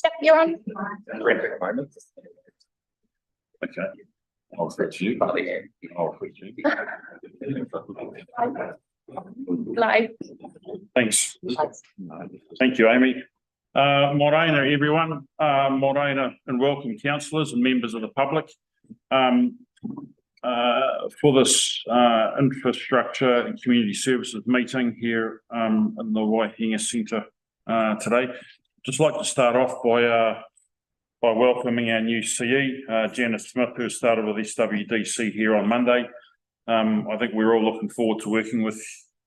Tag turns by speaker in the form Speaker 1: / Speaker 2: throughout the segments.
Speaker 1: Yep, you're on.
Speaker 2: Terrific moment. Okay. I'll switch you. I'll switch you.
Speaker 1: Live.
Speaker 2: Thanks. Thank you, Amy. Morena, everyone. Morena, and welcome councillors and members of the public for this infrastructure and community services meeting here in the Waihinga Centre today. Just like to start off by welcoming our new CE, Janice Smith, who started with SWDC here on Monday. I think we're all looking forward to working with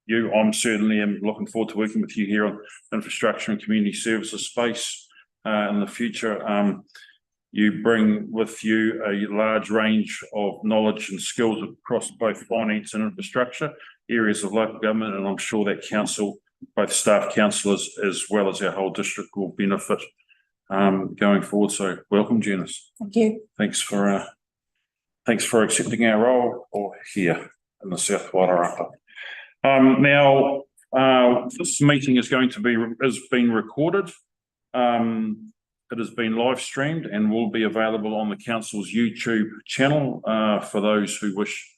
Speaker 2: you. I'm certainly am looking forward to working with you here on infrastructure and community services space in the future. You bring with you a large range of knowledge and skills across both finance and infrastructure areas of local government, and I'm sure that council, both staff councillors as well as our whole district, will benefit going forward. So welcome, Janice.
Speaker 1: Thank you.
Speaker 2: Thanks for accepting our role here in the South Wairarapa. Now, this meeting is being recorded. It has been live streamed and will be available on the council's YouTube channel for those who wish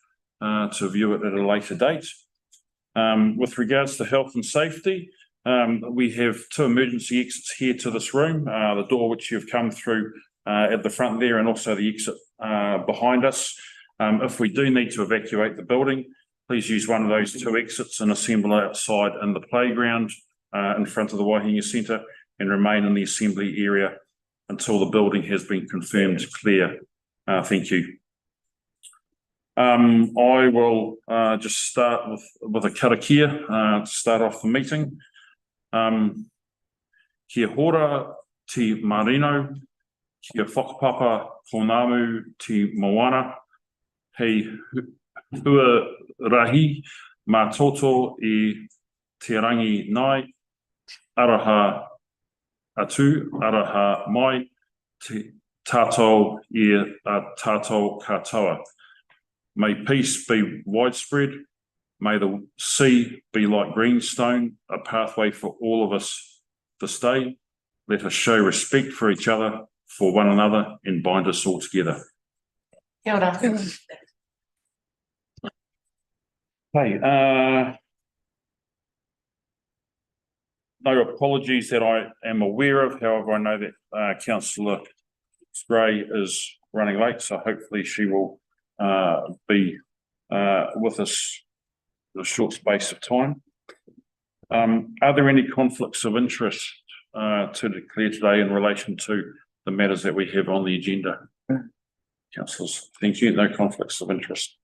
Speaker 2: to view it at a later date. With regards to health and safety, we have two emergency exits here to this room, the door which you've come through at the front there, and also the exit behind us. If we do need to evacuate the building, please use one of those two exits and assemble outside in the playground in front of the Waihinga Centre and remain in the assembly area until the building has been confirmed clear. Thank you. I will just start with a karakia to start off the meeting. Kia hora te marino, kia whakapapa tōnamu te moana, hei hua rahi mā toto e te rangi nai, araha atu, araha mai, te tātou e tātou katoa. May peace be widespread. May the sea be like greenstone, a pathway for all of us this day. Let us show respect for each other, for one another, and bind us all together.
Speaker 1: Kia ora.
Speaker 2: Hey, no apologies that I am aware of. However, I know that Councillor Gray is running late, so hopefully she will be with us a short space of time. Are there any conflicts of interest to declare today in relation to the matters that we have on the agenda? Councillors, thank you. No conflicts of interest.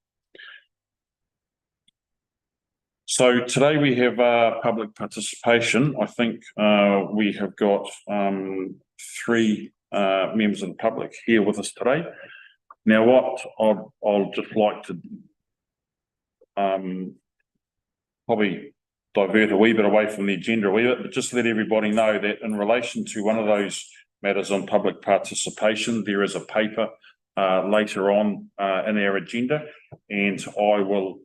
Speaker 2: So today we have public participation. I think we have got three members of the public here with us today. Now, what I'll just like to probably divert a wee bit away from the agenda a wee bit, but just let everybody know that in relation to one of those matters on public participation, there is a paper later on in our agenda, and I will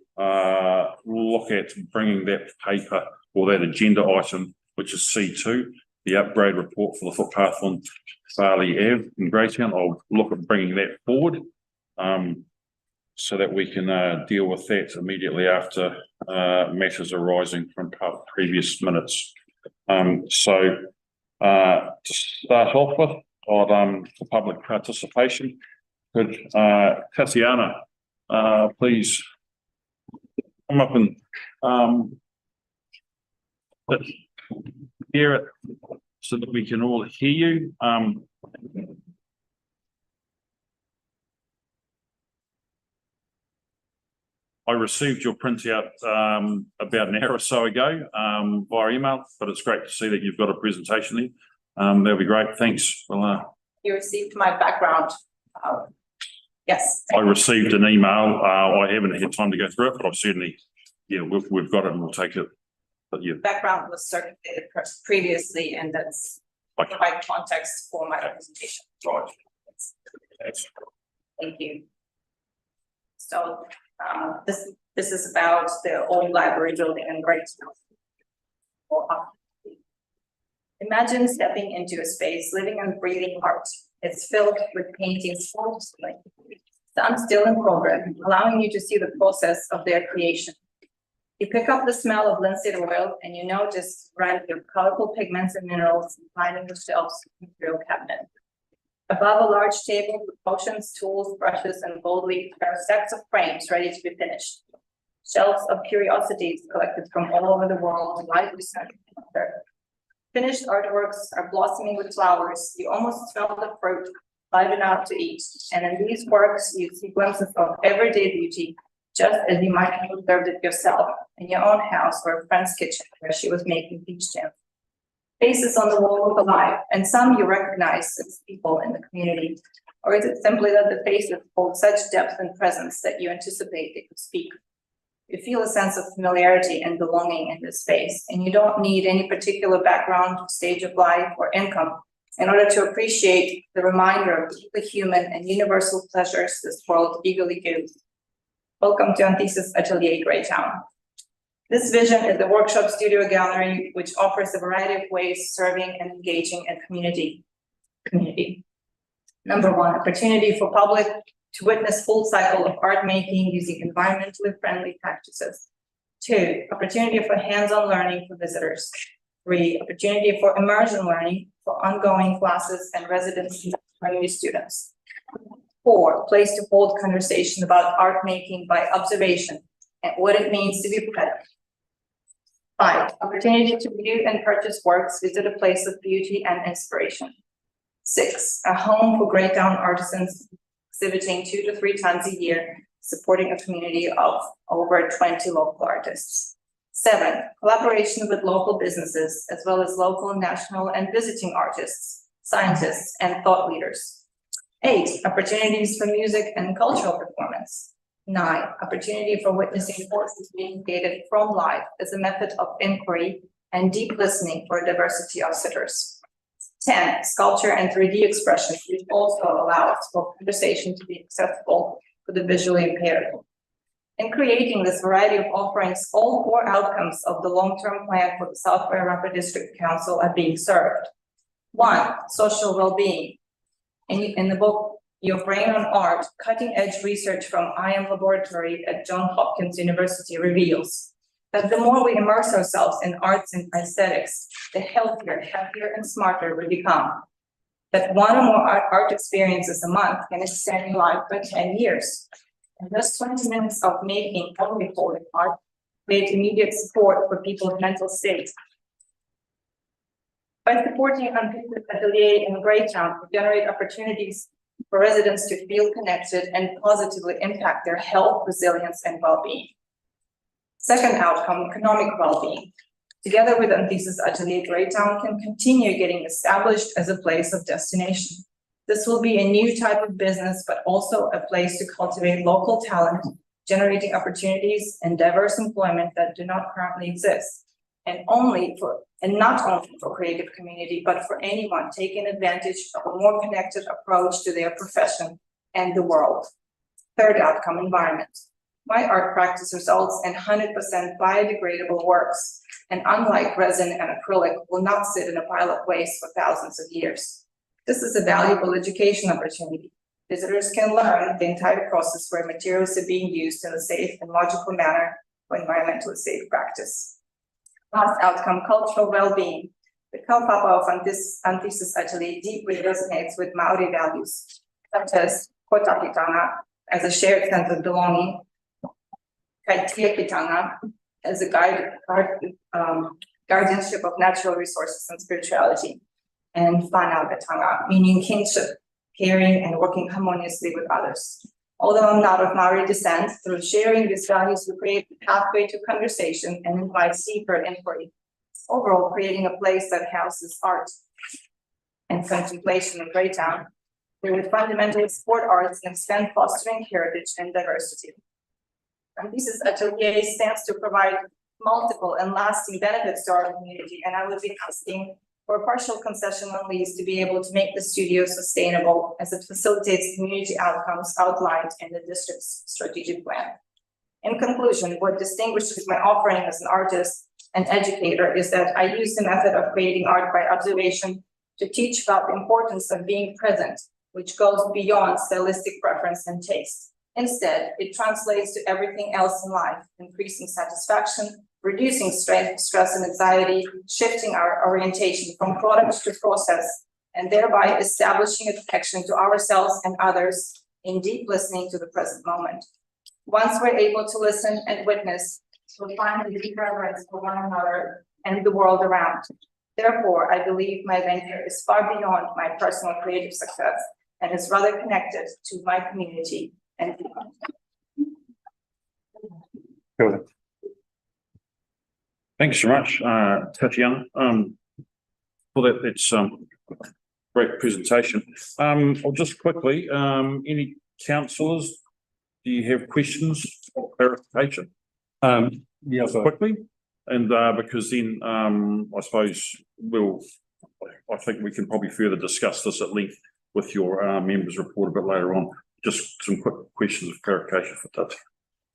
Speaker 2: look at bringing that paper or that agenda item, which is C2, the upgrade report for the footpath on Farley Ave in Greytown. I'll look at bringing that forward so that we can deal with that immediately after matters arising from previous minutes. So to start off with, on for public participation, could Tatiana please come up and hear it so that we can all hear you. I received your printout about an hour or so ago via email, but it's great to see that you've got a presentation there. That'll be great. Thanks. Well,
Speaker 1: You received my background. Yes.
Speaker 2: I received an email. I haven't had time to go through it, but I've certainly, yeah, we've got it and we'll take it. But yeah,
Speaker 1: Background was circulated previously, and that's
Speaker 2: okay.
Speaker 1: provide context for my presentation.
Speaker 2: Right. That's
Speaker 1: Thank you. So this is about the old library building in Greytown. Imagine stepping into a space, living and breathing art. It's filled with paintings focusing, some still in progress, allowing you to see the process of their creation. You pick up the smell of linseed oil and you know just variety of colorful pigments and minerals lining the shelves of the material cabinet. Above a large table with potions, tools, brushes, and gold leaf, there are stacks of frames ready to be finished. Shelves of curiosities collected from all over the world, lightly scented. Finished artworks are blossoming with flowers. You almost smell the fruit, live enough to eat. And in these works, you see glimpses of everyday beauty, just as you might have observed it yourself in your own house or a friend's kitchen where she was making peach jam. Faces on the wall look alive, and some you recognize as people in the community. Or is it simply that the faces hold such depth and presence that you anticipate they could speak? You feel a sense of familiarity and belonging in this space, and you don't need any particular background, stage of life, or income in order to appreciate the reminder of the human and universal pleasures this world eagerly gives. Welcome to Antithesis Atelier Greytown. This vision is a workshop studio gallery which offers a variety of ways serving and engaging a community. Number one, opportunity for public to witness full cycle of art making using environmentally friendly practices. 2, opportunity for hands-on learning for visitors. 3, opportunity for immersion learning for ongoing classes and residency for new students. 4, place to hold conversation about art making by observation and what it means to be present. 5, opportunity to view and purchase works, visit a place of beauty and inspiration. 6, a home for Greytown artisans exhibiting 2 to 3 times a year, supporting a community of over 20 local artists. 7, collaboration with local businesses, as well as local, national, and visiting artists, scientists, and thought leaders. 8, opportunities for music and cultural performance. 9, opportunity for witnessing forces being created from life as a method of inquiry and deep listening for a diversity of sitters. 10, sculpture and 3D expression, which also allows for conversation to be accessible for the visually impaired. In creating this variety of offerings, all 4 outcomes of the long-term plan for the South Wairarapa District Council are being served. 1, social well-being. In the book, Your Brain on Art, cutting-edge research from IM Laboratory at Johns Hopkins University reveals that the more we immerse ourselves in arts and aesthetics, the healthier, happier, and smarter we become. That 1 or more art experiences a month can extend your life by 10 years. And just 20 minutes of making only holding art create immediate support for people's mental state. By supporting Antithesis Atelier in Greytown, we generate opportunities for residents to feel connected and positively impact their health, resilience, and well-being. Second outcome, economic well-being. Together with Antithesis Atelier, Greytown can continue getting established as a place of destination. This will be a new type of business, but also a place to cultivate local talent, generating opportunities and diverse employment that do not currently exist. And not only for creative community, but for anyone taking advantage of a more connected approach to their profession and the world. Third outcome, environment. My art practice results in 100% biodegradable works, and unlike resin and acrylic, will not sit in a pile of waste for thousands of years. This is a valuable education opportunity. Visitors can learn the entire process where materials are being used in a safe and logical manner for environmentally safe practice. Last outcome, cultural well-being. The kaupapa of Antithesis Atelier deeply resonates with Maori values, such as kotakitanga as a shared sense of belonging, kaitiakitanga as a guardianship of natural resources and spirituality, and whanaungatanga, meaning kinship, caring, and working harmoniously with others. Although I'm not of Maori descent, through sharing these values, we create a pathway to conversation and invite deeper inquiry. Overall, creating a place that houses art and contemplation in Greytown, we would fundamentally support arts and extend fostering heritage and diversity. Antithesis Atelier stands to provide multiple and lasting benefits to our community, and I would be asking for a partial concession on lease to be able to make the studio sustainable as it facilitates community outcomes outlined in the district's strategic plan. In conclusion, what distinguishes my offering as an artist an educator is that I use the method of creating art by observation to teach about the importance of being present, which goes beyond stylistic preference and taste. Instead, it translates to everything else in life, increasing satisfaction, reducing stress and anxiety, shifting our orientation from product to process, and thereby establishing a connection to ourselves and others in deep listening to the present moment. Once we're able to listen and witness, we'll find a deep reverence for one another and the world around. Therefore, I believe my venture is far beyond my personal creative success and is rather connected to my community and beyond.
Speaker 2: Good. Thanks so much, Tatiana, for that. It's great presentation. I'll just quickly, any councillors, do you have questions or clarification?
Speaker 3: Yeah,
Speaker 2: Quickly, and because then I suppose I think we can probably further discuss this at length with your members' report a bit later on. Just some quick questions of clarification for that,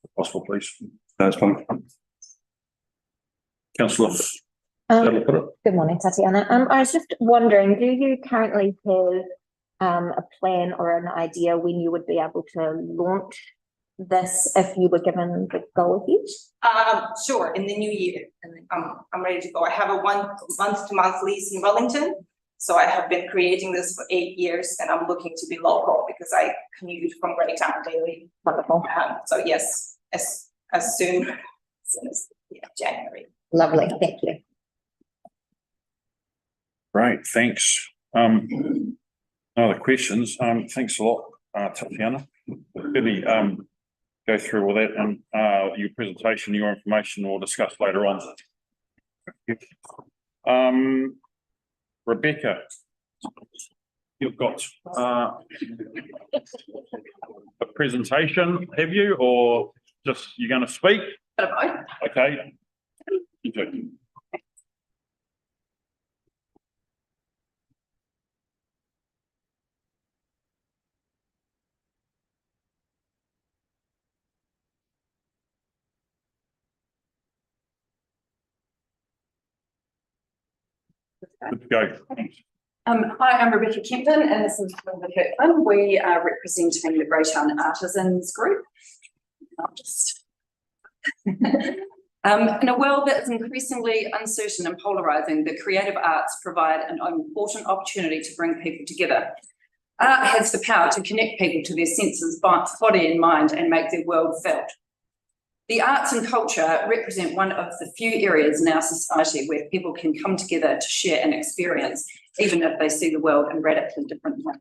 Speaker 2: if possible, please.
Speaker 3: that's fine.
Speaker 2: Councillor,
Speaker 4: Good morning, Tatiana. I was just wondering, do you currently have a plan or an idea when you would be able to launch this if you were given the go ahead?
Speaker 1: Sure, in the new year, and I'm ready to go. I have a 1 month-to-month lease in Wellington, so I have been creating this for 8 years, and I'm looking to be local because I commute from Greytown daily.
Speaker 4: Wonderful.
Speaker 1: So yes, as soon as January.
Speaker 4: Lovely, thank you.
Speaker 2: great, thanks. Other questions? Thanks a lot, Tatiana. Really, go through all that and your presentation, your information we'll discuss later on. Rebecca, you've got a presentation, have you, or just you're going to speak? Okay. Good to go.
Speaker 5: Hi, I'm Rebecca Kempton, and this is Linda Kirkland. We are representing the Greytown Artisans Group. In a world that is increasingly uncertain and polarising, the creative arts provide an important opportunity to bring people together. Art has the power to connect people to their senses, body and mind, and make their world felt. The arts and culture represent one of the few areas in our society where people can come together to share an experience, even if they see the world in radically different ways.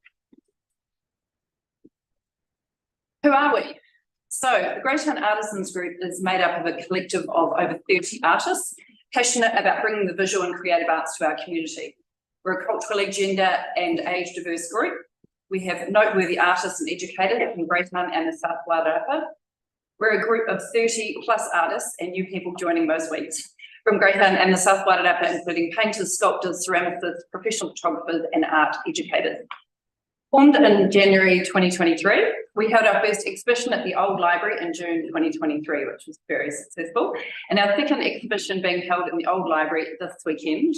Speaker 5: Who are we? So, the Greytown Artisans Group is made up of a collective of over 30 artists, passionate about bringing the visual and creative arts to our community. We're a culturally, gender and age diverse group. We have noteworthy artists and educators from Greytown and the South Wairarapa. We're a group of 30 plus artists and new people joining most weeks from Greytown and the South Wairarapa, including painters, sculptors, ceramicists, professional photographers and art educators. Formed in January 2023, we held our first exhibition at the Old Library in June 2023, which was very successful. And our second exhibition being held in the Old Library this weekend.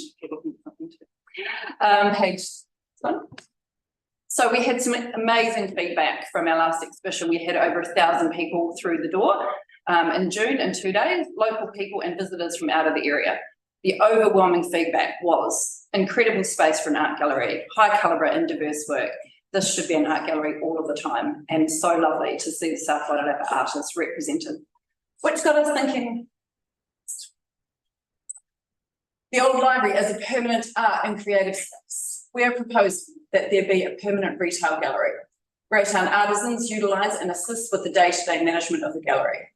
Speaker 5: Page one. So we had some amazing feedback from our last exhibition. We had over 1,000 people through the door in June in 2 days, local people and visitors from out of the area. The overwhelming feedback was incredible space for an art gallery, high calibre and diverse work. This should be an art gallery all of the time, and so lovely to see the South Wairarapa artists represented. Which got us thinking, the Old Library is a permanent art and creative space. We have proposed that there be a permanent retail gallery. Greytown artisans utilise and assist with the day-to-day management of the gallery.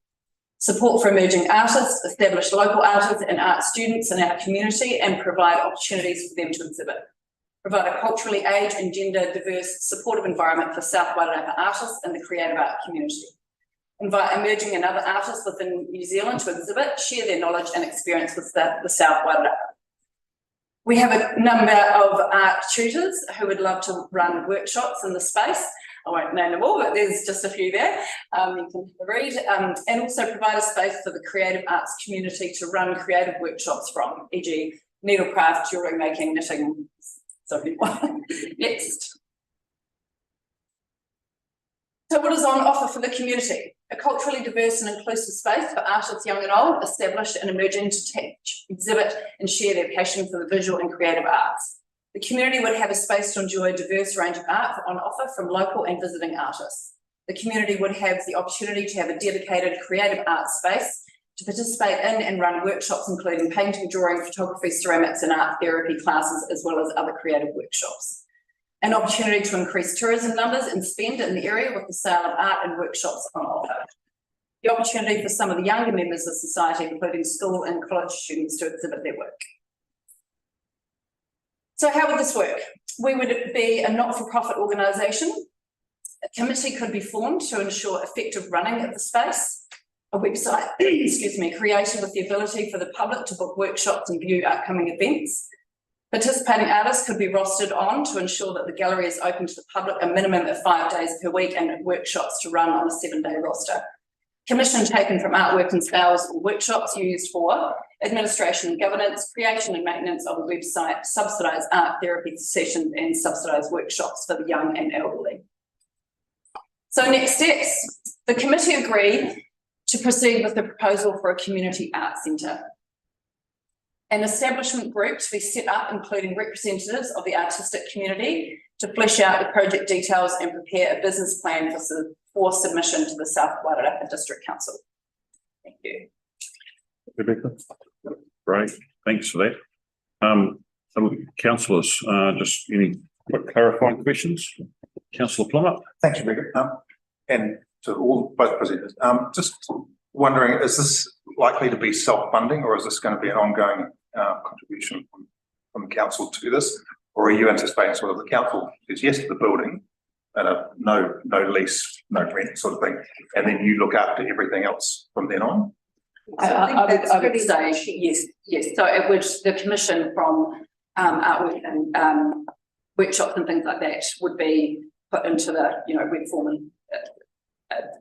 Speaker 5: Support for emerging artists, establish local artists and art students in our community and provide opportunities for them to exhibit. Provide a culturally aged and gender diverse supportive environment for South Wairarapa artists and the creative art community. Invite emerging and other artists within New Zealand to exhibit, share their knowledge and experience with the South Wairarapa. We have a number of art tutors who would love to run workshops in the space. I won't name them all, but there's just a few there. You can have a read, and also provide a space for the creative arts community to run creative workshops from, e.g. needlecraft, jewellery making, knitting, so next. So what is on offer for the community? A culturally diverse and inclusive space for artists young and old, established and emerging to teach, exhibit and share their passion for the visual and creative arts. The community would have a space to enjoy a diverse range of art on offer from local and visiting artists. The community would have the opportunity to have a dedicated creative arts space to participate in and run workshops including painting, drawing, photography, ceramics and art therapy classes, as well as other creative workshops. An opportunity to increase tourism numbers and spend in the area with the sale of art and workshops on offer. The opportunity for some of the younger members of society, including school and college students, to exhibit their work. So how would this work? We would be a not-for-profit organisation. A committee could be formed to ensure effective running of the space. A website, excuse me, created with the ability for the public to book workshops and view upcoming events. Participating artists could be rostered on to ensure that the gallery is open to the public a minimum of 5 days per week and workshops to run on a 7-day roster. Commission taken from artwork and sales or workshops used for administration and governance, creation and maintenance of a website, subsidised art therapy sessions and subsidised workshops for the young and elderly. So next steps, the committee agreed to proceed with the proposal for a community arts centre. An establishment group to be set up, including representatives of the artistic community, to flesh out the project details and prepare a business plan for submission to the South Wairarapa District Council. Thank you.
Speaker 2: Rebecca? Great, thanks for that. Councillors, just any quick clarifying questions? Councillor Plummer?
Speaker 6: Thanks, Rebecca. And to both presenters, just wondering, is this likely to be self-funding or is this going to be an ongoing contribution from council to this? Or are you anticipating sort of the council says yes to the building and no lease, no rent sort of thing, and then you look after everything else from then on?
Speaker 5: I would say yes. So it would, the commission from artwork and workshops and things like that would be put into the, web form and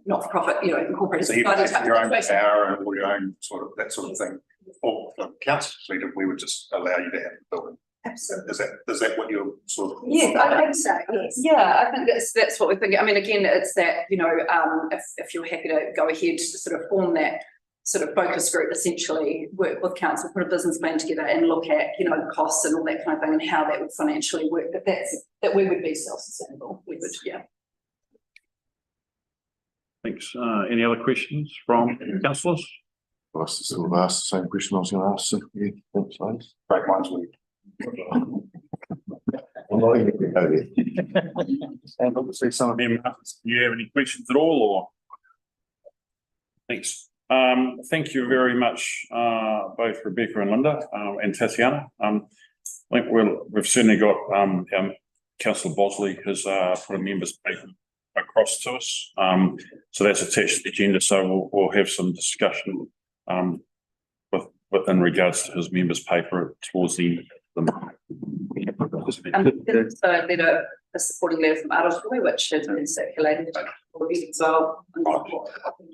Speaker 5: not-for-profit, incorporated.
Speaker 6: So you have your own power and all your own sort of that sort of thing. Or the council, we would just allow you to have the building.
Speaker 1: Absolutely.
Speaker 6: Is that what you're sort of?
Speaker 1: Yes, I think so, yes.
Speaker 5: Yeah, I think that's what we're thinking. I mean, again, it's that, if you're happy to go ahead to sort of form that sort of focus group, essentially work with council, put a business plan together and look at, the costs and all that kind of thing and how that would financially work, but that we would be self-sustainable. We would, yeah.
Speaker 2: Thanks. Any other questions from councillors?
Speaker 7: I was sort of asked the same question I was going to ask. So, yeah, thanks, guys.
Speaker 6: Great minds work.
Speaker 7: I'm not even going to go there.
Speaker 2: And obviously some of them, do you have any questions at all or? Thanks. Thank you very much, both Rebecca and Linda, and Tatiana. I think we've certainly got, Councillor Bosley has, put a member's paper across to us. So that's attached to the agenda. So we'll have some discussion, with in regards to his member's paper towards the end of the month.
Speaker 5: So I did a supporting letter from Arotoa, which has been circulated for you as well.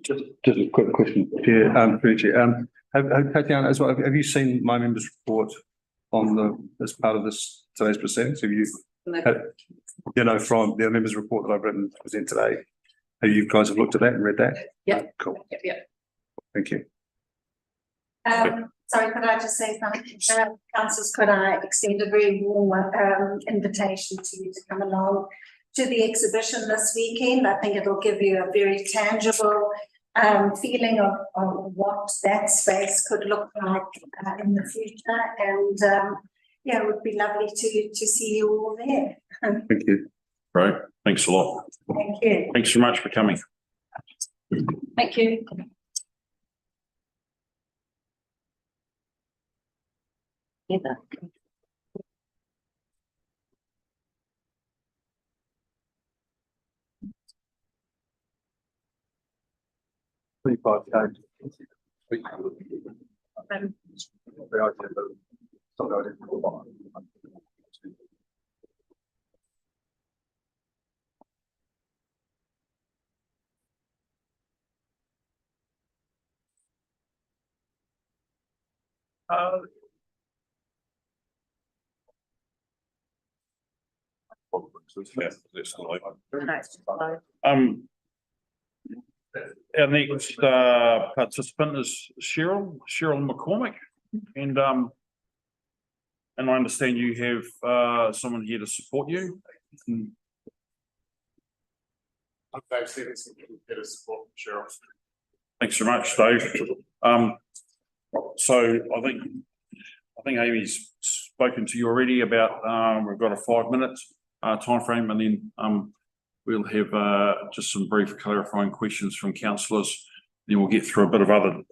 Speaker 3: Just a quick question, Chair, through Chair. Tatiana, as well, have you seen my member's report on as part of today's proceedings? Have you had, from the members' report that I've written to present today, have you guys looked at that and read that?
Speaker 5: Yeah.
Speaker 3: Cool.
Speaker 5: Yeah.
Speaker 3: Thank you.
Speaker 8: Sorry, could I just say something? Councillors, could I extend a very warm invitation to you to come along to the exhibition this weekend? I think it'll give you a very tangible feeling of what that space could look like in the future. And it would be lovely to see you all there.
Speaker 3: Thank you.
Speaker 2: Great. Thanks a lot.
Speaker 8: Thank you.
Speaker 2: Thanks so much for coming.
Speaker 5: Thank you.
Speaker 4: Either.
Speaker 2: Yeah, that's the our next participant is Cheryl McCormick, and I understand you have someone here to support you.
Speaker 7: I'm Dave Stevenson, here to support Cheryl.
Speaker 2: Thanks so much, Dave. So I think Amy's spoken to you already about we've got a 5 minute timeframe, and then we'll have just some brief clarifying questions from councillors. Then we'll get through a bit of other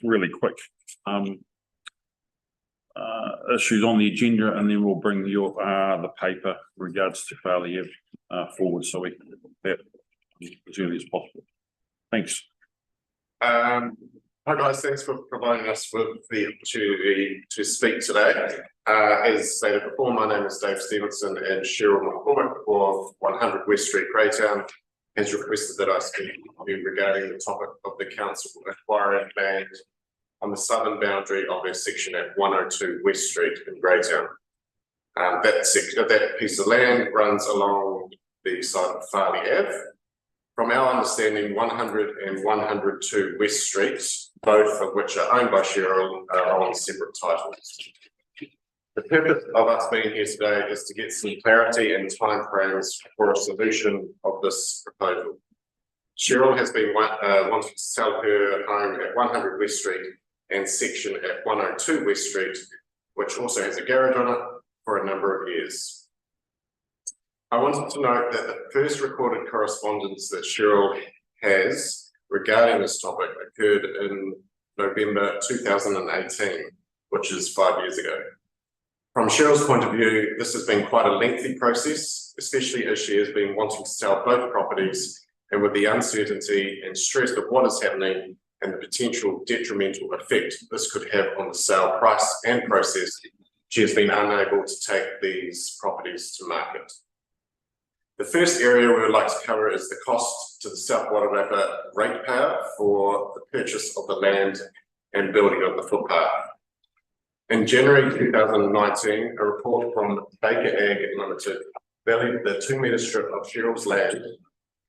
Speaker 2: really quick issues on the agenda, and then we'll bring your the paper regards to Farley Ave forward, so we can do that as early as possible. Thanks.
Speaker 7: Hi guys, thanks for providing us with the opportunity to speak today. As stated before, my name is Dave Stevenson, and Cheryl McCormick of 100 West Street, Greytown, has requested that I speak to you regarding the topic of the council acquiring land on the southern boundary of their section at 102 West Street in Greytown. That piece of land runs along the side of Farley Ave. From our understanding, 100 and 102 West Street, both of which are owned by Cheryl, are on separate titles. The purpose of us being here today is to get some clarity and timeframes for a solution of this proposal. Cheryl has been wanting to sell her home at 100 West Street and section at 102 West Street, which also has a garage on it, for a number of years. I wanted to note that the first recorded correspondence that Cheryl has regarding this topic occurred in November 2018, which is 5 years ago. From Cheryl's point of view, this has been quite a lengthy process, especially as she has been wanting to sell both properties, and with the uncertainty and stress of what is happening and the potential detrimental effect this could have on the sale price and process, she has been unable to take these properties to market. The first area we would like to cover is the cost to the South Wairarapa ratepayer for the purchase of the land and building of the footpath. In January 2019, a report from Baker Ag Limited valued the 2 metre strip of Cheryl's land,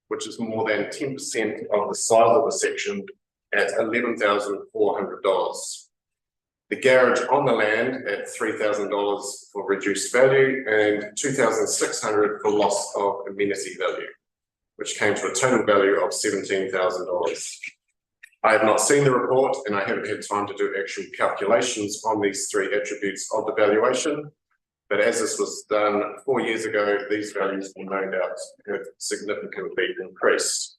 Speaker 7: which is more than 10% of the size of the section, at $11,400. The garage on the land at $3,000 for reduced value and $2,600 for loss of amenity value, which came to a total value of $17,000. I have not seen the report, and I haven't had time to do actual calculations on these three attributes of the valuation. But as this was done 4 years ago, these values will no doubt have significantly increased.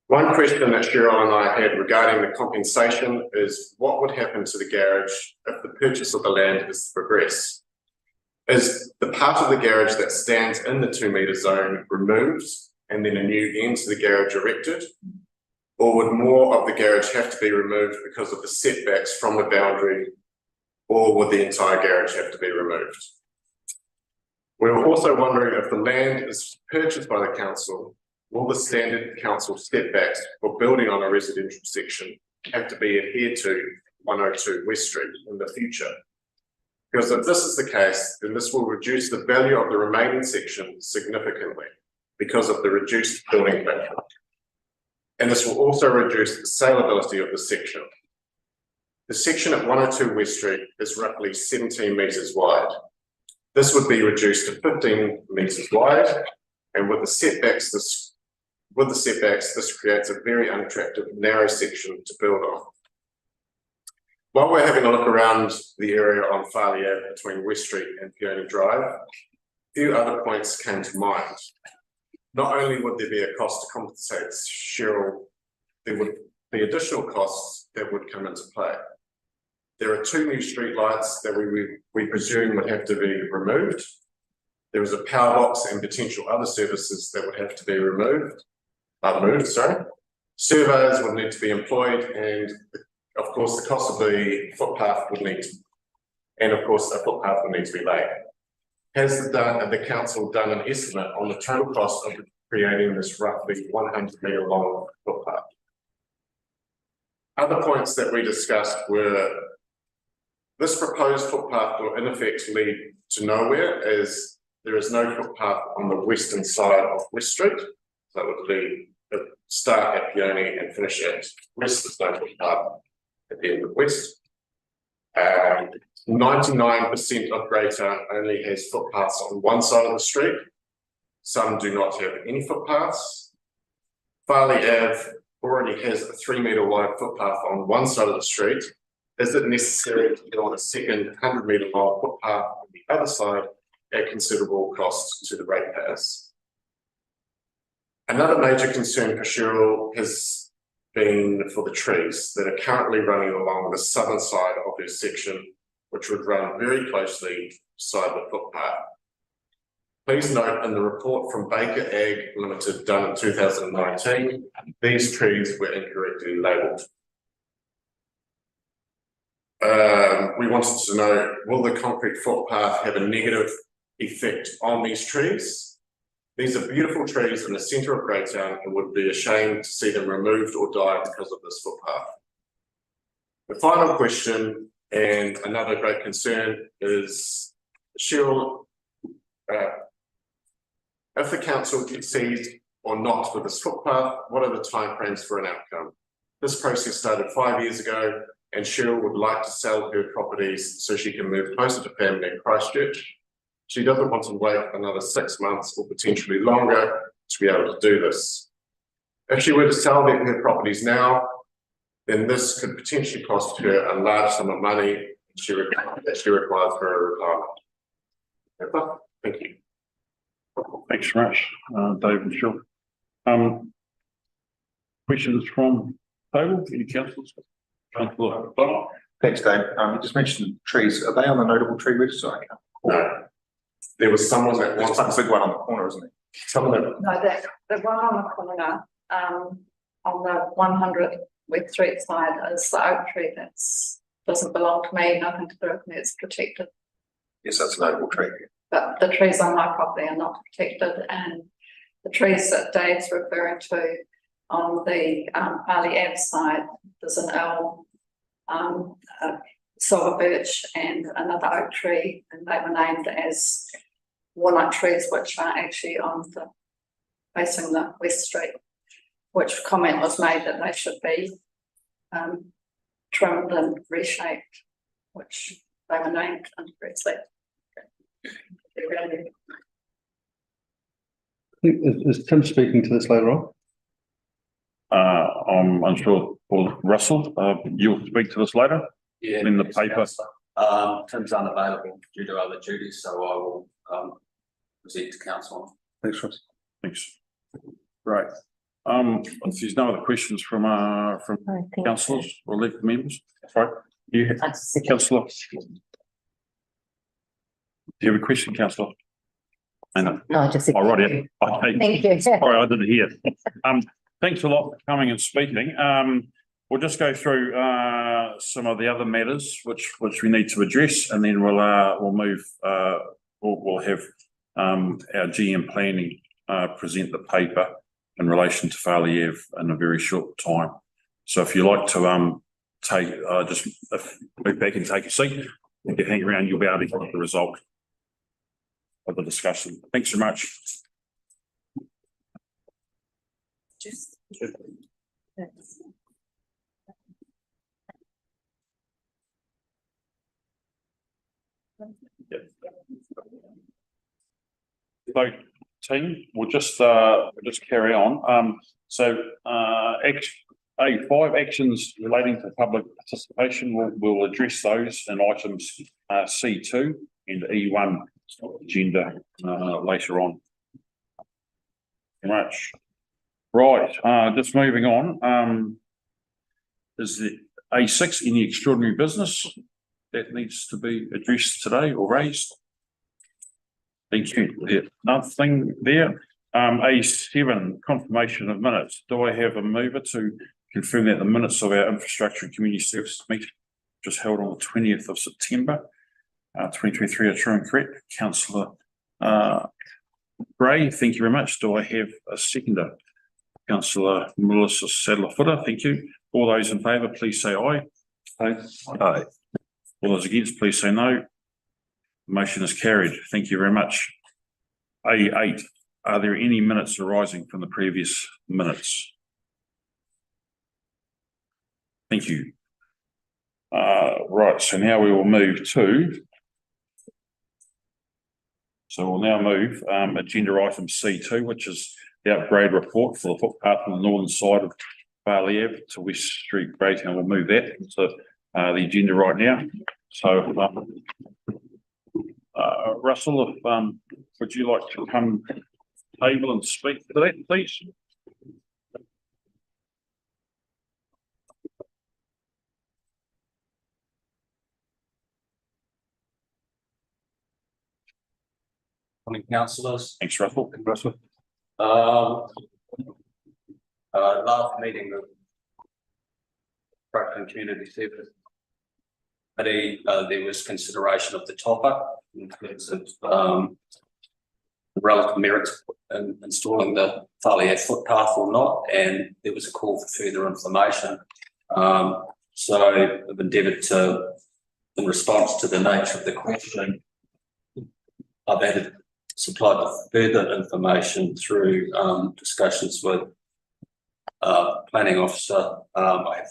Speaker 7: One question that Cheryl and I had regarding the compensation is what would happen to the garage if the purchase of the land is to progress? Is the part of the garage that stands in the 2 metre zone removed and then a new end to the garage erected? Or would more of the garage have to be removed because of the setbacks from the boundary, or would the entire garage have to be removed? We were also wondering if the land is purchased by the council, will the standard council setbacks for building on a residential section have to be adhered to 102 West Street in the future? Because if this is the case, then this will reduce the value of the remaining section significantly because of the reduced building platform. And this will also reduce the saleability of the section. The section at 102 West Street is roughly 17 metres wide. This would be reduced to 15 metres wide, and with the setbacks, this creates a very unattractive narrow section to build on. While we're having a look around the area on Farley Ave between West Street and Peony Drive, a few other points came to mind. Not only would there be a cost to compensate Cheryl, there would be additional costs that would come into play. There are 2 new street lights that we presume would have to be removed. There is a power box and potential other services that would have to be moved. Surveyors would need to be employed, and of course the cost of the footpath would need to, and of course a footpath would need to be laid. Has the council done an estimate on the total cost of creating this roughly 100 metre long footpath? Other points that we discussed were This proposed footpath will in effect lead to nowhere, as there is no footpath on the western side of West Street. So it would lead, start at Peony and finish at West. There's no footpath at the end of West. 99% of Greytown only has footpaths on one side of the street. Some do not have any footpaths. Farley Ave already has a 3 metre wide footpath on one side of the street. Is it necessary to build a second 100 metre wide footpath on the other side at considerable cost to the ratepayers? Another major concern for Cheryl has been for the trees that are currently running along the southern side of her section, which would run very closely beside the footpath. Please note in the report from Baker Ag Limited done in 2019, these trees were incorrectly labelled. We wanted to know, will the concrete footpath have a negative effect on these trees? These are beautiful trees in the centre of Greytown and would be a shame to see them removed or die because of this footpath. The final question, and another great concern, is Cheryl, if the council concedes or not with this footpath, what are the timeframes for an outcome? This process started 5 years ago, and Cheryl would like to sell her properties so she can move closer to family in Christchurch. She doesn't want to wait another 6 months or potentially longer to be able to do this. If she were to sell her properties now, then this could potentially cost her a large sum of money that she requires for her retirement. Thank you.
Speaker 2: Thanks very much, Dave and Cheryl. Questions from table, any councillors? Councillor Donald.
Speaker 6: Thanks, Dave. You just mentioned trees. Are they on the notable tree register? I can't recall.
Speaker 7: No. There was someone that
Speaker 6: There's
Speaker 7: wants
Speaker 6: a big one on the corner, isn't it?
Speaker 7: someone that
Speaker 5: No, the one on the corner, on the 100 West Street side is the oak tree doesn't belong to me, nothing to do with me, it's protected.
Speaker 6: Yes, that's a notable tree.
Speaker 5: But the trees on my property are not protected, and the trees that Dave's referring to on the Farley Ave side, there's an elm, a silver birch and another oak tree, and they were named as walnut trees, which are actually on the facing the West Street, which comment was made that they should be trimmed and reshaped, which they were named incorrectly.
Speaker 3: Is Tim speaking to this later on?
Speaker 2: I'm unsure, Paul Russell, you'll speak to this later
Speaker 9: Yeah.
Speaker 2: in the paper.
Speaker 9: Tim's unavailable due to other duties, so I will present to council.
Speaker 3: Thanks, Russ.
Speaker 2: Thanks. Great. If there's no other questions from councillors or elected members, sorry, you, councillor. Do you have a question, councillor? I know.
Speaker 4: No, I just.
Speaker 2: Oh, right, yeah. Okay.
Speaker 4: Thank you.
Speaker 2: Sorry, I didn't hear. Thanks a lot for coming and speaking. We'll just go through some of the other matters which we need to address, and then we'll move. We'll have our GM planning present the paper in relation to Farley Ave in a very short time. So if you like to just move back and take a seat, if you hang around, you'll be able to get the result of the discussion. Thanks so much. So, team, we'll just carry on. A5 actions relating to public participation. We'll address those in items C2 and E1 agenda later on. Thank you much. Right, just moving on. Is the A6 any extraordinary business that needs to be addressed today or raised? Thank you. Yeah, nothing there. A7 confirmation of minutes. Do I have a mover to confirm that the minutes of our infrastructure and community services meeting just held on the 20th of September 2023 are true and correct? Councillor Gray, thank you very much. Do I have a seconder? Councillor Melissa Sadler-Footer, thank you. All those in favour, please say aye. Aye. Aye. All those against, please say no. Motion is carried. Thank you very much. A8, are there any minutes arising from the previous minutes? Thank you. Right, so now we will move to. So we'll now move agenda item C2, which is the upgrade report for the footpath on the northern side of Farley Ave to West Street, Greytown. We'll move that to the agenda right now. So Russell, if would you like to come to the table and speak to that, please?
Speaker 9: Morning, councillors.
Speaker 2: Thanks, Russell.
Speaker 3: Russell?
Speaker 9: Last meeting of Franklin Community Service Committee, there was consideration of the top-up in terms of the relative merits in installing the Farley Ave footpath or not, and there was a call for further information. So I've endeavoured to, in response to the nature of the question, I've supplied further information through discussions with planning officer. I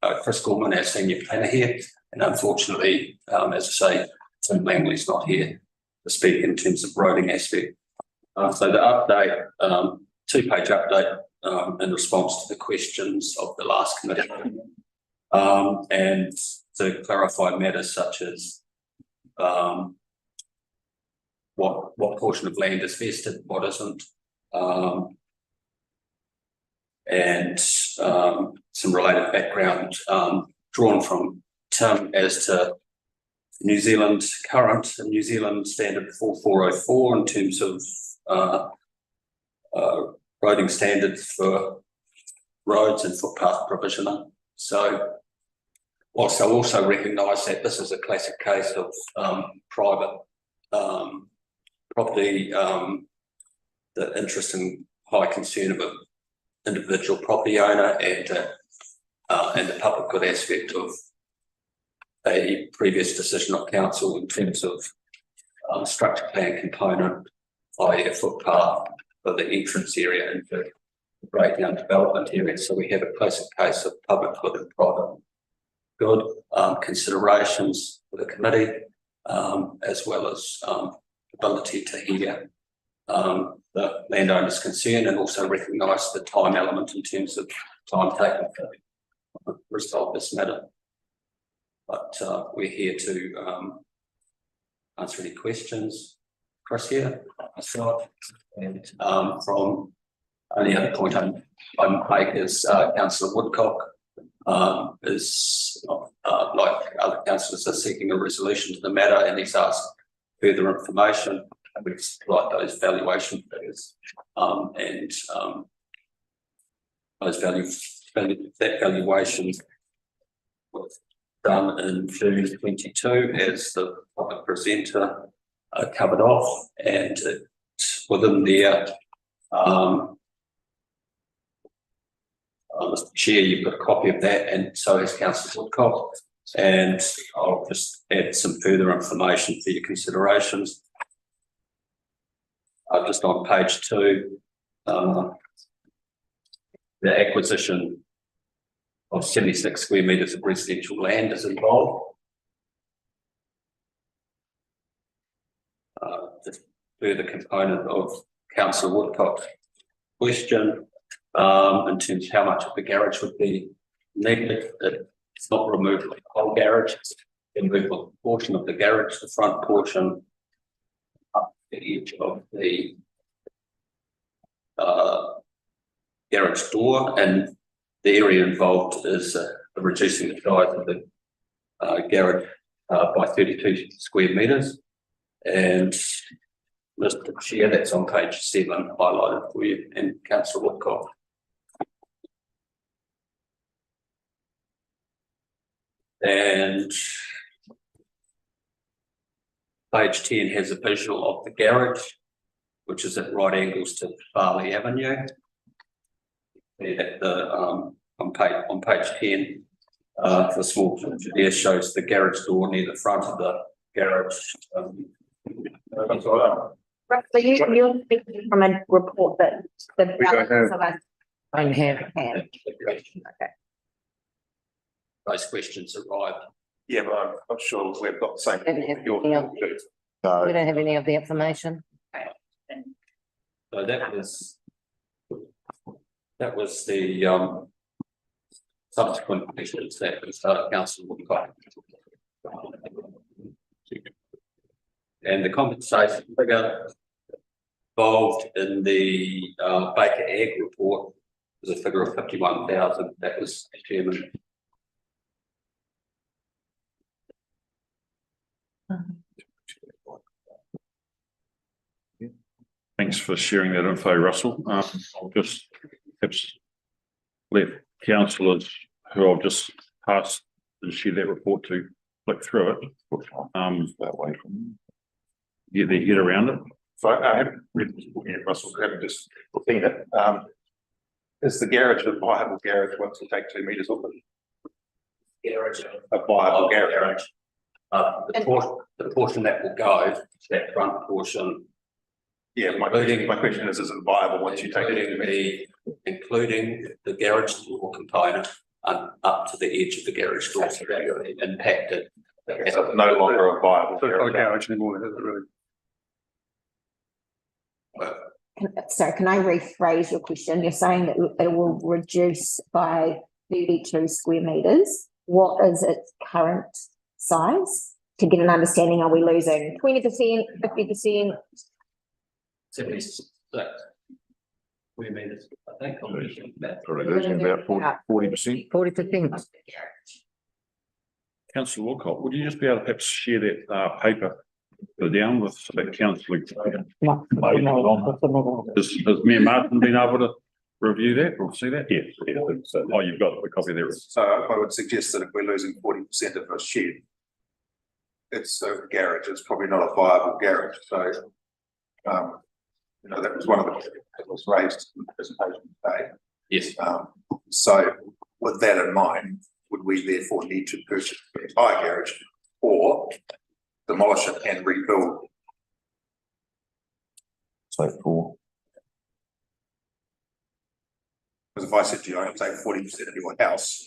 Speaker 9: have Chris Gorman, our senior planner here, and unfortunately, as I say, Tim Langley's not here to speak in terms of roading aspect. So the update, 2-page update in response to the questions of the last committee, and to clarify matters such as what portion of land is vested, what isn't, and some related background drawn from Tim as to New Zealand current and New Zealand standard 4404 in terms of roading standards for roads and footpath provisioning. So whilst I also recognise that this is a classic case of private property, the interest and high concern of an individual property owner and the public good aspect of a previous decision of council in terms of structure plan component, i.e. a footpath for the entrance area into the breakdown development area. So we have a classic case of public good and private good considerations for the committee, as well as ability to hear the landowner's concern and also recognise the time element in terms of time taken to resolve this matter. But we're here to answer any questions. Chris here, myself, and from only other point I make is Councillor Woodcock is like other councillors are seeking a resolution to the matter, and he's asked further information, and we've supplied those valuation figures and those that valuation was done in June 22 as the public presenter covered off, and it's within their Mr. Chair, you've got a copy of that, and so has Councillor Woodcock, and I'll just add some further information for your considerations. Just on page 2, the acquisition of 76 square metres of residential land is involved. The further component of Councillor Woodcock's question in terms of how much of the garage would be needed. It's not removal of the whole garage, it's removal of a portion of the garage, the front portion up the edge of the garage door, and the area involved is reducing the size of the garage by 32 square metres. And Mr. Chair, that's on page 7 highlighted for you, and Councillor Woodcock. And page 10 has a visual of the garage, which is at right angles to Farley Avenue. At the on page 10, for the small picture there shows the garage door near the front of the garage.
Speaker 6: That's all
Speaker 4: So you're speaking from a report that the.
Speaker 3: We don't have-
Speaker 4: So that's- Don't have. Okay.
Speaker 9: Those questions arrived.
Speaker 6: Yeah, but I'm not sure we've got the same.
Speaker 10: Don't have
Speaker 6: Your-
Speaker 10: any of- We don't have any of the information.
Speaker 9: So that was the subsequent questions that was council would got. And the compensation figure involved in the Baker Ag report was a figure of 51,000. That was determined.
Speaker 2: Thanks for sharing that info, Russell. I'll just perhaps let councillors who I've just passed and share that report to flick through it. That way from get their head around it.
Speaker 6: So I haven't read this book yet, Russell, I haven't just seen it. Is the garage a viable garage once you take 2 metres off it?
Speaker 9: Garage.
Speaker 6: A viable garage.
Speaker 9: The portion that will go, that front portion,
Speaker 6: Yeah, my question is it viable once you take it?
Speaker 9: including the garage door component up to the edge of the garage door, so that will impact it.
Speaker 6: So it's no longer a viable
Speaker 3: So it's not a
Speaker 6: garage.
Speaker 3: garage anymore, is it really?
Speaker 4: So can I rephrase your question? You're saying that it will reduce by 32 square meters. What is its current size? To get an understanding, are we losing 20%, 50%?
Speaker 9: 76. We made it, I think. I'm looking at that.
Speaker 2: Probably losing about 40%.
Speaker 10: 40%.
Speaker 2: Councillor Walcott, would you just be able to perhaps share that paper down with that councillor? Has Mayor Martin been able to review that or see that? Yes. Oh, you've got the copy there.
Speaker 6: So I would suggest that if we're losing 40% of a shed, it's a garage, it's probably not a viable garage, so. That was one of the, that was raised in the presentation today.
Speaker 9: Yes.
Speaker 6: So with that in mind, would we therefore need to purchase the entire garage or demolish it and rebuild? So for. Because if I said to you, I take 40% of your house,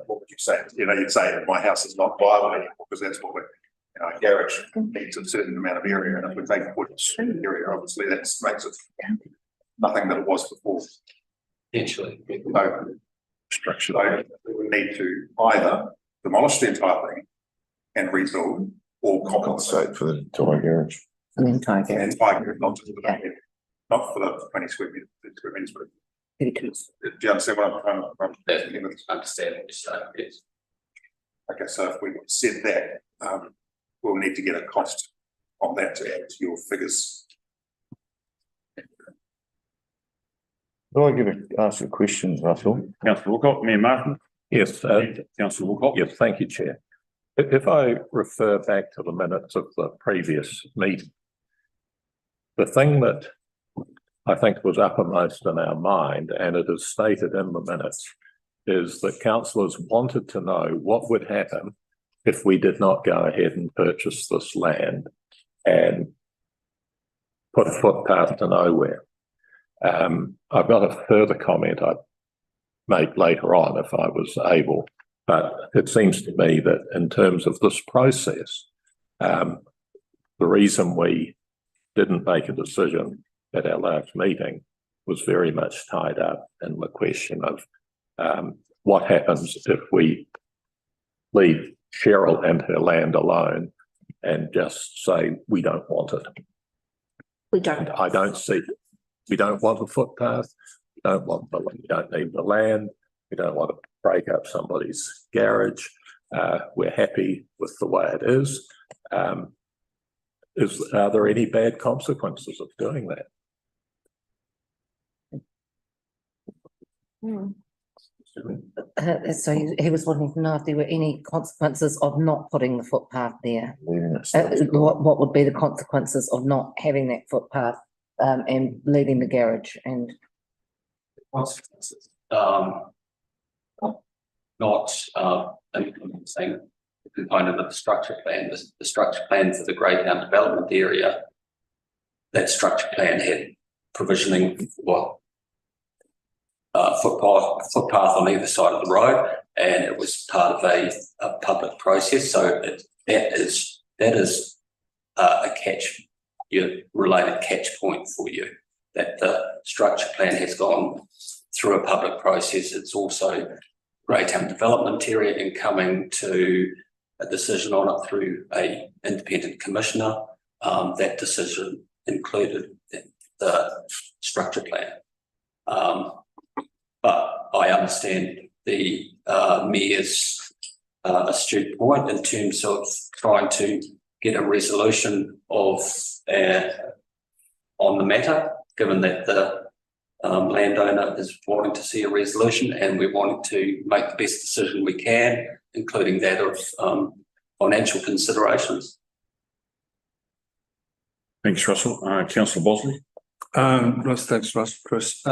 Speaker 6: what would you say? You'd say that my house is not viable anymore because that's what we're, a garage needs a certain amount of area, and if we take 40% area, obviously that makes it nothing that it was before.
Speaker 9: Potentially.
Speaker 6: So, structure, so we would need to either demolish the entire thing and rebuild or compensate for the entire garage.
Speaker 10: The entire
Speaker 6: The
Speaker 10: garage.
Speaker 6: entire garage, not just for the, not for the 20 square meters, but
Speaker 10: 32.
Speaker 6: do you understand what I'm
Speaker 9: Understand what you're saying, yes.
Speaker 6: Okay, so if we said that, we'll need to get a cost on that to add to your figures.
Speaker 11: Will I ask a question, Russell?
Speaker 2: Councillor Walcott, Mayor Martin.
Speaker 11: Yes,
Speaker 2: Councillor Walcott.
Speaker 11: yes, thank you, Chair. If I refer back to the minutes of the previous meeting, the thing that I think was uppermost in our mind, and it is stated in the minutes, is that councillors wanted to know what would happen if we did not go ahead and purchase this land and put a footpath to nowhere. I've got a further comment I'd make later on if I was able, but it seems to me that in terms of this process, the reason we didn't make a decision at our last meeting was very much tied up in the question of what happens if we leave Cheryl and her land alone and just say we don't want it.
Speaker 4: We don't.
Speaker 11: I don't see, we don't want a footpath, we don't need the land, we don't want to break up somebody's garage. We're happy with the way it is. Are there any bad consequences of doing that?
Speaker 10: So he was wanting to know if there were any consequences of not putting the footpath there. What would be the consequences of not having that footpath and leaving the garage and
Speaker 9: Consequences. not implementing the component of the structure plan. The structure plan for the Greytown development area, that structure plan had provisioning for footpath on either side of the road, and it was part of a public process. So that is a related catch point for you, that the structure plan has gone through a public process. It's also Greytown development area and coming to a decision on it through a independent commissioner. That decision included the structure plan. But I understand the mayor's astute point in terms of trying to get a resolution of on the matter, given that the landowner is wanting to see a resolution, and we're wanting to make the best decision we can, including that of financial considerations.
Speaker 2: Thanks, Russell. Councillor Bosley.
Speaker 3: Russ, thanks, Russ, Chris.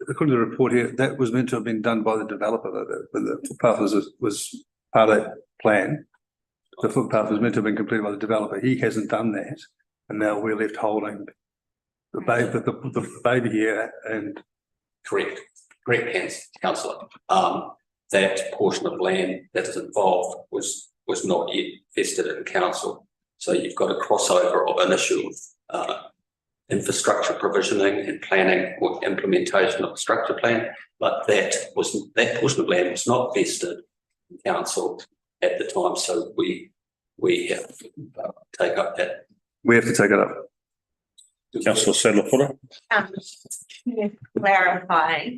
Speaker 3: According to the report here, that was meant to have been done by the developer, the footpath was part of that plan. The footpath was meant to have been completed by the developer. He hasn't done that, and now we're left holding the baby here. And
Speaker 9: Correct, councillor. That portion of land that is involved was not yet vested in council. So you've got a crossover of an issue of infrastructure provisioning and planning or implementation of the structure plan, but that portion of land was not vested in council at the time. So we have to take up that.
Speaker 3: We have to take it up.
Speaker 2: Councillor Sadler-Footer.
Speaker 4: Clarify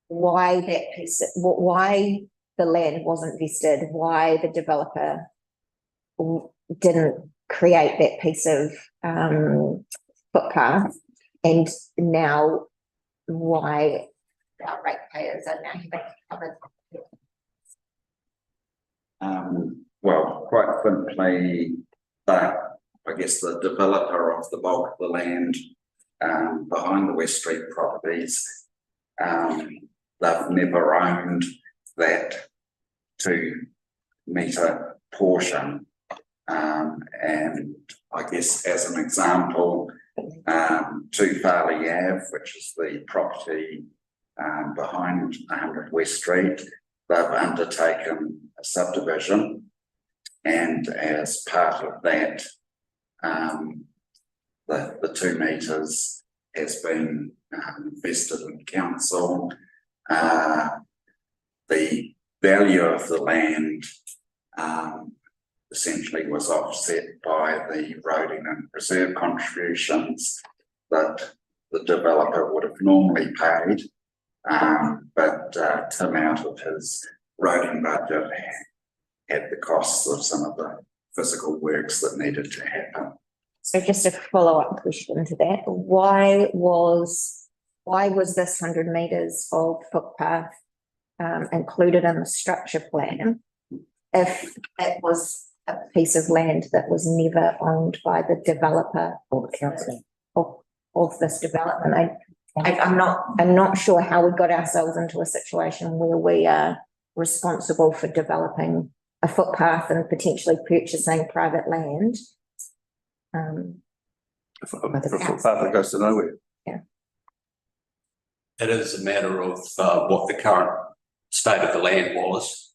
Speaker 4: why that piece, why the land wasn't vested, why the developer didn't create that piece of footpath, and now why our ratepayers are now having covered.
Speaker 12: Well, quite simply, I guess the developer of the bulk of the land behind the West Street properties, they've never owned that 2 metre portion. And I guess as an example, 2 Farley Ave, which is the property behind 100 West Street, they've undertaken a subdivision, and as part of that, the 2 metres has been vested in council. The value of the land essentially was offset by the roading and reserve contributions that the developer would have normally paid, but Tim, out of his roading budget, had the costs of some of the physical works that needed to happen.
Speaker 4: So just a follow-up question to that, why was this 100 metres of footpath included in the structure plan if it was a piece of land that was never owned by the developer or the council of this development? I'm not sure how we got ourselves into a situation where we are responsible for developing a footpath and potentially purchasing private land.
Speaker 3: The footpath that goes to nowhere.
Speaker 4: Yeah.
Speaker 9: It is a matter of what the current state of the land was,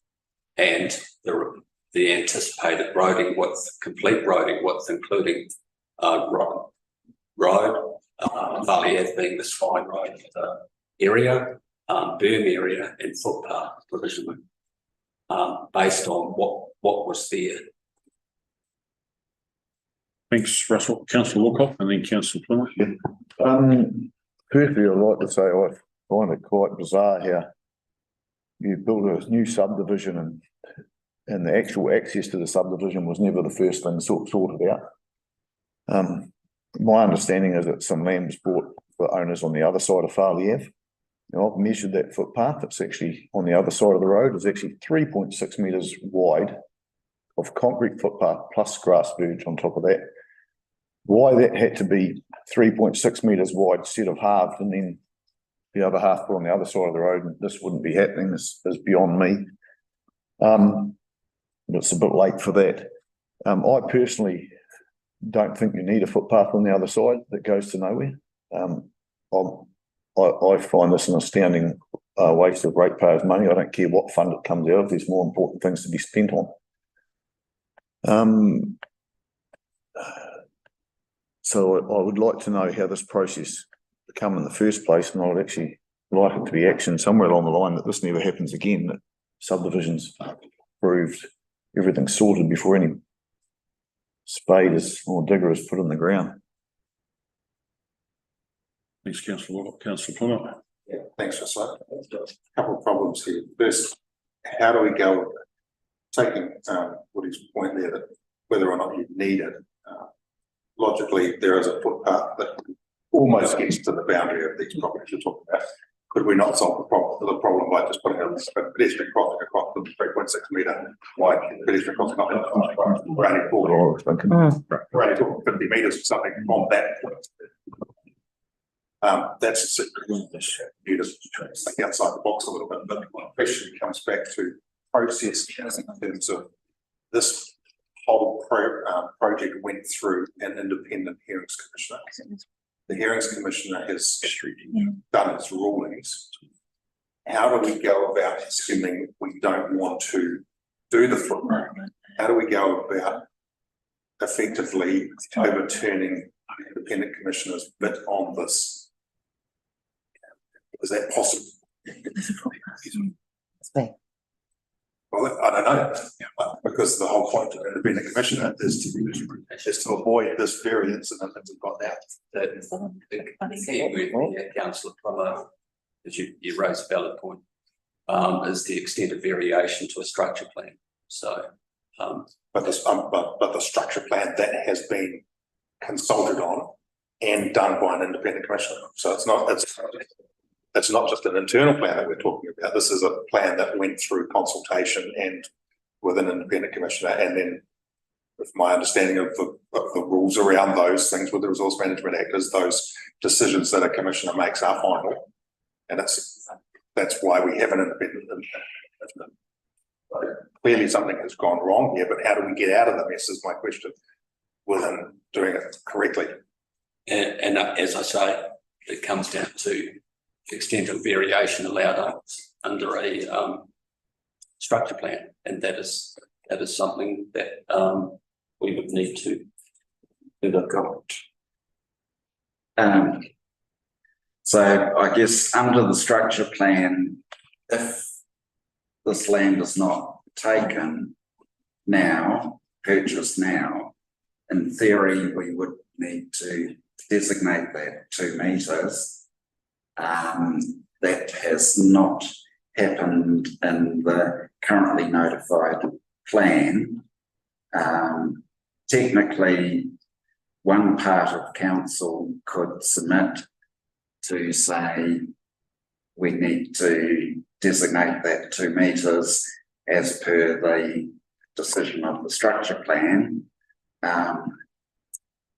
Speaker 9: and the anticipated roading width, complete roading width, including road, Farley Ave being the spine road area, berm area, and footpath provisioning, based on what was there.
Speaker 2: Thanks, Russell. Councillor Wilcock and then Councillor Plymouth.
Speaker 13: Firstly, I'd like to say I find it quite bizarre here. You build a new subdivision and the actual access to the subdivision was never the first thing sorted out. My understanding is that some land was bought for owners on the other side of Farley Ave. Now, I've measured that footpath. It's actually on the other side of the road. It's actually 3.6 metres wide of concrete footpath plus grass verge on top of that. Why that had to be 3.6 metres wide instead of halved and then the other half put on the other side of the road, and this wouldn't be happening, is beyond me. It's a bit late for that. I personally don't think you need a footpath on the other side that goes to nowhere. I find this an astounding waste of ratepayers' money. I don't care what fund it comes out of, there's more important things to be spent on. So I would like to know how this process became in the first place, and I would actually like it to be action somewhere along the line that this never happens again, that subdivisions approved, everything's sorted before any spade is or digger is put in the ground.
Speaker 2: Thanks, councillor Plummer.
Speaker 6: Yeah, thanks for that. A couple of problems here. First, how do we go with taking Woody's point there that whether or not you need it? Logically, there is a footpath that almost gets to the boundary of these properties you're talking about. Could we not solve the problem by just putting a pedestrian crossing across the 3.6 metre wide pedestrian crossing? We're only talking 50 metres or something from that point. That's you just think outside the box a little bit, but my question comes back to process in terms of this whole project went through an independent hearings commissioner. The hearings commissioner has done its rulings. How do we go about assuming we don't want to do the footnote? How do we go about effectively overturning the independent commissioner's bit on this? Is that possible? Well, I don't know, because the whole point of the independent commissioner is to avoid this variance, and then we've got that.
Speaker 9: Councillor Plummer, as you raised a valid point, is the extent of variation to a structure plan. So,
Speaker 6: but the structure plan that has been consulted on and done by an independent commissioner. So it's not just an internal plan that we're talking about. This is a plan that went through consultation and with an independent commissioner, and then with my understanding of the rules around those things with the Resource Management Act is those decisions that a commissioner makes are final, and that's why we have an independent commissioner. Clearly something has gone wrong here, but how do we get out of the mess is my question within doing it correctly.
Speaker 9: And as I say, it comes down to extent of variation allowed under a structure plan, and that is something that we would need to look at.
Speaker 12: So I guess under the structure plan, if this land is not taken now, purchased now, in theory, we would need to designate that 2 metres. That has not happened in the currently notified plan. Technically, one part of council could submit to say we need to designate that 2 metres as per the decision of the structure plan.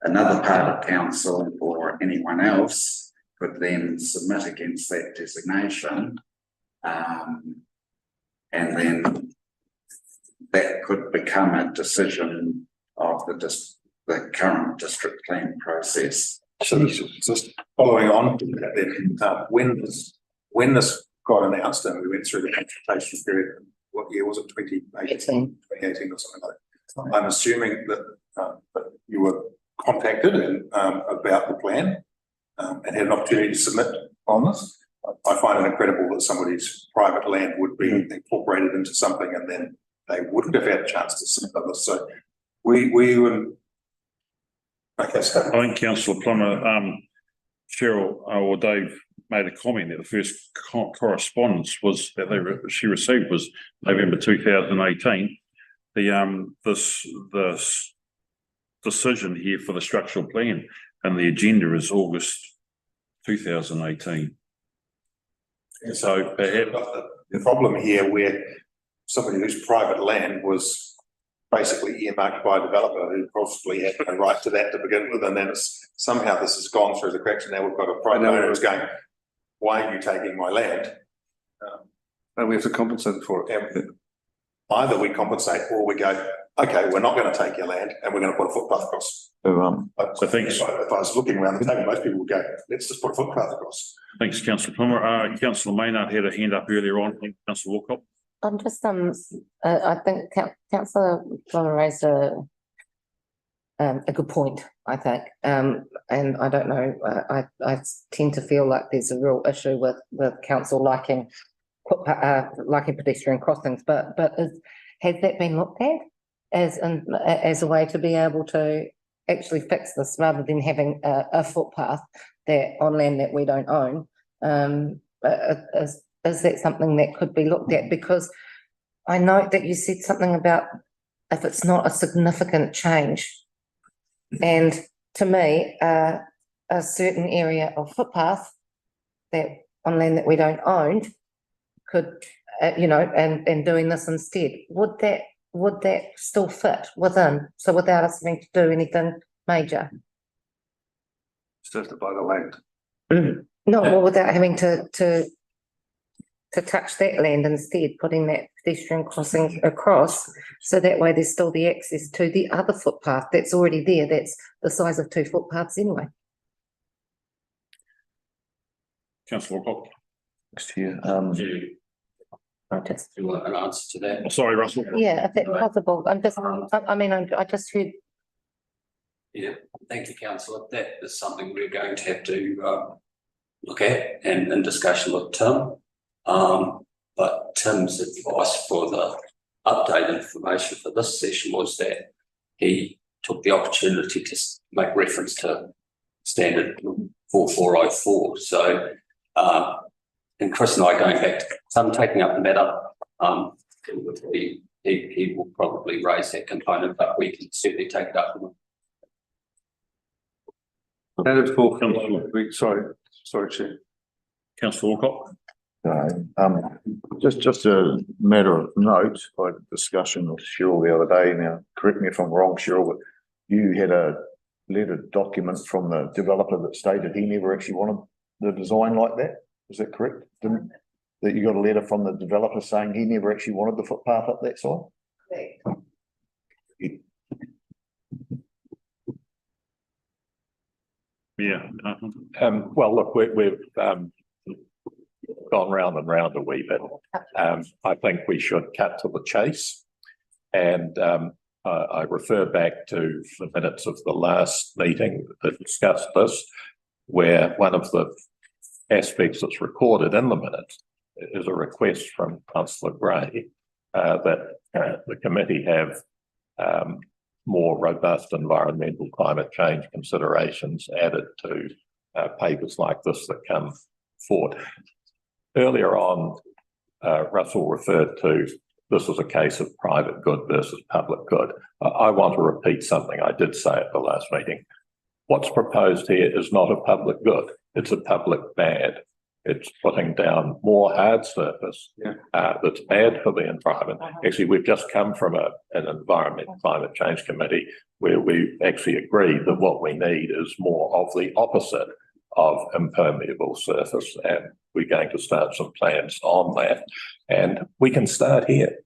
Speaker 12: Another part of council or anyone else could then submit against that designation, and then that could become a decision of the current district plan process.
Speaker 6: So just following on from that, then, when this got announced and we went through the consultation period, what year was it? 2018 or something like that. I'm assuming that you were contacted about the plan. And had an opportunity to submit on this. I find it incredible that somebody's private land would be incorporated into something and then they wouldn't have had a chance to submit this. So we would. Okay, so
Speaker 2: I think Councillor Plummer, Cheryl or Dave made a comment that the first correspondence was that she received was November 2018. This decision here for the structural plan. And the agenda is August 2018. So
Speaker 6: the problem here where somebody whose private land was basically earmarked by a developer who possibly had no right to that to begin with, and then somehow this has gone through the cracks, and now we've got a private owner who's going, why are you taking my land?
Speaker 3: And we have to compensate for it.
Speaker 6: And either we compensate or we go, okay, we're not going to take your land and we're going to put a footpath across.
Speaker 13: So,
Speaker 2: I think-
Speaker 6: if I was looking around the table, most people would go, let's just put a footpath across.
Speaker 2: Thanks, councillor Plummer. Councillor Maynard had a hand up earlier on. Councillor Walcott.
Speaker 10: I'm just, I think councillor Plummer raised a good point, I think. And I don't know, I tend to feel like there's a real issue with council liking pedestrian crossings, but has that been looked at as a way to be able to actually fix this rather than having a footpath that on land that we don't own? Is that something that could be looked at? Because I note that you said something about if it's not a significant change. And to me, a certain area of footpath that on land that we don't own could, and doing this instead, would that still fit within? So without us having to do anything major?
Speaker 3: Still have to buy the land.
Speaker 10: No, well, without having to touch that land instead, putting that pedestrian crossing across, so that way there's still the access to the other footpath that's already there, that's the size of 2 footpaths anyway.
Speaker 2: Councillor Walcott.
Speaker 13: next year,
Speaker 10: I just,
Speaker 9: Do you want an answer to that?
Speaker 2: Sorry, Russell.
Speaker 10: yeah, if that's possible, I just heard.
Speaker 9: Yeah, thank you, councillor. That is something we're going to have to look at and in discussion with Tim. But Tim's advice for the updated information for this session was that he took the opportunity to make reference to standard 4404. So, and Chris and I going back to some taking up the matter, he will probably raise that component, but we can certainly take it up.
Speaker 3: That is for, sorry, Chair.
Speaker 2: Councillor Walcott.
Speaker 13: just a matter of note, I had a discussion with Cheryl the other day. Now, correct me if I'm wrong, Cheryl, but you had a letter document from the developer that stated he never actually wanted the design like that. Is that correct? That you got a letter from the developer saying he never actually wanted the footpath up that side?
Speaker 2: Yeah.
Speaker 11: Well, look, we've gone round and round a wee bit. I think we should cut to the chase. And I refer back to the minutes of the last meeting that discussed this, where one of the aspects that's recorded in the minutes is a request from Councillor Gray that the committee have more robust environmental climate change considerations added to papers like this that come forward. Earlier on, Russell referred to this as a case of private good versus public good. I want to repeat something I did say at the last meeting. What's proposed here is not a public good, it's a public bad. It's putting down more hard surface that's bad for the environment. Actually, we've just come from an environment climate change committee where we actually agreed that what we need is more of the opposite of impermeable surface, and we're going to start some plans on that. And we can start here.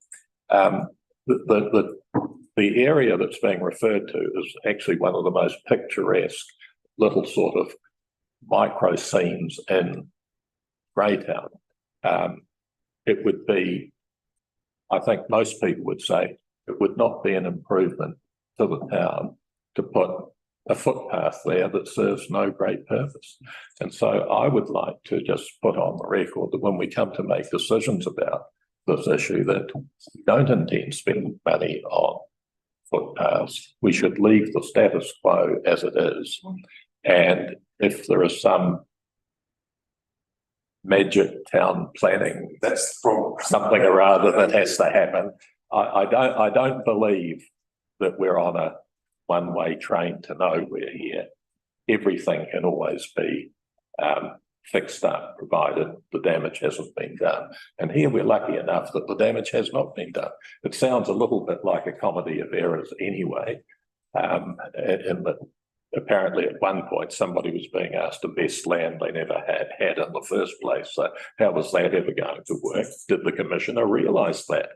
Speaker 11: The area that's being referred to is actually one of the most picturesque little sort of micro scenes in Greytown. It would be, I think most people would say, it would not be an improvement to the town to put a footpath there that serves no great purpose. And so I would like to just put on the record that when we come to make decisions about this issue, that we don't intend spending money on footpaths. We should leave the status quo as it is. And if there is some magic town planning,
Speaker 6: That's the problem.
Speaker 11: something or other that has to happen, I don't believe that we're on a one-way train to nowhere here. Everything can always be fixed up, provided the damage hasn't been done. And here we're lucky enough that the damage has not been done. It sounds a little bit like a comedy of errors anyway, in that apparently at one point, somebody was being asked to best land they never had in the first place. So how was that ever going to work? Did the commissioner realise that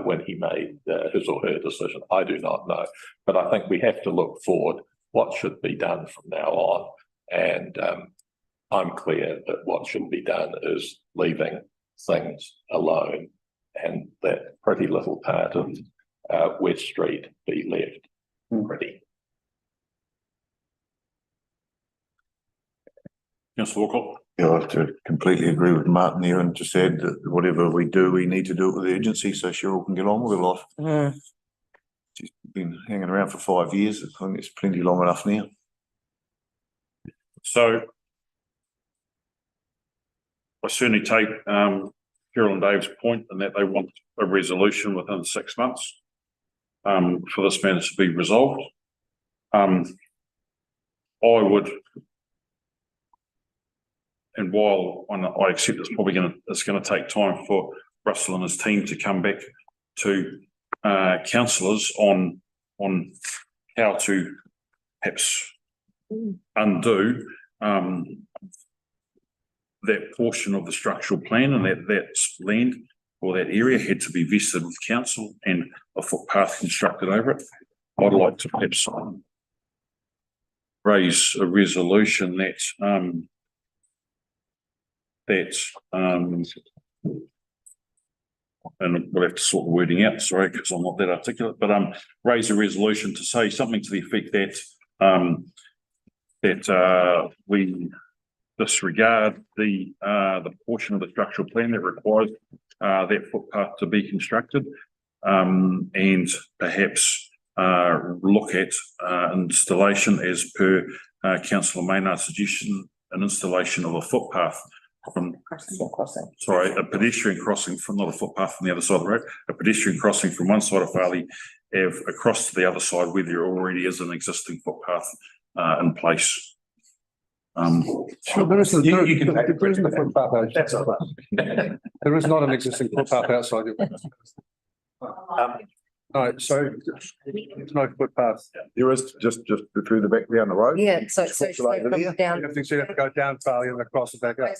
Speaker 11: when he made his or her decision? I do not know. But I think we have to look forward. What should be done from now on? And I'm clear that what should be done is leaving things alone, and that pretty little part of West Street be left pretty.
Speaker 2: Councillor Walcott.
Speaker 13: Yeah, I have to completely agree with Martin there and just add that whatever we do, we need to do it with urgency so Cheryl can get on with her life. She's been hanging around for 5 years. I think it's plenty long enough now.
Speaker 2: So I certainly take Carol and Dave's point in that they want a resolution within 6 months for this matter to be resolved. I would, and while I accept it's probably it's going to take time for Russell and his team to come back to councillors on how to perhaps undo that portion of the structural plan, and that land or that area had to be vested with council and a footpath constructed over it. I'd like to perhaps raise a resolution that and we'll have to sort the wording out, sorry, because I'm not that articulate, but raise a resolution to say something to the effect that we disregard the portion of the structural plan that requires that footpath to be constructed, and perhaps look at installation as per Councillor Maynard's suggestion, an installation of a footpath from, sorry, a pedestrian crossing from, not a footpath from the other side of the road, a pedestrian crossing from one side of Farley Ave across to the other side where there already is an existing footpath in place.
Speaker 3: There isn't a footpath outside. There is not an existing footpath outside. No, so there's no footpath.
Speaker 13: There is just through the back down the road.
Speaker 10: Yeah, so from down.
Speaker 3: You have to go down Farley and across the back up.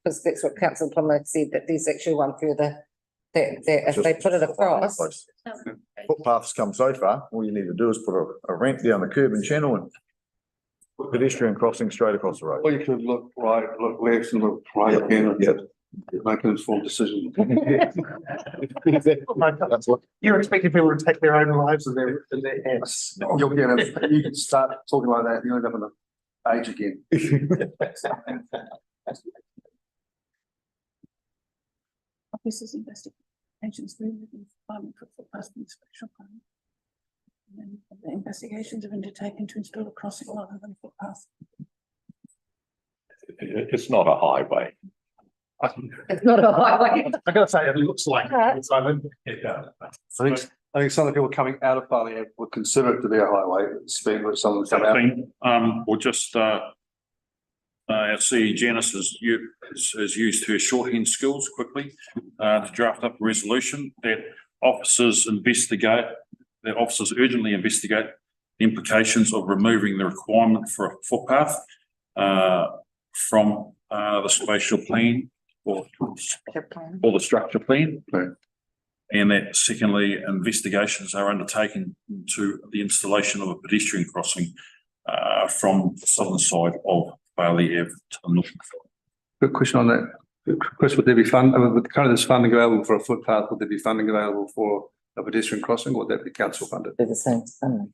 Speaker 10: Because that's what Councillor Plummer said, that there's actually one further, that if they put it across.
Speaker 13: Footpaths come so far, all you need to do is put a ramp down the curb and channel and put pedestrian crossing straight across the road.
Speaker 3: Or you could look right, look left and look right again.
Speaker 13: Yep.
Speaker 3: Make an informed decision.
Speaker 6: You're expecting people to take their own lives in their hands.
Speaker 3: You'll get it. You can start talking like that, you end up in the age again.
Speaker 14: Officers investigations for requirement for footpath inspection plan. And the investigations are undertaken to install a crossing rather than a footpath.
Speaker 11: It's not a highway.
Speaker 10: It's not a highway.
Speaker 6: I gotta say, it looks like it's over.
Speaker 3: I think some of the people coming out of Farley would consider it to be a highway, speed which someone's come out.
Speaker 2: Or just our CE Janice has used her shorthand skills quickly to draft up a resolution that officers urgently investigate the implications of removing the requirement for a footpath from the spatial plan or the structure plan.
Speaker 3: Right.
Speaker 2: And that secondly, investigations are undertaken to the installation of a pedestrian crossing from the southern side of Farley Ave to the north.
Speaker 3: Good question on that. Chris, would there be with kind of this funding available for a footpath, would there be funding available for a pedestrian crossing, or would that be council funded?
Speaker 10: They're the same funding.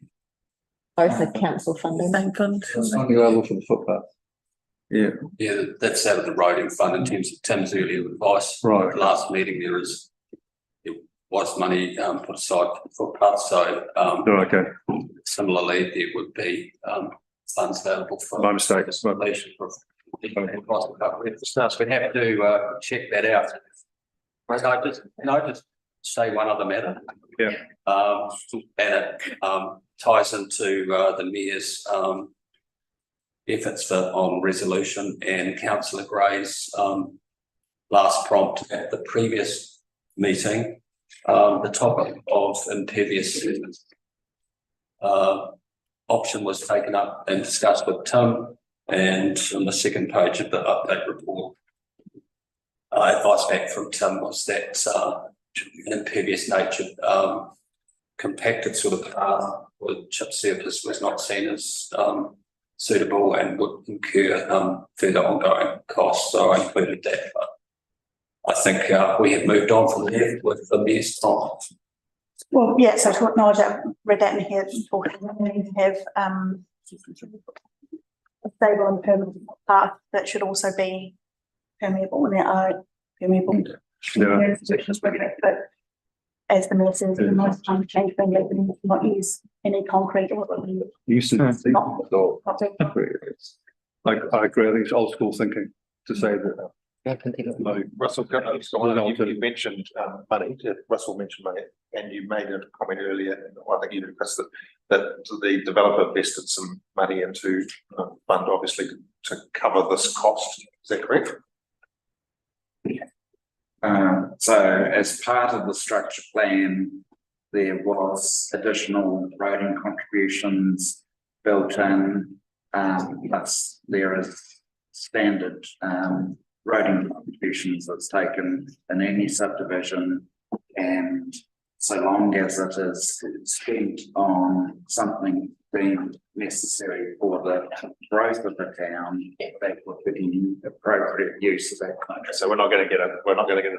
Speaker 4: Both are council funding.
Speaker 14: Same fund.
Speaker 3: Funding available for the footpath. Yeah.
Speaker 9: Yeah, that's out of the roading fund in terms of Tim's earlier advice.
Speaker 3: Right.
Speaker 9: Last meeting, there was money put aside for footpaths, so
Speaker 3: Okay.
Speaker 9: similarly, there would be funds available for.
Speaker 3: My mistake.
Speaker 9: Installation of we'd have to check that out. Can I just say one other matter?
Speaker 3: Yeah.
Speaker 9: And it ties into the mayor's efforts on resolution and Councillor Gray's last prompt at the previous meeting, the topic of impervious surface. option was taken up and discussed with Tim. And on the second page of the update report, advice back from Tim was that an impervious nature, compacted sort of path with chip surface was not seen as suitable and would incur further ongoing costs. So I included that. But I think we have moved on from there with the mayor's time.
Speaker 14: Well, yeah, so to acknowledge that, read that in here, it's important to have a stable and permanent path that should also be permeable, and there are permeable.
Speaker 3: Yeah.
Speaker 14: But as the mayor says, the most climate change friendly, we not use any concrete or.
Speaker 3: Used to.
Speaker 14: Not-
Speaker 3: Like, I agree, I think it's old school thinking to say that. No,
Speaker 6: Russell, you mentioned money, Russell mentioned money, and you made a comment earlier, and I think you did, Chris, that the developer invested some money into fund, obviously, to cover this cost. Is that correct?
Speaker 12: So as part of the structure plan, there was additional roading contributions built in. Plus there is standard roading contributions that's taken in any subdivision, and so long as it is spent on something deemed necessary for the growth of the town, that would be appropriate use of that money.
Speaker 6: So we're not going to get a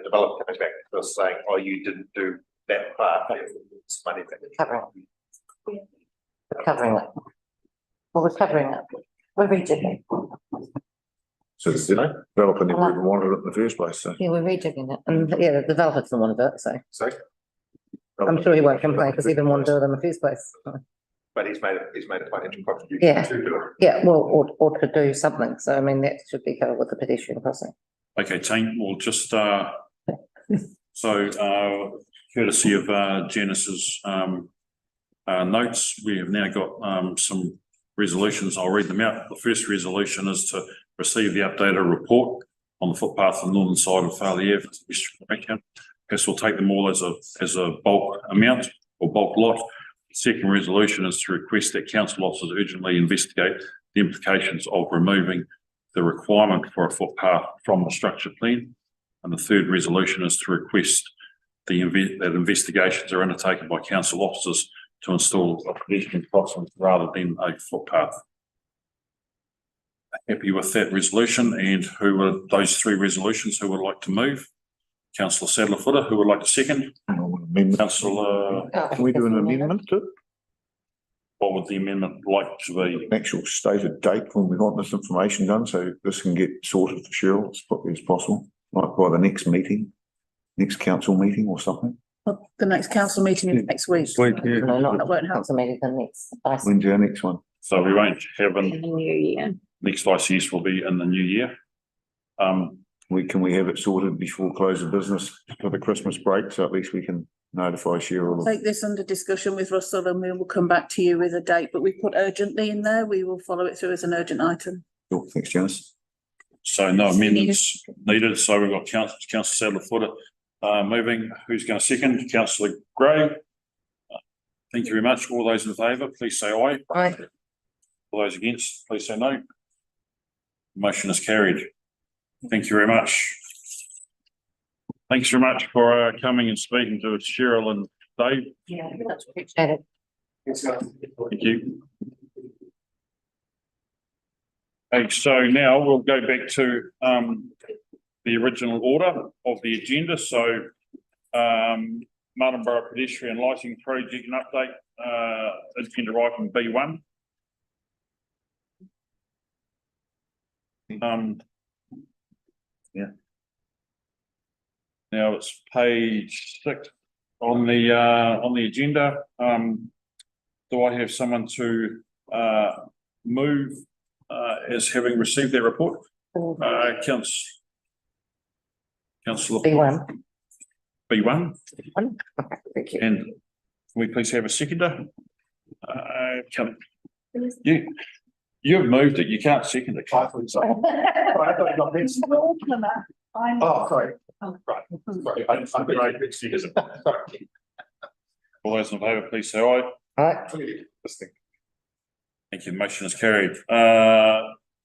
Speaker 6: developer coming back to us saying, oh, you didn't do that part, it's money back.
Speaker 10: Covering it. Well, we're covering it. We're rejigging.
Speaker 13: So the developer never even wanted it in the first place, so.
Speaker 10: Yeah, we're rejigging it. And yeah, the developer doesn't want to do it, so
Speaker 6: So,
Speaker 10: I'm sure he won't complain because he didn't want to do it in the first place.
Speaker 6: but he's made a financial contribution
Speaker 10: Yeah.
Speaker 6: to do it.
Speaker 10: Yeah, well, or to do something. So I mean, that should be covered with the pedestrian crossing.
Speaker 2: Okay, team, we'll just, courtesy of Janice's notes, we have now got some resolutions. I'll read them out. The first resolution is to receive the updated report on the footpath on the northern side of Farley Ave. This will take them all as a bulk amount or bulk lot. The second resolution is to request that council officers urgently investigate the implications of removing the requirement for a footpath from the structure plan. And the third resolution is to request that investigations are undertaken by council officers to install a pedestrian crossing rather than a footpath. Happy with that resolution, and who are those three resolutions who would like to move? Councillor Sadler Footer, who would like to second? Councillor,
Speaker 13: Can we do an amendment to it?
Speaker 2: what would the amendment like to be?
Speaker 13: Actual stated date when we want this information done, so this can get sorted for Cheryl as quickly as possible, like by the next meeting, next council meeting or something.
Speaker 14: Well, the next council meeting is next week.
Speaker 3: Yeah.
Speaker 10: No, not
Speaker 14: That won't help.
Speaker 10: council meeting, the next.
Speaker 13: When's our next one?
Speaker 2: So we won't have
Speaker 4: In the new year.
Speaker 2: next ICS will be in the new year.
Speaker 13: Can we have it sorted before close of business for the Christmas break, so at least we can notify Cheryl?
Speaker 14: Take this under discussion with Russell and we will come back to you with a date, but we put urgently in there. We will follow it through as an urgent item.
Speaker 13: Cool, thanks, Janice.
Speaker 2: So no amendments needed. So we've got Councillor Sadler Footer moving. Who's going to second? Councillor Gray. Thank you very much. All those in favour, please say aye.
Speaker 10: Aye.
Speaker 2: All those against, please say no. Motion is carried. Thank you very much. Thanks very much for coming and speaking to us, Cheryl and Dave.
Speaker 10: Yeah, that's appreciated.
Speaker 2: Thank you. Okay, so now we'll go back to the original order of the agenda. So Martin Borough pedestrian lighting project and update, agenda item B1.
Speaker 13: Yeah.
Speaker 2: Now it's page 6 on the agenda. Do I have someone to move as having received their report? Councillor
Speaker 10: B1.
Speaker 2: B1.
Speaker 10: Okay, thank you.
Speaker 2: And can we please have a seconder? You've moved it. You can't second it.
Speaker 6: I thought so. I thought you got this. Oh, sorry. Right. Sorry. I'm great. Excuse me. Sorry.
Speaker 2: All those in favour, please say aye.
Speaker 10: Aye.
Speaker 6: Listening.
Speaker 2: Thank you. Motion is carried.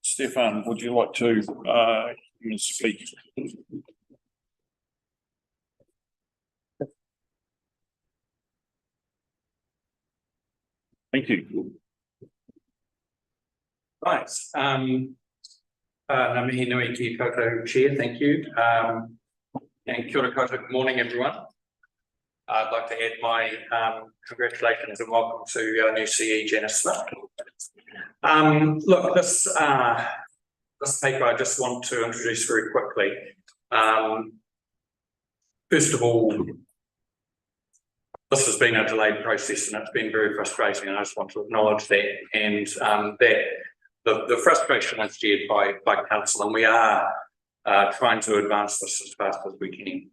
Speaker 2: Stefan, would you like to speak? Thank you.
Speaker 15: Right, ngā mihi nui ki koutou chair, thank you. And kia ora koutou, good morning everyone. I'd like to add my congratulations and welcome to our new CE, Janice Smith. Look, this paper I just want to introduce very quickly. First of all, this has been a delayed process and it's been very frustrating, and I just want to acknowledge that, and that the frustration is shared by council, and we are trying to advance this as fast as we can.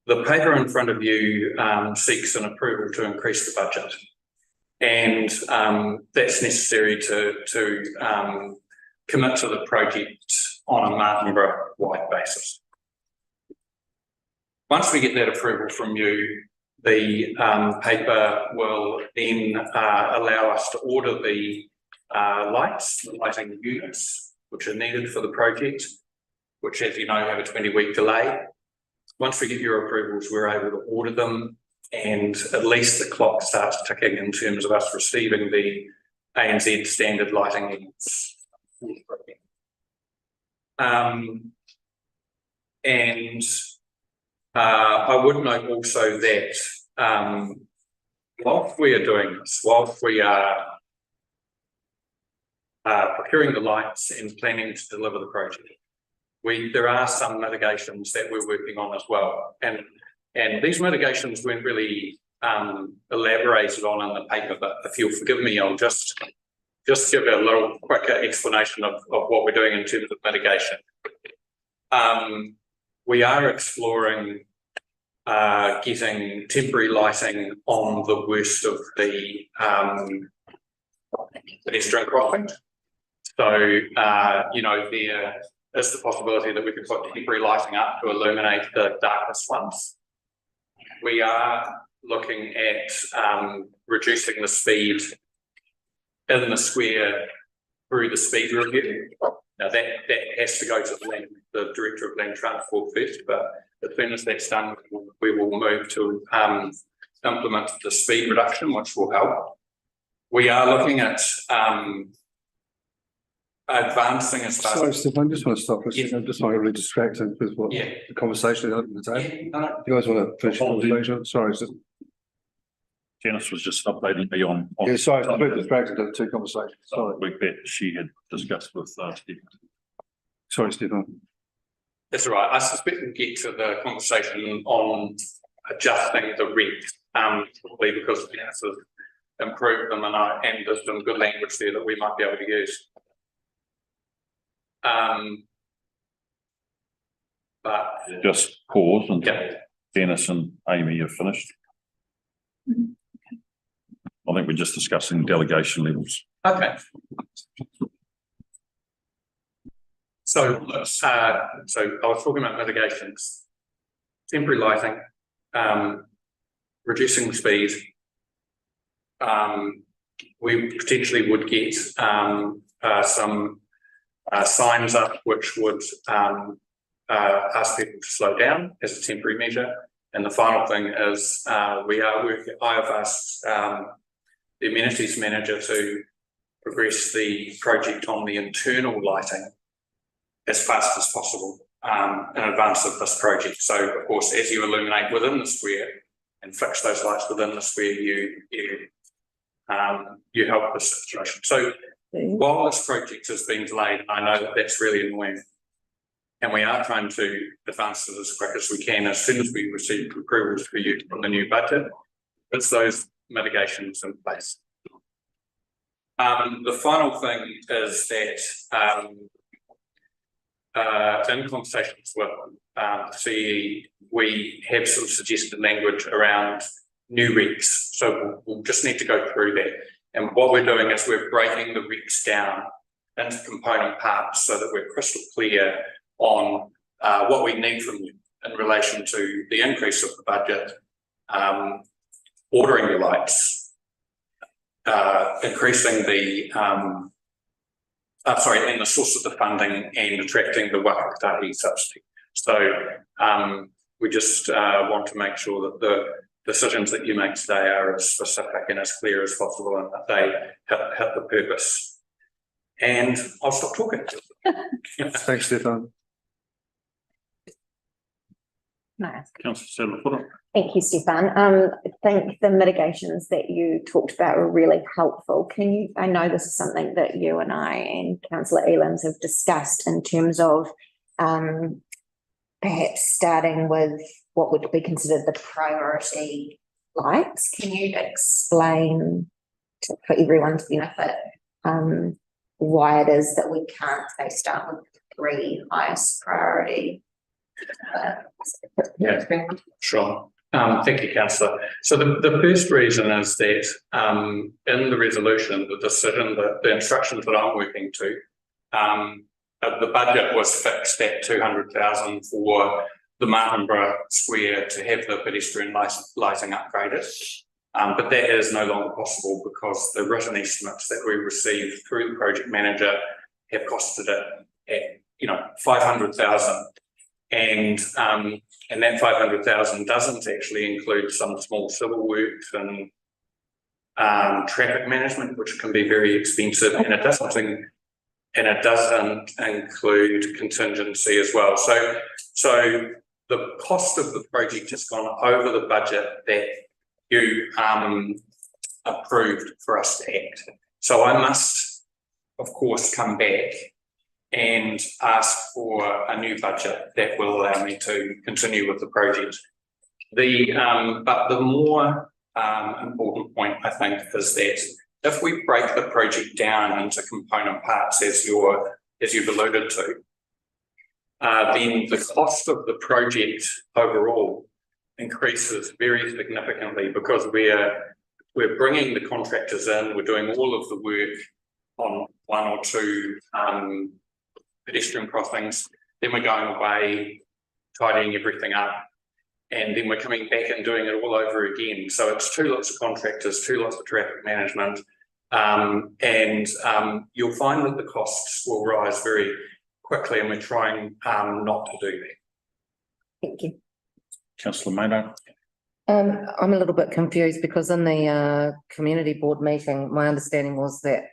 Speaker 15: The paper in front of you seeks an approval to increase the budget, and that's necessary to commit to the project on a Martinborough-wide basis. Once we get that approval from you, the paper will then allow us to order the lighting units which are needed for the project, which, as you know, have a 20-week delay. Once we get your approvals, we're able to order them, and at least the clock starts ticking in terms of us receiving the ANZ standard lighting units. I would note also that whilst we are doing this, whilst we are procuring the lights and planning to deliver the project, there are some mitigations that we're working on as well. And these mitigations weren't really elaborated on in the paper, but if you'll forgive me, I'll just give a little quicker explanation of what we're doing in terms of mitigation. We are exploring getting temporary lighting on the worst of the pedestrian crossing. So, you know, there is the possibility that we could put temporary lighting up to illuminate the darkest ones. We are looking at reducing the speed in the square through the speed review. Now that has to go to the Director of Land Transport first, but as soon as that's done, we will move to implement the speed reduction, which will help. We are looking at advancing as fast.
Speaker 3: Sorry, Stephen, I just want to stop for a second. I'm just not really distracted with what the conversation at the table.
Speaker 5: Yeah,
Speaker 3: You guys want to finish the conversation? Sorry, it's just.
Speaker 2: Janice was just updating me on.
Speaker 3: Yeah, sorry, I'm a bit distracted at two conversations. Sorry.
Speaker 2: That she had discussed with Stephen.
Speaker 3: Sorry, Stephen.
Speaker 15: That's all right. I suspect we'll get to the conversation on adjusting the rent, probably because the answers improve them, and there's some good language there that we might be able to use. But
Speaker 2: just pause until Dennis and Amy have finished. I think we're just discussing delegation levels.
Speaker 15: Okay. So I was talking about mitigations, temporary lighting, reducing the speed. We potentially would get some signs up which would ask people to slow down as a temporary measure. And the final thing is I have asked the amenities manager to progress the project on the internal lighting as fast as possible in advance of this project. So of course, as you illuminate within the square and fix those lights within the square, you help the situation. So while this project has been delayed, I know that that's really annoying. And we are trying to advance it as quick as we can. As soon as we receive approvals for you from the new budget, it's those mitigations in place. The final thing is that in conversations with CE, we have some suggested language around new RECs. So we'll just need to go through that. And what we're doing is we're breaking the RECs down into component parts so that we're crystal clear on what we need from you in relation to the increase of the budget, ordering the lights, increasing the and the source of the funding and attracting the Whakatahi subsidy. So we just want to make sure that the decisions that you make today are as specific and as clear as possible, and that they hit the purpose. And I'll stop talking.
Speaker 3: Thanks, Stefan.
Speaker 4: Nice.
Speaker 2: Councillor Salafora.
Speaker 4: Thank you, Stefan. I think the mitigations that you talked about were really helpful. Can you, I know this is something that you and I and Councillor Elams have discussed in terms of perhaps starting with what would be considered the priority lights. Can you explain for everyone's benefit why it is that we can't, say, start with the 3 highest priority?
Speaker 15: Yeah, sure. Thank you, Councillor. So the first reason is that in the resolution, the decision, the instructions that I'm working to, the budget was fixed at 200,000 for the Martinborough Square to have the pedestrian lighting upgraded. But that is no longer possible because the written estimates that we received through the project manager have costed it at 500,000. And that 500,000 doesn't actually include some small civil works and traffic management, which can be very expensive, and it doesn't include contingency as well. So the cost of the project has gone over the budget that you approved for us to act. So I must, of course, come back and ask for a new budget that will allow me to continue with the project. But the more important point, I think, is that if we break the project down into component parts, as you've alluded to, then the cost of the project overall increases very significantly because we're bringing the contractors in, we're doing all of the work on 1 or 2 pedestrian crossings, then we're going away, tidying everything up, and then we're coming back and doing it all over again. So it's 2 lots of contractors, 2 lots of traffic management, and you'll find that the costs will rise very quickly, and we're trying not to do that.
Speaker 4: Thank you.
Speaker 2: Councillor Maynard.
Speaker 10: I'm a little bit confused because in the community board meeting, my understanding was that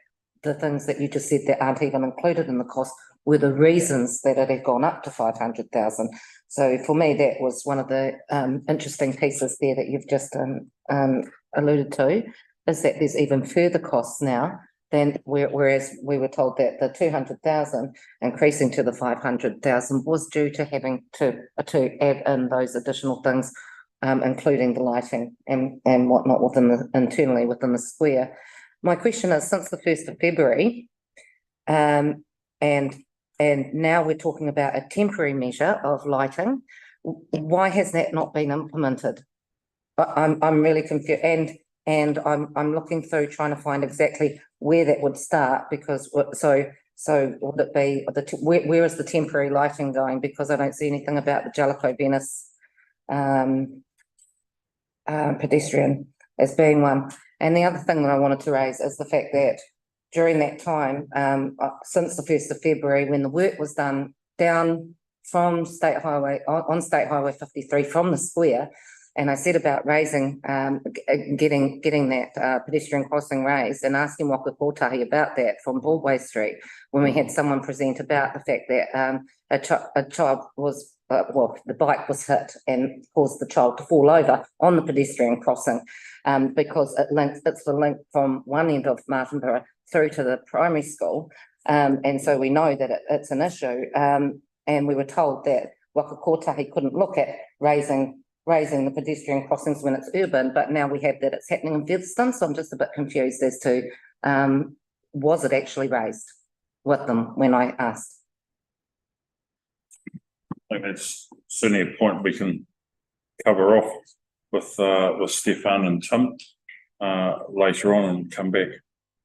Speaker 10: the things that you just said that aren't even included in the cost were the reasons that it had gone up to 500,000. So for me, that was one of the interesting pieces there that you've just alluded to, is that there's even further costs now than whereas we were told that the 200,000 increasing to the 500,000 was due to having to add in those additional things, including the lighting and whatnot internally within the square. My question is, since the 1st of February, and now we're talking about a temporary measure of lighting, why has that not been implemented? I'm really confused, and I'm looking through trying to find exactly where that would start, because so would it be where is the temporary lighting going? Because I don't see anything about the Jellicoe Venice pedestrian as being one. And the other thing that I wanted to raise is the fact that during that time, since the 1st of February, when the work was done down from State Highway, on State Highway 53 from the square, and I said about raising, getting that pedestrian crossing raised, and asking Waka Kotahi about that from Broadway Street, when we had someone present about the fact that a child was, the bike was hit and caused the child to fall over on the pedestrian crossing, because it's the link from one end of Martinborough through to the primary school, and so we know that it's an issue, and we were told that Waka Kotahi couldn't look at raising the pedestrian crossings when it's urban, but now we have that it's happening in Featherston, so I'm just a bit confused as to was it actually raised with them when I asked?
Speaker 2: I think that's certainly a point we can cover off with Stefan and Tim later on and come back.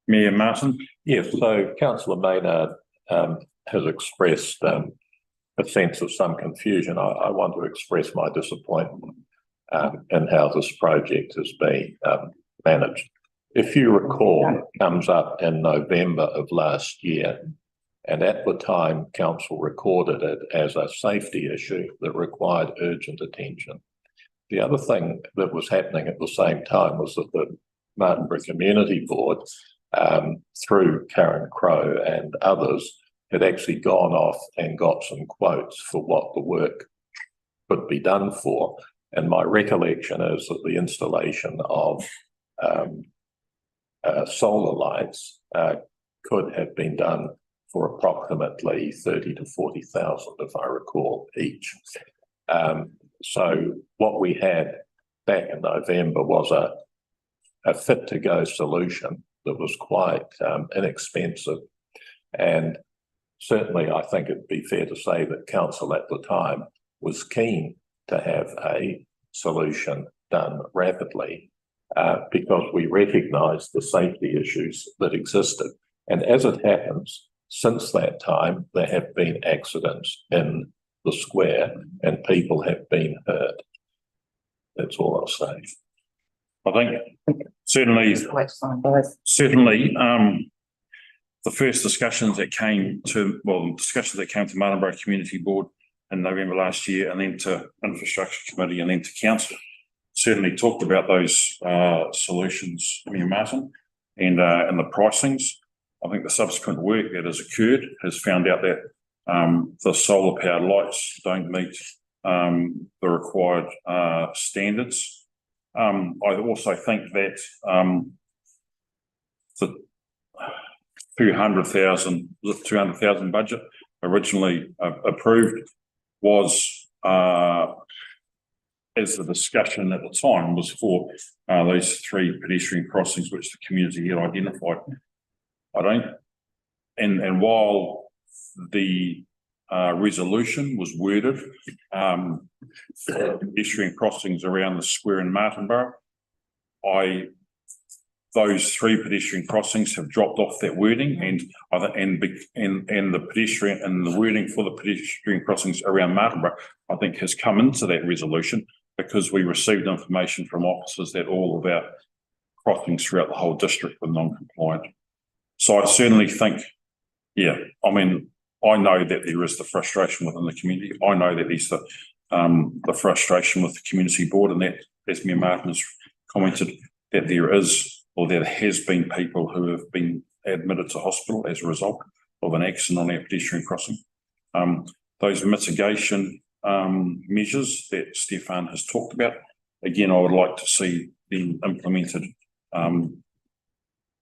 Speaker 2: Mayor Martin.
Speaker 11: Yes, so Councillor Maynard has expressed a sense of some confusion. I want to express my disappointment in how this project has been managed. if you recall, it comes up in November of last year. And at the time, council recorded it as a safety issue that required urgent attention. The other thing that was happening at the same time was that the Martinborough Community Board, through Karen Crowe and others, had actually gone off and got some quotes for what the work could be done for. And my recollection is that the installation of solar lights could have been done for approximately 30 to 40,000, if I recall, each. So what we had back in November was a fit-to-go solution that was quite inexpensive. And certainly I think it'd be fair to say that council at the time was keen to have a solution done rapidly because we recognised the safety issues that existed. And as it happens, since that time, there have been accidents in the square and people have been hurt. That's all I'll say.
Speaker 2: I think certainly, the first discussions that came to, Martinborough Community Board in November last year, and then to Infrastructure Committee, and then to Council, certainly talked about those solutions, Martin, and the pricings. I think the subsequent work that has occurred has found out that the solar powered lights don't meet the required standards. I also think that the 200,000 budget originally approved was, as the discussion at the time was for those 3 pedestrian crossings which the community had identified. And while the resolution was worded for pedestrian crossings around the square in Martinborough, those 3 pedestrian crossings have dropped off that wording, and the pedestrian and the wording for the pedestrian crossings around Martinborough, I think, has come into that resolution because we received information from officers that all of our crossings throughout the whole district were non-compliant. So I certainly think, I know that there is the frustration within the community. I know that there's the frustration with the community board, and that, as Mayor Martin has commented, that there is, or there has been people who have been admitted to hospital as a result of an accident on our pedestrian crossing. Those mitigation measures that Stefan has talked about, again, I would like to see them implemented.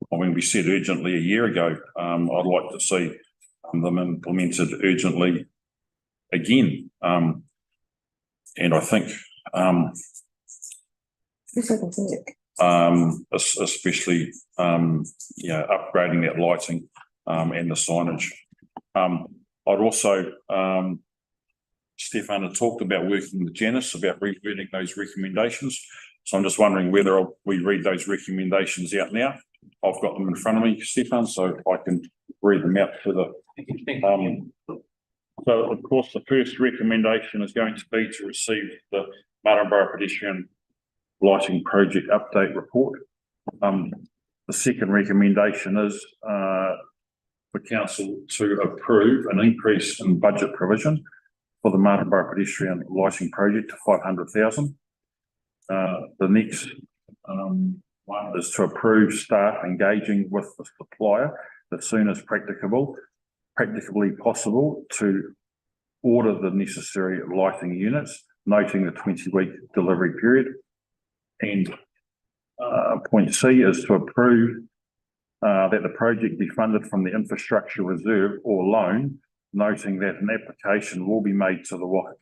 Speaker 2: We said urgently a year ago. I'd like to see them implemented urgently again. And I think especially upgrading that lighting and the signage. I'd also Stefan had talked about working with Janice about reverting those recommendations. So I'm just wondering whether we read those recommendations out now. I've got them in front of me, Stefan, so I can read them out to the. So of course, the first recommendation is going to be to receive the Martinborough Pedestrian Lighting Project Update Report. The second recommendation is for council to approve an increase in budget provision for the Martinborough Pedestrian Lighting Project to 500,000. The next one is to approve staff engaging with the supplier as soon as practically possible to order the necessary lighting units, noting the 20-week delivery period. And point C is to approve that the project be funded from the infrastructure reserve or loan, noting that an application will be made to the Waka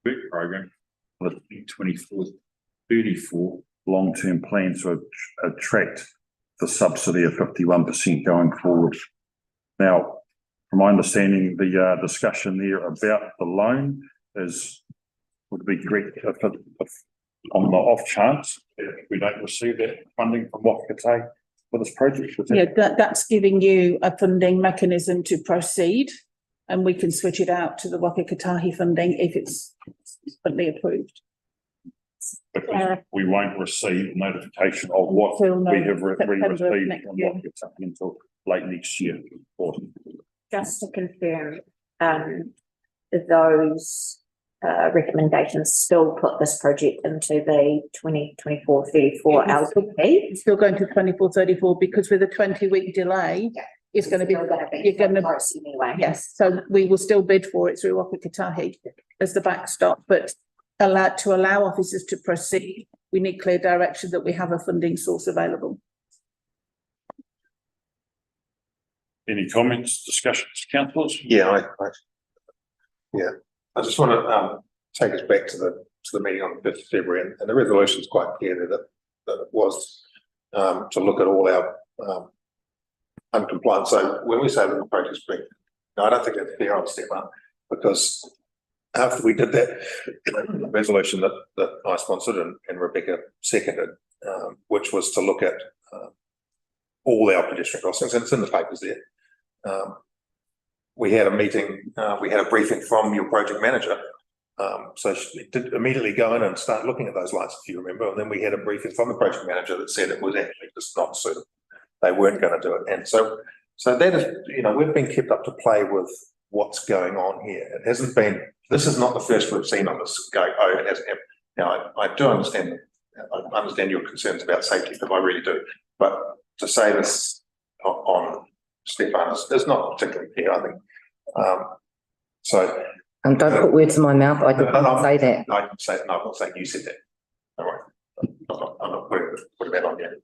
Speaker 2: Work Program for the 2024 long-term plan to attract the subsidy of 51% going forward. Now, from my understanding, the discussion there about the loan would be correct if on the off chance if we don't receive that funding from Waka for this project.
Speaker 14: That's giving you a funding mechanism to proceed, and we can switch it out to the Waka Kotahi funding if it's fully approved.
Speaker 2: because we won't receive notification of what
Speaker 14: Until
Speaker 2: we have
Speaker 14: September of
Speaker 2: received
Speaker 14: next
Speaker 2: from
Speaker 14: year.
Speaker 2: what gets up until late next year.
Speaker 4: Just to confirm, those recommendations still put this project into the 2024-34
Speaker 14: Yes.
Speaker 4: LPP.
Speaker 14: It's still going to 24-34 because with a 20-week delay, it's going to be, you're going to,
Speaker 4: close anyway.
Speaker 14: yes, so we will still bid for it through Waka Kotahi as the backstop, but to allow officers to proceed, we need clear direction that we have a funding source available.
Speaker 2: Any comments, discussions, councillors?
Speaker 6: Yeah, I just want to take us back to the meeting on the 5th of February, and the resolution is quite clear that it was to look at all our uncompliance. So when we say that the project's been, I don't think that's fair on Stefan, because after we did that resolution that I sponsored and Rebecca seconded, which was to look at all our pedestrian crossings, and it's in the papers there. We had a meeting, we had a briefing from your project manager. So she did immediately go in and start looking at those lights, if you remember. And then we had a briefing from the project manager that said it was actually just not suitable. They weren't going to do it. And so that is, we've been kept up to play with what's going on here. It hasn't been, this is not the first we've seen on this going, oh, it hasn't happened. Now, I do understand, I understand your concerns about safety, but I really do. But to say this on Stefan is not particularly fair, I think.
Speaker 10: And don't put words in my mouth, I didn't say that.
Speaker 6: I'm not saying you said that. Don't worry. I'm not putting that on you.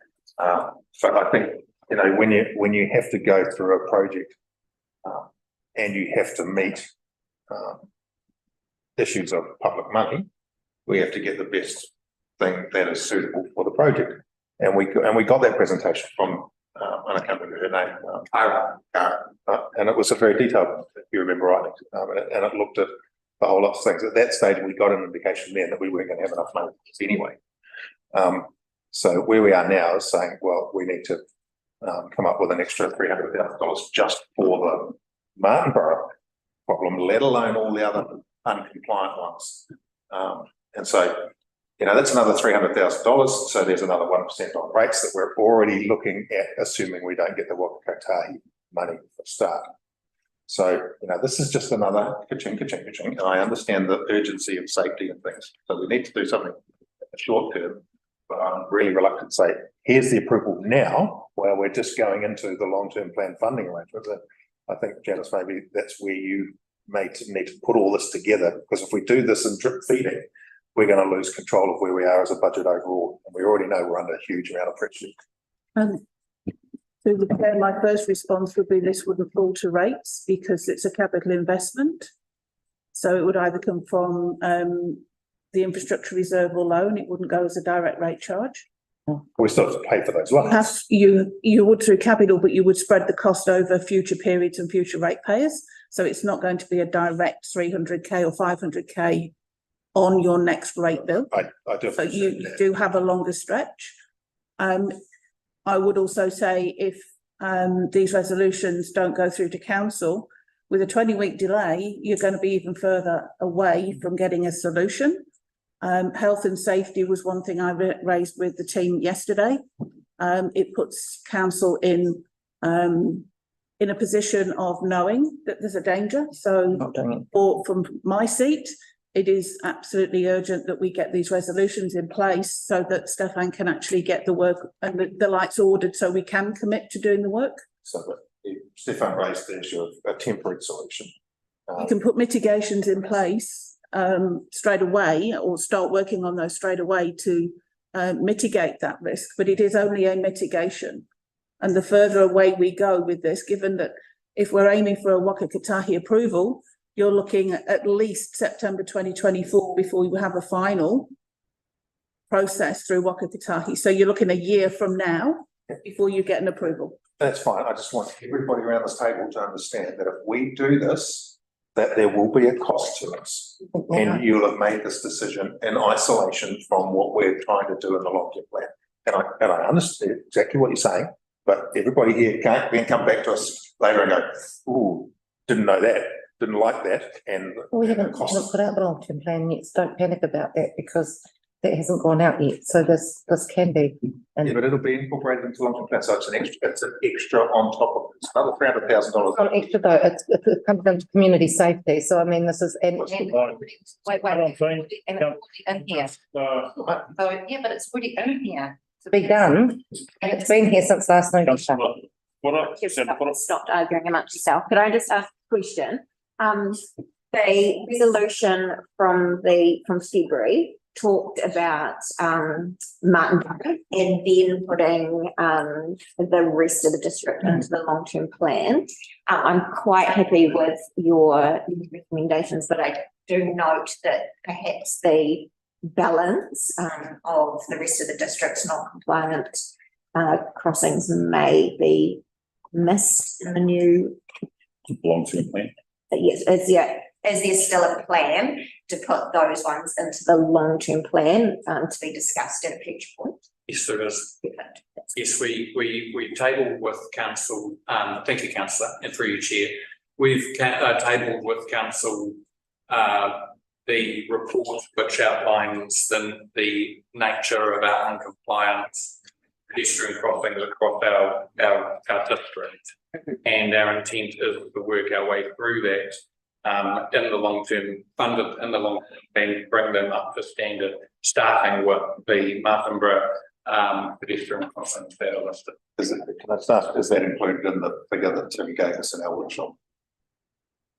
Speaker 6: So I think, when you have to go through a project and you have to meet issues of public money, we have to get the best thing that is suitable for the project. And we got that presentation from, I can't remember her name, and it was a very detailed, if you remember rightly, and it looked at a whole lot of things. At that stage, we got an indication then that we weren't going to have enough money anyway. So where we are now is saying, well, we need to come up with an extra $300,000 just for the Martinborough problem, let alone all the other uncompliant ones. And so, that's another $300,000. So there's another 1% on rates that we're already looking at, assuming we don't get the Waka Kotahi money for start. So, this is just another ka-ching, ka-ching, ka-ching. And I understand the urgency of safety and things. So we need to do something in the short term. But I'm really reluctant to say, here's the approval now, while we're just going into the long-term plan funding arrangements. And I think, Janice, maybe that's where you may need to put all this together, because if we do this in drip feeding, we're going to lose control of where we are as a budget overall. And we already know we're under a huge amount of pressure.
Speaker 14: To the chair, my first response would be this wouldn't fall to rates because it's a capital investment. So it would either come from the infrastructure reserve or loan. It wouldn't go as a direct rate charge.
Speaker 6: We still have to pay for those loans.
Speaker 14: You would through capital, but you would spread the cost over future periods and future ratepayers. So it's not going to be a direct 300k or 500k on your next rate bill.
Speaker 6: I do.
Speaker 14: So you do have a longer stretch. I would also say if these resolutions don't go through to council, with a 20-week delay, you're going to be even further away from getting a solution. Health and safety was one thing I raised with the team yesterday. It puts council in a position of knowing that there's a danger. So from my seat, it is absolutely urgent that we get these resolutions in place so that Stefan can actually get the work and the lights ordered so we can commit to doing the work.
Speaker 6: So Stefan raised the issue of a temporary solution.
Speaker 14: You can put mitigations in place straight away or start working on those straight away to mitigate that risk, but it is only a mitigation. And the further away we go with this, given that if we're aiming for a Waka Kotahi approval, you're looking at least September 2024 before you have a final process through Waka Kotahi. So you're looking a year from now before you get an approval.
Speaker 6: That's fine. I just want everybody around this table to understand that if we do this, that there will be a cost to us. And you'll have made this decision in isolation from what we're trying to do in the long-term plan. And I understand exactly what you're saying, but everybody here can't then come back to us later and go, ooh, didn't know that. Didn't like that, and
Speaker 10: we haven't put out the long-term plan yet, so don't panic about that, because that hasn't gone out yet, so this can be.
Speaker 6: Yeah, but it'll be incorporated into long-term plan, so it's an extra on top of it. It's another $300,000.
Speaker 10: Not extra though, it comes into community safety, so I mean, this is, and,
Speaker 6: What's the
Speaker 10: and,
Speaker 6: line?
Speaker 10: wait,
Speaker 2: What I'm saying,
Speaker 10: and it's already in here.
Speaker 2: uh,
Speaker 10: So, yeah, but it's already in here to be done, and it's been here since last November.
Speaker 2: Councillor, what I said, what I-
Speaker 4: Stopped arguing amongst yourself. Could I just ask a question? The resolution from February talked about, Martin Barrow and then putting, the rest of the district into the long-term plan. I'm quite happy with your recommendations, but I do note that perhaps the balance, of the rest of the district's non-compliant, crossings may be missed in the new.
Speaker 2: long-term plan.
Speaker 4: Yes, is there still a plan to put those ones into the long-term plan, to be discussed at a future point?
Speaker 15: Yes, there is. Yes, we tabled with council, thank you, councillor, and through your chair. We've tabled with council the report which outlines the nature of our non-compliance pedestrian crossings across our district. And our intent is to work our way through that in the long term, funded in the long term, and bring them up to standard, starting with the Martinborough pedestrian crossings that are listed.
Speaker 6: Is that included in the figure that Tim gave us in our workshop?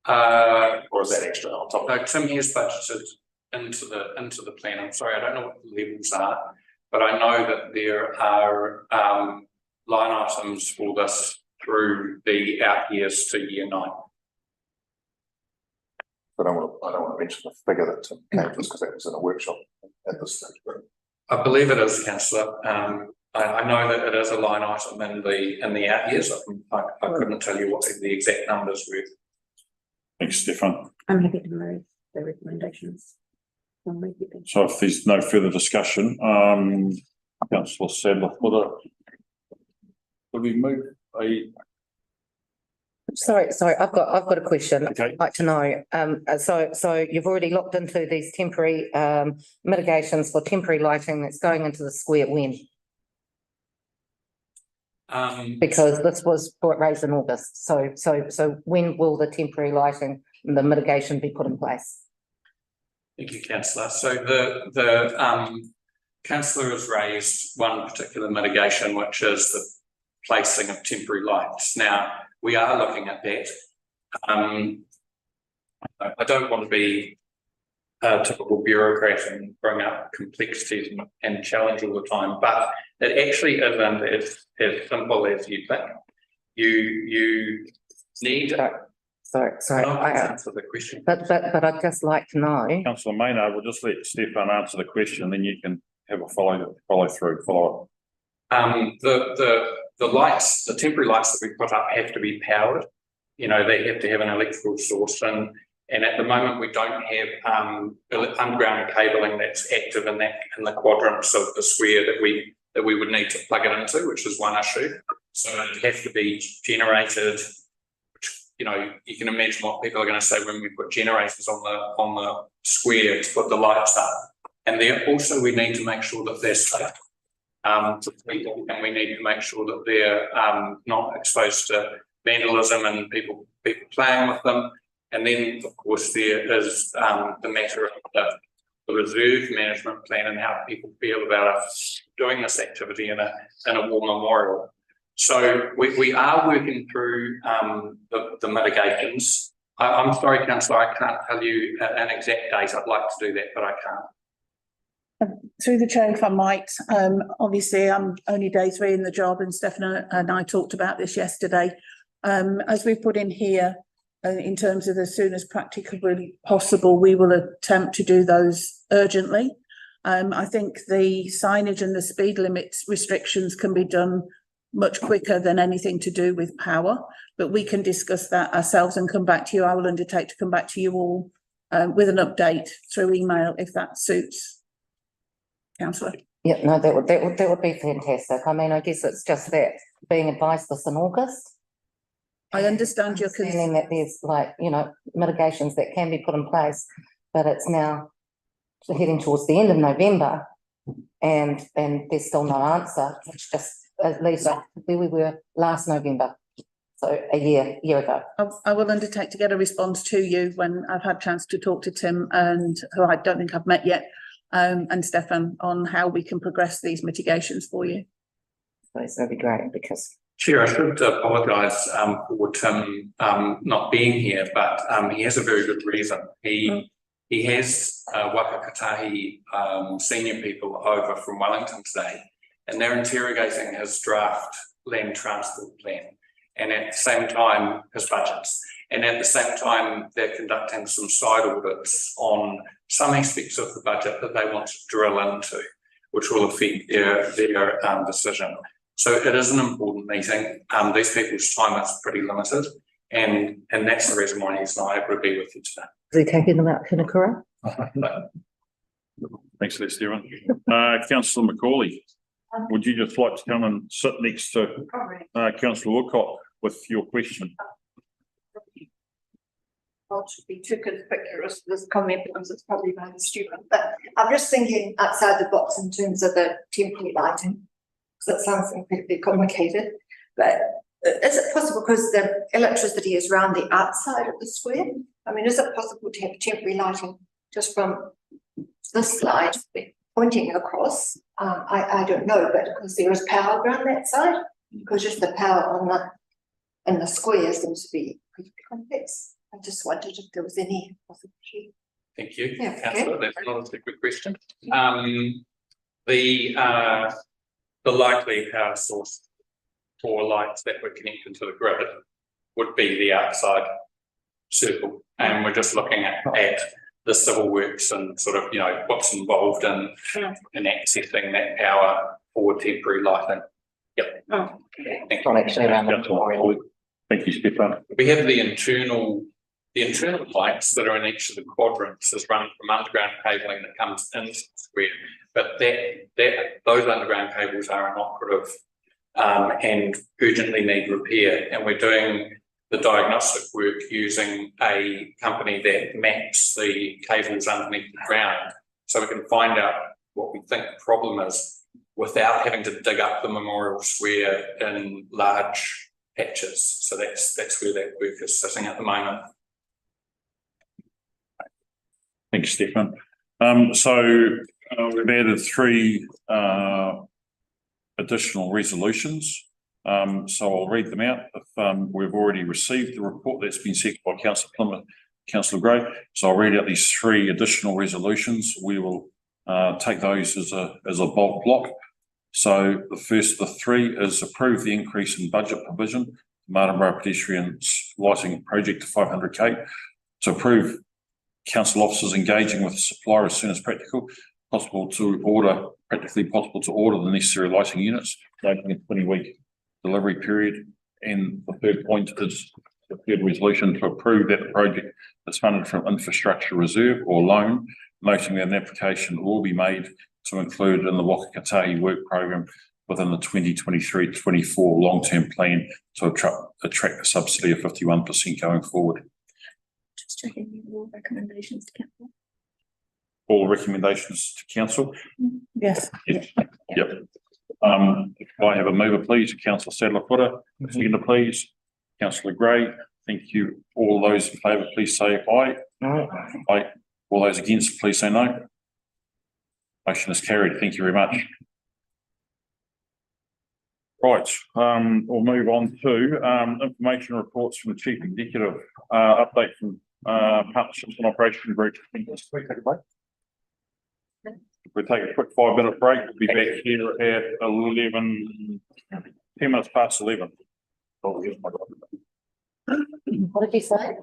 Speaker 6: Or is that extra on top?
Speaker 15: No, Tim has budgeted into the plan. I'm sorry, I don't know what the levels are, but I know that there are line items for this through the out years to year 9.
Speaker 6: But I don't want to mention the figure that Tim gave us because that was in a workshop at this stage.
Speaker 15: I believe it is, councillor. I know that it is a line item in the out years. I couldn't tell you what the exact numbers were.
Speaker 2: Thanks, Stefan.
Speaker 4: I'm happy to move the recommendations.
Speaker 2: So if there's no further discussion, councillor Sadler, will we move a?
Speaker 10: Sorry, I've got a question.
Speaker 2: Okay.
Speaker 10: I'd like to know, so you've already looked into these temporary, mitigations for temporary lighting that's going into the square when? Because this was raised in August, so when will the temporary lighting and the mitigation be put in place?
Speaker 15: Thank you, councillor. So the councillor has raised one particular mitigation, which is the placing of temporary lights. Now, we are looking at that. I don't want to be a typical bureaucrat and bring up complexities and challenge all the time, but it actually isn't as simple as you think. You need.
Speaker 10: Sorry.
Speaker 15: I answer the question.
Speaker 10: But I'd just like to know.
Speaker 2: Councillor Maynard, we'll just let Stefan answer the question, then you can have a follow up.
Speaker 15: The lights, the temporary lights that we put up have to be powered. You know, they have to have an electrical source, and at the moment we don't have underground cabling that's active in the quadrants of the square that we would need to plug it into, which is one issue. So it has to be generated. You know, you can imagine what people are going to say when we put generators on the square to put the lights up. And there also we need to make sure that they're safe to people, and we need to make sure that they're not exposed to vandalism and people playing with them. And then, of course, there is the matter of the reserve management plan and how people feel about us doing this activity in a war memorial. So we are working through the mitigations. I'm sorry, councillor, I can't tell you an exact date. I'd like to do that, but I can't.
Speaker 14: Through the chair, if I might, obviously I'm only day 3 in the job, and Stefan and I talked about this yesterday. As we put in here, in terms of as soon as practically possible, we will attempt to do those urgently. I think the signage and the speed limits restrictions can be done much quicker than anything to do with power, but we can discuss that ourselves and come back to you. I will undertake to come back to you all with an update through email if that suits. Councillor.
Speaker 10: Yeah, no, that would be fantastic. I mean, I guess it's just that being advised this in August.
Speaker 14: I understand your
Speaker 10: concern that there's mitigations that can be put in place, but it's now heading towards the end of November and there's still no answer, which just leaves us where we were last November. So a year ago.
Speaker 14: I will undertake to get a response to you when I've had a chance to talk to Tim, and who I don't think I've met yet, and Stefan, on how we can progress these mitigations for you.
Speaker 10: So it's going to be great because.
Speaker 15: Chair, I should apologise for Tim not being here, but he has a very good reason. He has Waka Kotahi senior people over from Wellington today, and they're interrogating his draft land transport plan, and at the same time his budgets, and at the same time they're conducting some side audits on some aspects of the budget that they want to drill into, which will affect their decision. So it is an important meeting. These people's time is pretty limited, and that's the reason why he's not able to be with you today.
Speaker 10: Is he taking them out Kinakura?
Speaker 2: Thanks for that, Stephen. Councillor Macaulay, would you just like to come and sit next to Councillor Woodcock with your question?
Speaker 16: Not to be too conspicuous for this comment because it's probably very stupid, but I'm just thinking outside the box in terms of the temporary lighting, because it sounds incredibly complicated. But is it possible, because the electricity is around the outside of the square? I mean, is it possible to have temporary lighting just from this slide pointing across? I don't know, but because there is power around that side, because just the power on in the square seems to be pretty complex. I just wondered if there was any possibility.
Speaker 15: Thank you,
Speaker 16: Yeah,
Speaker 15: Councillor. That's not a quick question. The likely power source for lights that were connected to the grid would be the outside circle, and we're just looking at the civil works and sort of, what's involved in accessing that power for temporary lighting. Yep.
Speaker 16: Oh,
Speaker 15: Thank you.
Speaker 2: Thank you, Stefan.
Speaker 15: We have the internal lights that are in each of the quadrants is run from underground cabling that comes into the square, but those underground cables are inoperative and urgently need repair, and we're doing the diagnostic work using a company that maps the cables underneath the ground, so we can find out what we think the problem is without having to dig up the memorial square in large patches. So that's where that work is sitting at the moment.
Speaker 2: Thanks, Stefan. We've added 3 additional resolutions. So I'll read them out. If we've already received the report that's been seconded by Councillor Plymouth, Councillor Gray. So I'll read out these 3 additional resolutions. We will take those as a bulk block. So the first of the 3 is approve the increase in budget provision, Martin Borough pedestrian lighting project to 500k. To approve council officers engaging with the supplier as soon as practically possible to order the necessary lighting units, taking a 20-week delivery period. And the third point is the third resolution to approve that the project is funded from infrastructure reserve or loan, noting that an application will be made to include in the Waka Kotahi work program within the 2023-24 long-term plan to attract a subsidy of 51% going forward.
Speaker 16: Just checking all recommendations to council.
Speaker 2: All recommendations to council?
Speaker 14: Yes.
Speaker 2: Yes. Yep. If I have a mover, please, Councillor Sadler-Footer. Seconder, please, Councillor Gray. Thank you. All those in favour, please say aye. Aye. All those against, please say no. Motion is carried. Thank you very much. Right, we'll move on to information reports from the Chief Executive, update from Partnerships and Operation Group. We'll take a quick 5-minute break. We'll be back here at 10 minutes past 11.
Speaker 10: What did you say?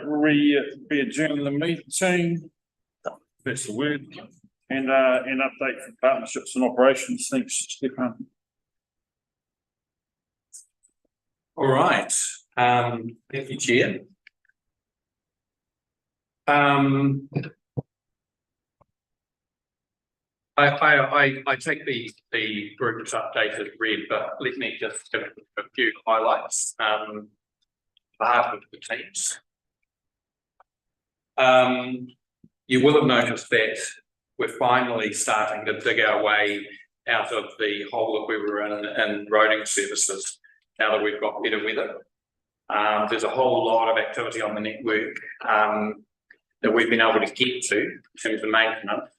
Speaker 2: Re-adjourn the meeting. That's the word. And an update for partnerships and operations. Thanks, Stefan.
Speaker 15: All right, thank you, Chair. I take the group's update as read, but let me just give a few highlights on behalf of the teams. You will have noticed that we're finally starting to dig our way out of the hole that we were in roading services now that we've got better weather. There's a whole lot of activity on the network that we've been able to get to in terms of maintenance,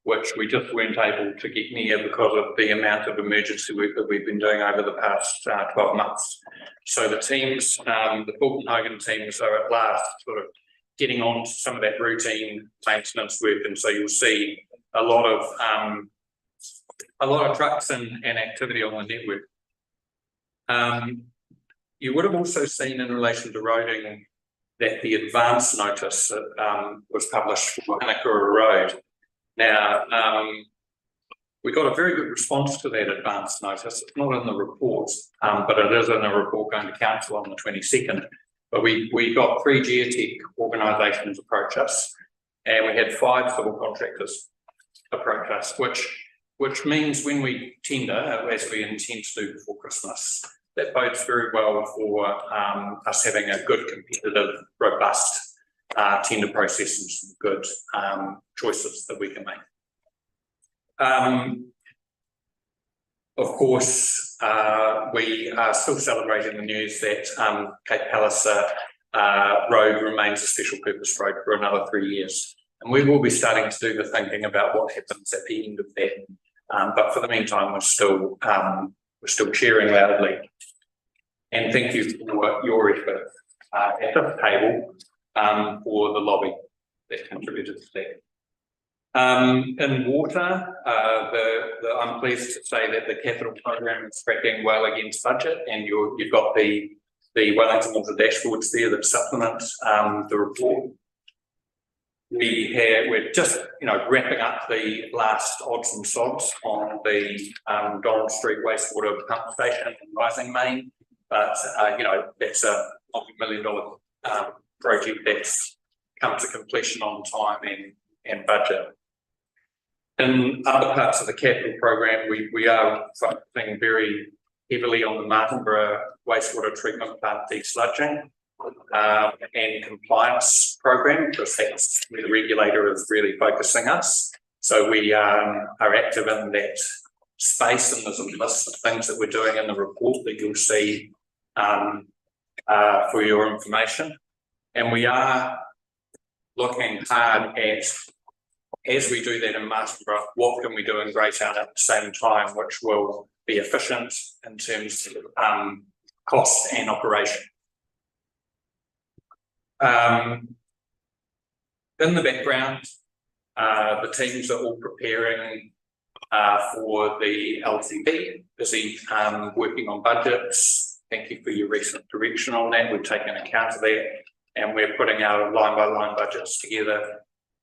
Speaker 15: which we just weren't able to get near because of the amount of emergency work that we've been doing over the past 12 months. So the teams, the Fulton Hogan teams are at last sort of getting on to some of that routine maintenance work, and so you'll see a lot of trucks and activity on the network. You would have also seen in relation to roading that the advance notice was published for Hanakura Road. Now, we got a very good response to that advance notice. It's not in the report, but it is in a report going to council on the 22nd. But we got 3 geotech organisations approach us, and we had 5 civil contractors approach us, which means when we tender, as we intend to do before Christmas, that bodes very well for us having a good, competitive, robust tender process and some good choices that we can make. Of course, we are still celebrating the news that Cape Palliser Road remains a special purpose road for another 3 years. And we will be starting to do the thinking about what happens at the end of that. But for the meantime, we're still cheering loudly. And thank you for your effort at the table for the lobby that contributed to that. In water, I'm pleased to say that the capital program is tracking well against budget, and you've got the Wellington Water dashboards there that supplement the report. We're just wrapping up the last odds and sods on the Donald Street wastewater pump station and rising main, but that's a multi-million-dollar project that's come to completion on time and budget. In other parts of the capital program, we are focusing very heavily on the Martinborough wastewater treatment plant desludging and compliance program, because that's where the regulator is really focusing us. So we are active in that space, and there's a list of things that we're doing in the report that you'll see for your information. And we are looking hard at, as we do that in Martinborough, what can we do in Greytown at the same time, which will be efficient in terms of cost and operation. In the background, the teams are all preparing for the LTP, busy working on budgets. Thank you for your recent direction on that. We've taken account of that, and we're putting our line-by-line budgets together,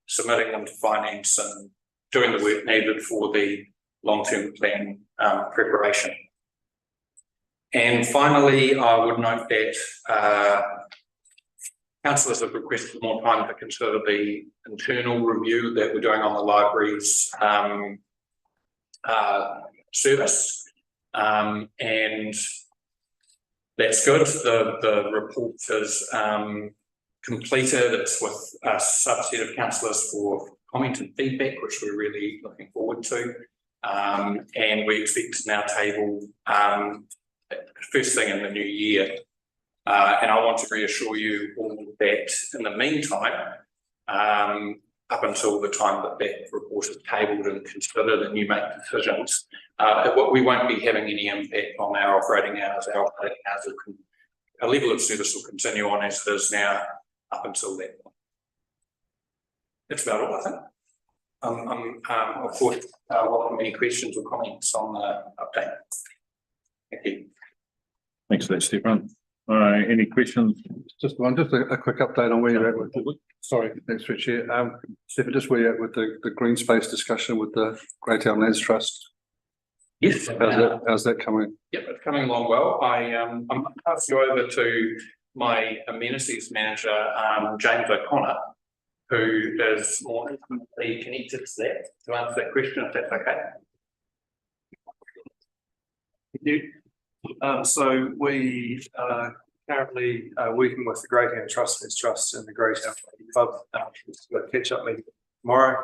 Speaker 15: submitting them to finance and doing the work needed for the long-term plan preparation. And finally, I would note that councillors have requested more time to consider the internal review that we're doing on the library's service, and that's good. The report is completed. It's with a subset of councillors for comment and feedback, which we're really looking forward to. And we expect to now table first thing in the new year. And I want to reassure you all that in the meantime, up until the time that that report is tabled and considered and you make decisions, we won't be having any impact on our operating hours. Our operating hours, our level of service will continue on as it is now up until that point. That's about all, I think. Of course, welcome any questions or comments on the update. Thank you.
Speaker 2: Thanks for that, Stefan. Any questions?
Speaker 3: Just a quick update on where you're at with, sorry, thanks, Richie. Stephen, just where you're at with the green space discussion with the Greytown Lands Trust.
Speaker 15: Yes.
Speaker 3: How's that coming?
Speaker 15: Yep, it's coming along well. I'm going to pass you over to my amenities manager, James O'Connor, who is more intimately connected to that, to answer that question, if that's okay.
Speaker 17: So we are currently working with the Greytown Trust and the Greytown Club. We've got a catch-up meeting tomorrow,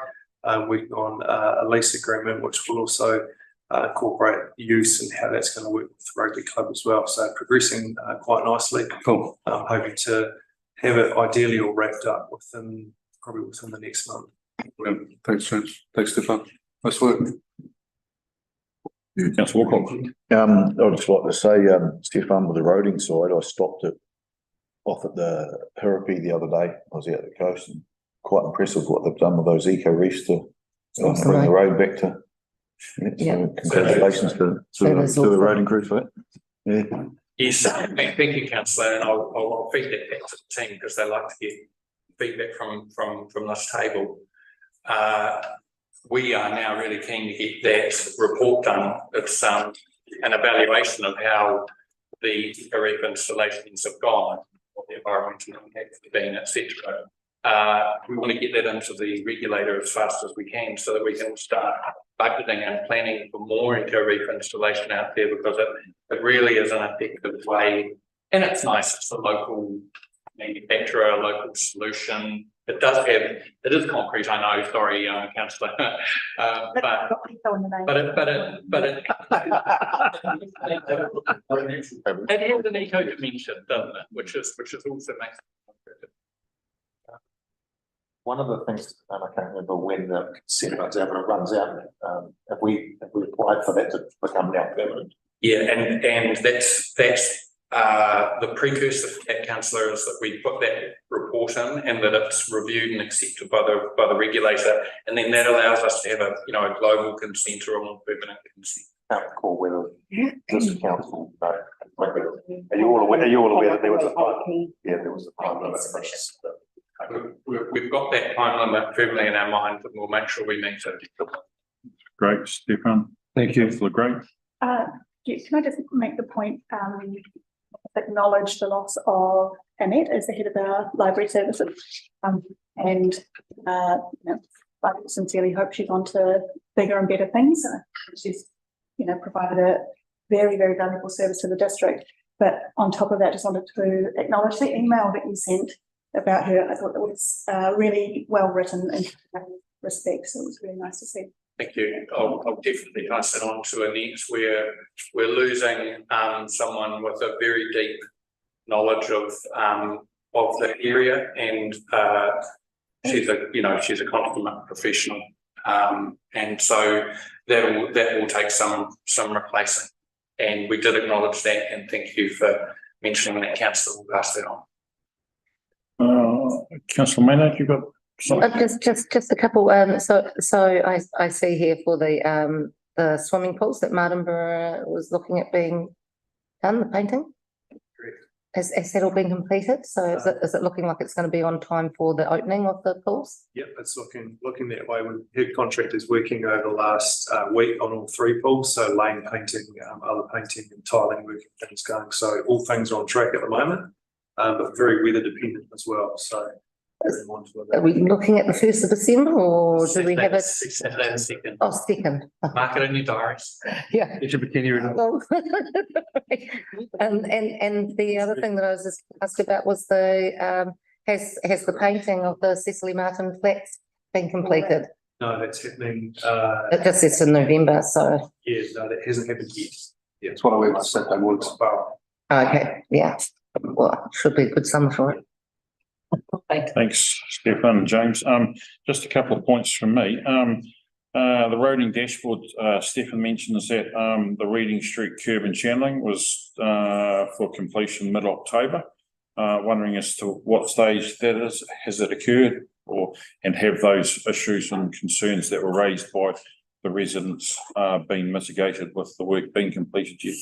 Speaker 17: working on a lease agreement, which will also incorporate use and how that's going to work with the rugby club as well. So progressing quite nicely.
Speaker 3: Cool.
Speaker 17: I'm hoping to have it ideally all wrapped up probably within the next month.
Speaker 3: Thanks, James. Thanks, Stefan. Nice work.
Speaker 2: Councillor Walcott.
Speaker 13: I'd just like to say, Stefan, with the roading side, I stopped it off at the Hirapi the other day. I was out the coast and quite impressive what they've done with those eco reefs to bring the road back to.
Speaker 10: Yeah.
Speaker 13: So congratulations to the roading crew for that. Yeah.
Speaker 15: Yes, thank you, councillor, and I'll feed that back to the team because they like to get feedback from this table. We are now really keen to get that report done. It's an evaluation of how the reef installations have gone, what the environmental impact has been, etc. We want to get that into the regulator as fast as we can so that we can start budgeting and planning for more eco-reef installation out there, because it really is an effective way, and it's nice. It's a local manufacturer, a local solution. It is concrete, I know, sorry, councillor. But it has an eco dimension, doesn't it? Which is also makes it.
Speaker 11: One of the things, and I can't remember when the consent runs out, but it runs out. Have we applied for that to become now permanent?
Speaker 15: Yeah, and that's the precursor for that, councillor, is that we put that report in and that it's reviewed and accepted by the regulator, and then that allows us to have a global consent or a more permanent consent.
Speaker 11: I can't recall whether this council. Are you all aware that there was a time limit for this?
Speaker 15: We've got that time limit firmly in our mind, and we'll make sure we meet it.
Speaker 2: Great, Stefan.
Speaker 3: Thank you.
Speaker 2: Councillor Gray.
Speaker 18: Can I just make the point, acknowledge the loss of Annette as the head of our library services, and I sincerely hope she's on to bigger and better things. She's provided a very, very valuable service to the district. But on top of that, just wanted to acknowledge the email that you sent about her. I thought it was really well written in respect, so it was really nice to see.
Speaker 15: Thank you. I'll definitely pass it on to Annette. We're losing someone with a very deep knowledge of the area, and she's a consummate professional, and so that will take some replacing. And we did acknowledge that, and thank you for mentioning that, councillor. We'll pass that on.
Speaker 2: Councillor Maynard, you've got something?
Speaker 10: Just a couple. So I see here for the swimming pools that Martinborough was looking at being done, the painting. Has that all been completed? So is it looking like it's going to be on time for the opening of the pools?
Speaker 17: Yep, it's looking that way. We've had contractors working over the last week on all three pools, so lane painting, other painting and tiling work and things going. So all things are on track at the moment, but very weather dependent as well. So
Speaker 10: are we looking at the 1st of December, or do we have it?
Speaker 15: Second.
Speaker 10: Oh, second.
Speaker 15: Mark it in your diaries.
Speaker 10: Yeah.
Speaker 3: It should be continuing.
Speaker 10: And the other thing that I was just asked about was has the painting of the Cecily Martin flats been completed?
Speaker 17: No, that's happening.
Speaker 10: It just says in November, so.
Speaker 17: Yeah, no, that hasn't happened yet.
Speaker 3: Yeah, it's what I went to Saturday morning.
Speaker 10: Okay, yeah. Well, should be a good summer for it.
Speaker 2: Thanks, Stefan and James. Just a couple of points from me. The roading dashboard, Stefan mentions that the Reading Street curb and channeling was for completion mid-October. Wondering as to what stage that is. Has it occurred, and have those issues and concerns that were raised by the residents been mitigated with the work being completed yet?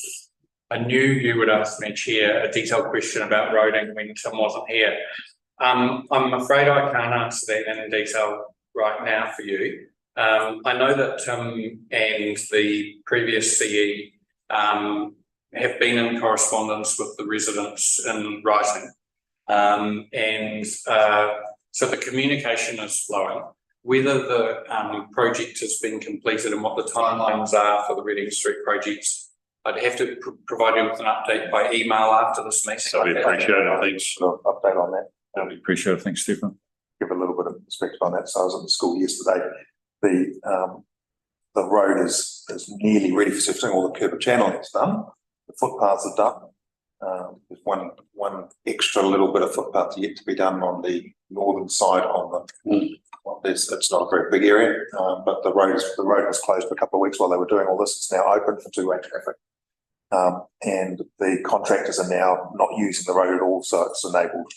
Speaker 15: I knew you would ask me, Chair, a detailed question about roading when Tim wasn't here. I'm afraid I can't answer that in detail right now for you. I know that Tim and the previous CE have been in correspondence with the residents in writing. So the communication is flowing. Whether the project has been completed and what the timelines are for the Reading Street projects, I'd have to provide you with an update by email after this meeting.
Speaker 2: I appreciate it, thanks.
Speaker 6: Update on that.
Speaker 2: I appreciate it, thanks, Stephen.
Speaker 6: Give a little bit of perspective on that. So I was at the school yesterday. The road is nearly ready for surfacing. All the curb and channeling is done. The footpaths are done. There's one extra little bit of footpath yet to be done on the northern side on the. It's not a very big area, but the road was closed for a couple of weeks while they were doing all this. It's now open for two-way traffic. And the contractors are now not using the road at all, so it's enabled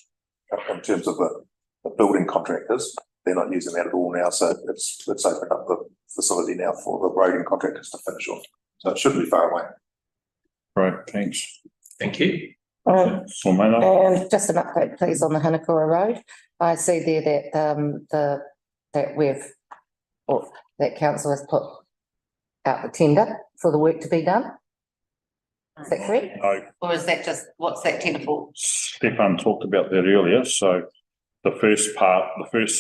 Speaker 6: in terms of the building contractors. They're not using that at all now, so it's opened up the facility now for the roading contractors to finish off. So it shouldn't be far away.
Speaker 2: Right, thanks.
Speaker 15: Thank you.
Speaker 10: And just an update, please, on the Hanakura Road. I see there that that council has put out the tender for the work to be done. Is that correct?
Speaker 2: No.
Speaker 10: Or is that just, what's that tender for?
Speaker 2: Stefan talked about that earlier, so the first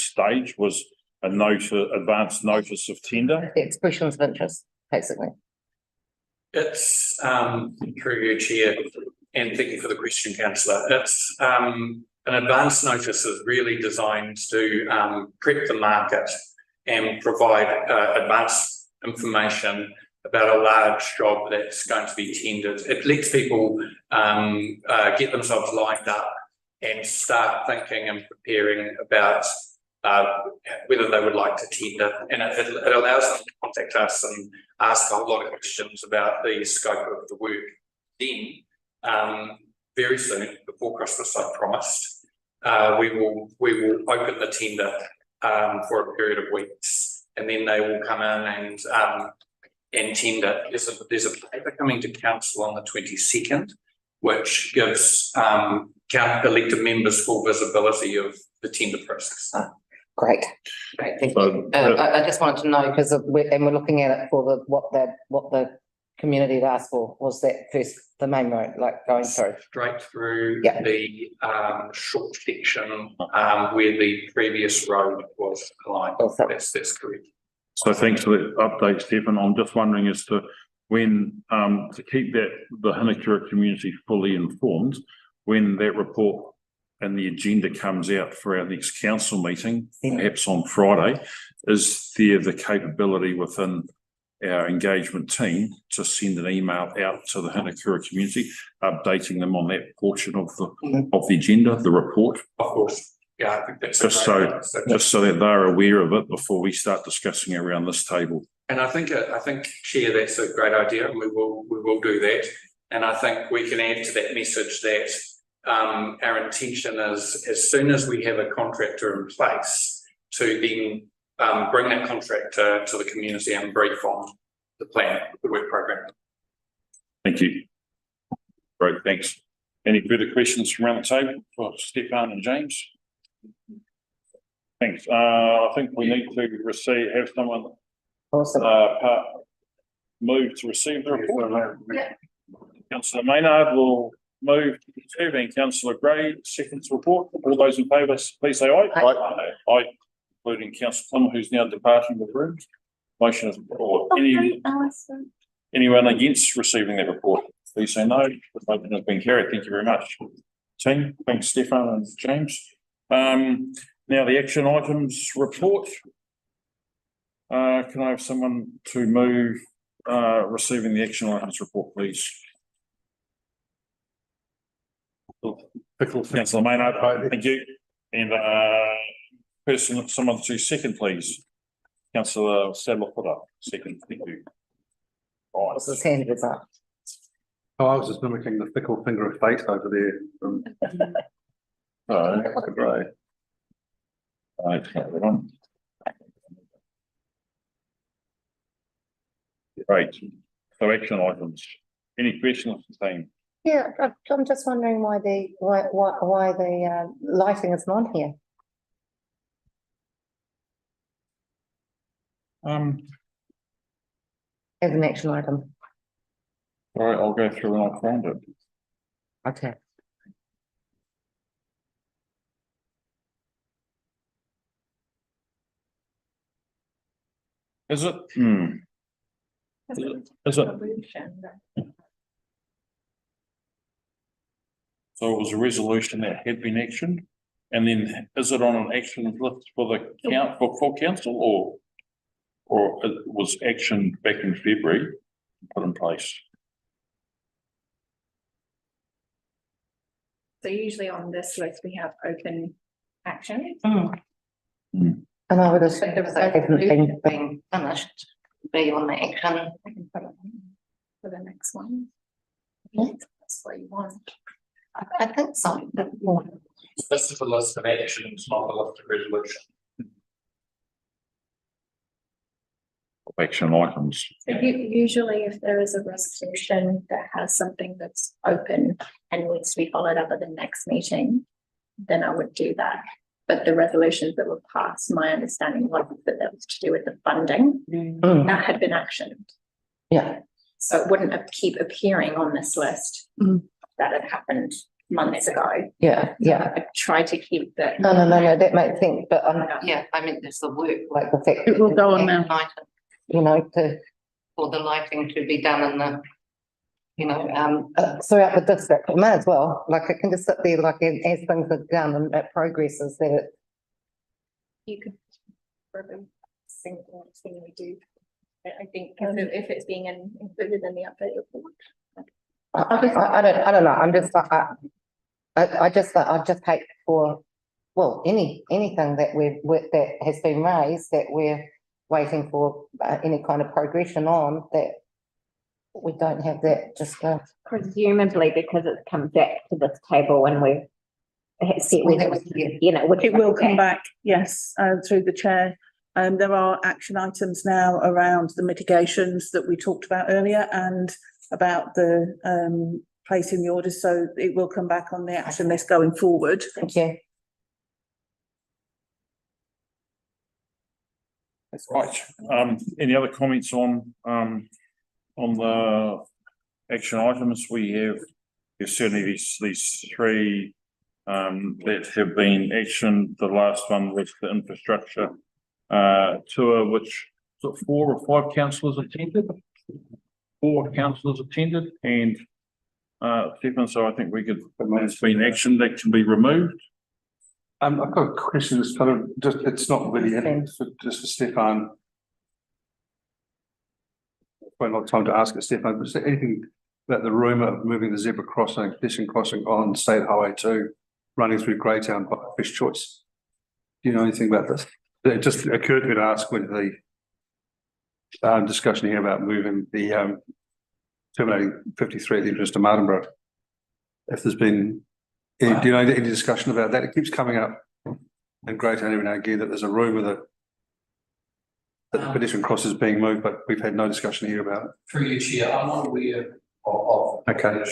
Speaker 2: stage was advanced notice of tender.
Speaker 10: The expressions of interest, basically.
Speaker 15: It's through you, Chair, and thank you for the question, Councillor. It's an advance notice is really designed to prep the market and provide advance information about a large job that's going to be tendered. It lets people get themselves lined up and start thinking and preparing about whether they would like to tender, and it allows them to contact us and ask a whole lot of questions about the scope of the work. Then, very soon, before Christmas, I promised, we will open the tender for a period of weeks, and then they will come in and tender. There's a paper coming to council on the 22nd, which gives elected members full visibility of the tender process.
Speaker 10: Great, thank you. I just wanted to know, because we're looking at it for what the community had asked for, was that first, the main road, like going through?
Speaker 15: Straight through the short section where the previous road was aligned. That's correct.
Speaker 2: So thanks for that update, Stephen. I'm just wondering as to when, to keep the Hanakura community fully informed, when that report and the agenda comes out for our next council meeting, perhaps on Friday, is there the capability within our engagement team to send an email out to the Hanakura community, updating them on that portion of the agenda, the report?
Speaker 15: Of course. Yeah, I think that's
Speaker 2: just so that they're aware of it before we start discussing around this table.
Speaker 15: And I think, Chair, that's a great idea, and we will do that. And I think we can add to that message that our intention is, as soon as we have a contractor in place, to then bring that contractor to the community and brief on the plan, the work program.
Speaker 2: Thank you. Great, thanks. Any further questions from around the table for Stefan and James? Thanks. I think we need to have someone move to receive the report.
Speaker 16: Yeah.
Speaker 2: Councillor Maynard will move to receive, and Councillor Gray seconds the report. All those in favour, please say aye. Aye. Aye. Including Councillor Plum, who's now departing the room. Motion is anyone against receiving that report, please say no. The motion has been carried. Thank you very much. Team, thanks Stefan and James. Now the action items report. Can I have someone to move receiving the action items report, please? Councillor Maynard, thank you. And someone to second, please. Councillor Sadler-Potter, second, thank you. Right.
Speaker 10: What's his hand is up?
Speaker 3: Oh, I was just mimicking the fickle finger of fate over there from.
Speaker 2: Oh, great. Great. So action items. Any questions, team?
Speaker 10: Yeah, I'm just wondering why the lighting is not here. As an action item.
Speaker 2: All right, I'll go through and I'll find it.
Speaker 10: Okay.
Speaker 2: Is it? Is it? So it was a resolution that had been actioned, and then is it on an action list for the for full council, or it was actioned back in February, put in place?
Speaker 1: So usually on this list, we have open action.
Speaker 10: And I would assume if that hasn't been finished, be on the action.
Speaker 1: I can put it on for the next one.
Speaker 10: Yeah.
Speaker 1: That's what you want.
Speaker 10: I think so.
Speaker 15: This is a list of actions, not a list of resolution.
Speaker 2: Action items.
Speaker 18: Usually if there is a resolution that has something that's open and needs to be followed up at the next meeting, then I would do that. But the resolutions that were passed, my understanding was that was to do with the funding that had been actioned.
Speaker 10: Yeah.
Speaker 18: So it wouldn't keep appearing on this list that had happened months ago.
Speaker 10: Yeah, yeah.
Speaker 18: I tried to keep that.
Speaker 10: No, that makes sense, but yeah, I mean, there's the work, like the fact.
Speaker 14: It will go on now.
Speaker 10: You know, for the lighting to be done in the, you know, throughout the district, it may as well, like it can just sit there like as things are done and it progresses that it.
Speaker 18: You could probably single thing we do. I think if it's being included in the update report.
Speaker 10: I don't know, I'm just, I just hate for, well, anything that that has been raised that we're waiting for any kind of progression on, that we don't have that just
Speaker 4: Presumably because it's come back to this table and we've set, you know,
Speaker 14: It will come back, yes, through the chair. There are action items now around the mitigations that we talked about earlier and about the placing the orders, so it will come back on the action list going forward.
Speaker 10: Thank you.
Speaker 2: That's right. Any other comments on the action items? We have, there's certainly these three that have been actioned. The last one was the infrastructure tour, which 4 or 5 councillors attended. 4 councillors attended, and Stephen, so I think we could, it's been action that can be removed.
Speaker 3: I've got a question that's kind of just, it's not really, it's just for Stefan. Quite a lot of time to ask it, Stefan, but is there anything about the rumour of moving the zebra crossing, pedestrian crossing on State Highway 2, running through Greytown by Fish Choice? Do you know anything about this? It just occurred to me to ask with the discussion here about moving the terminating 53 at the entrance to Martinborough. If there's been do you know any discussion about that? It keeps coming up in Greytown every now and again that there's a rumour that the pedestrian cross is being moved, but we've had no discussion here about it.
Speaker 19: Through you, Chair, I'm not aware of.
Speaker 3: Okay,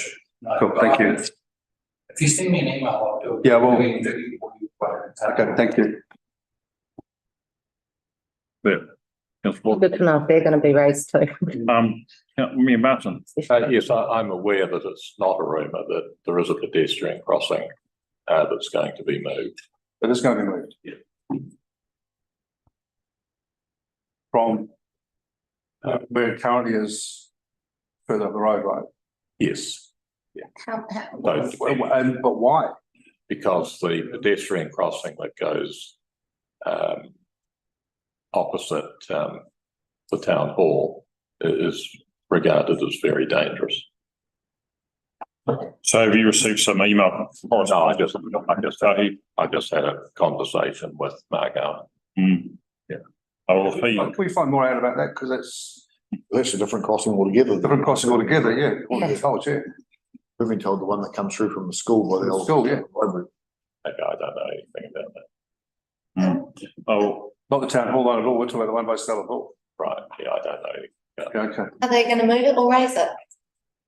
Speaker 3: cool, thank you.
Speaker 19: If you send me an email, I'll do it.
Speaker 3: Yeah, well, okay, thank you.
Speaker 2: There.
Speaker 10: Good to know if they're going to be raised too.
Speaker 2: Mayor Martin.
Speaker 11: Yes, I'm aware that it's not a rumour, that there is a pedestrian crossing that's going to be moved.
Speaker 3: It is going to be moved?
Speaker 11: Yeah.
Speaker 3: From where it currently is further up the road, right?
Speaker 11: Yes. Yeah.
Speaker 3: But why?
Speaker 11: Because the pedestrian crossing that goes opposite the town hall is regarded as very dangerous.
Speaker 2: So have you received some email?
Speaker 11: Oh, no, I just had a conversation with Mark Owen.
Speaker 2: Yeah. Can
Speaker 3: we find more out about that? Because
Speaker 13: that's a different crossing altogether.
Speaker 3: Different crossing altogether, yeah.
Speaker 13: We've been told the one that comes through from the school by the old
Speaker 3: school, yeah.
Speaker 11: I don't know anything about that.
Speaker 2: Oh,
Speaker 3: not the town hall one at all. We're talking about the one by Stella Hall.
Speaker 11: Right. Yeah, I don't know.
Speaker 3: Okay.
Speaker 10: Are they going to move it or raise it?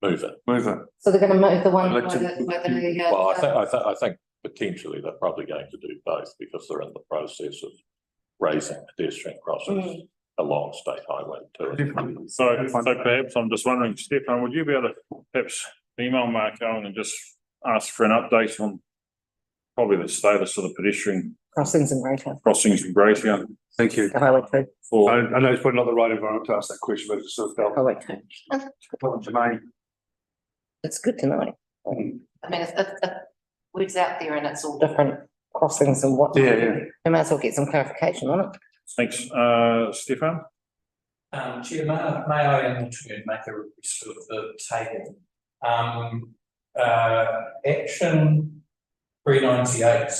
Speaker 11: Move it.
Speaker 3: Move it.
Speaker 10: So they're gonna move the one by
Speaker 3: Elected-
Speaker 10: the,
Speaker 11: Well, I think potentially they're probably going to do both because they're in the process of raising pedestrian crossings along State Highway too.
Speaker 2: So perhaps I'm just wondering, Stefan, would you be able to perhaps email Mark Owen and just ask for an update on probably the status of the pedestrian
Speaker 10: crossings in Greytown.
Speaker 2: crossings in Greytown?
Speaker 3: Thank you.
Speaker 10: Highway two.
Speaker 3: I know it's probably not the right environment to ask that question, but it's sort of felt.
Speaker 10: Highway two. It's good to know. I mean, if words out there and it's all different crossings and what.
Speaker 3: Yeah.
Speaker 10: We might as well get some clarification on it.
Speaker 2: Thanks, Stefan.
Speaker 19: Chair, may I in turn make a request of the table? Action 398,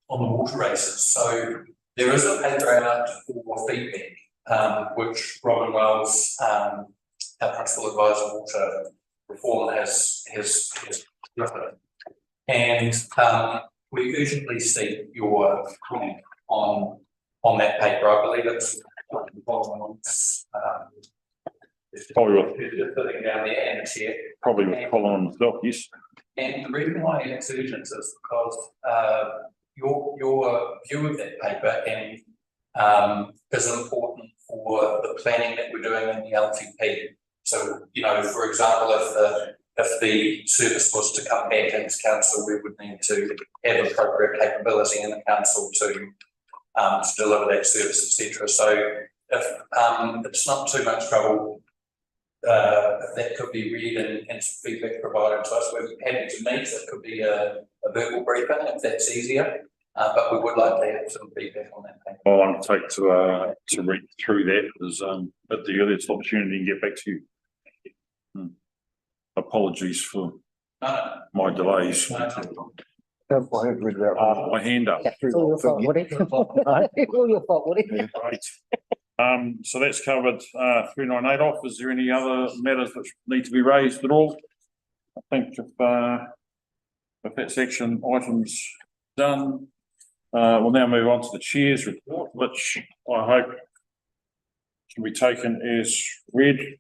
Speaker 19: on the water races. So there is a paper out for feedback, which Robin Wells, our principal advisor water reform has written. And we urgently seek your comment on that paper. I believe it's
Speaker 2: Probably
Speaker 19: sitting down there and chair.
Speaker 2: Probably with Colin himself, yes.
Speaker 19: And the reason why it's urgent is because your view of that paper and is important for the planning that we're doing in the LTP. So, you know, for example, if the service was to come back into council, we would need to have appropriate capability in the council to deliver that service, etc. So if it's not too much trouble, if that could be read and some feedback provided to us, we're happy to meet. It could be a verbal briefing if that's easier, but we would like to have some feedback on that paper.
Speaker 2: I'll undertake to read through that as at the earliest opportunity and get back to you. Apologies for my delays. My hand up.
Speaker 10: It's all your fault, Woody. All your fault, Woody.
Speaker 2: Right. So that's covered 398 off. Is there any other matters which need to be raised at all? I think if that's action items done, we'll now move on to the chair's report, which I hope can be taken as read.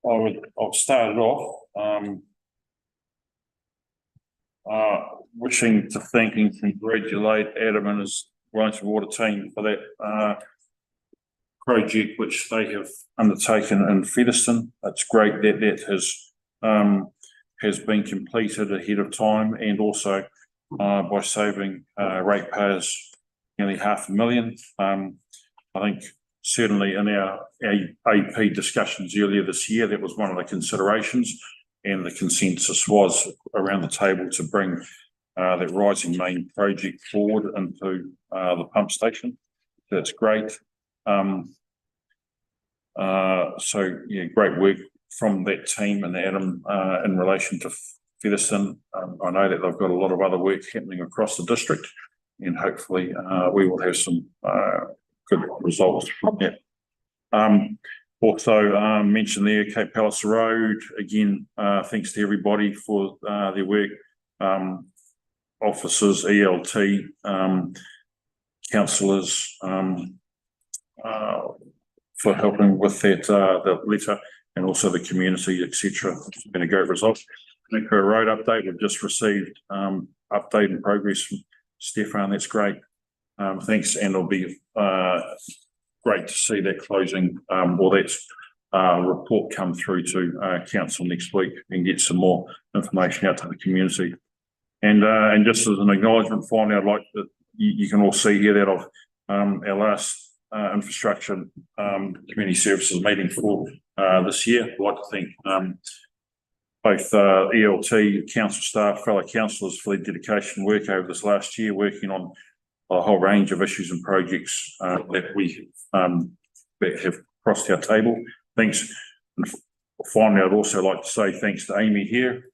Speaker 2: I'll start it off, wishing to thank and congratulate Adam and his Wellington Water team for that project which they have undertaken in Featherston. It's great that that has been completed ahead of time and also by saving ratepayers nearly $500,000. I think certainly in our AP discussions earlier this year, that was one of the considerations, and the consensus was around the table to bring that Rising Main project forward into the pump station. That's great. So yeah, great work from that team and Adam in relation to Featherston. I know that they've got a lot of other work happening across the district, and hopefully we will have some good results from that. Also mentioned there Cape Palliser Road, again, thanks to everybody for their work, officers, ELT, councillors, for helping with that, the letter, and also the community, etc. It's been a great result. Nicola Road update, we've just received update and progress from Stefan, that's great. Thanks, and it'll be great to see that closing or that report come through to council next week and get some more information out to the community. And just as an acknowledgement, finally, I'd like to, you can all see here that of our last infrastructure community services meeting for this year. I'd like to thank both ELT, council staff, fellow councillors for their dedication and work over this last year, working on a whole range of issues and projects that we that have crossed our table. Thanks. And finally, I'd also like to say thanks to Amy here,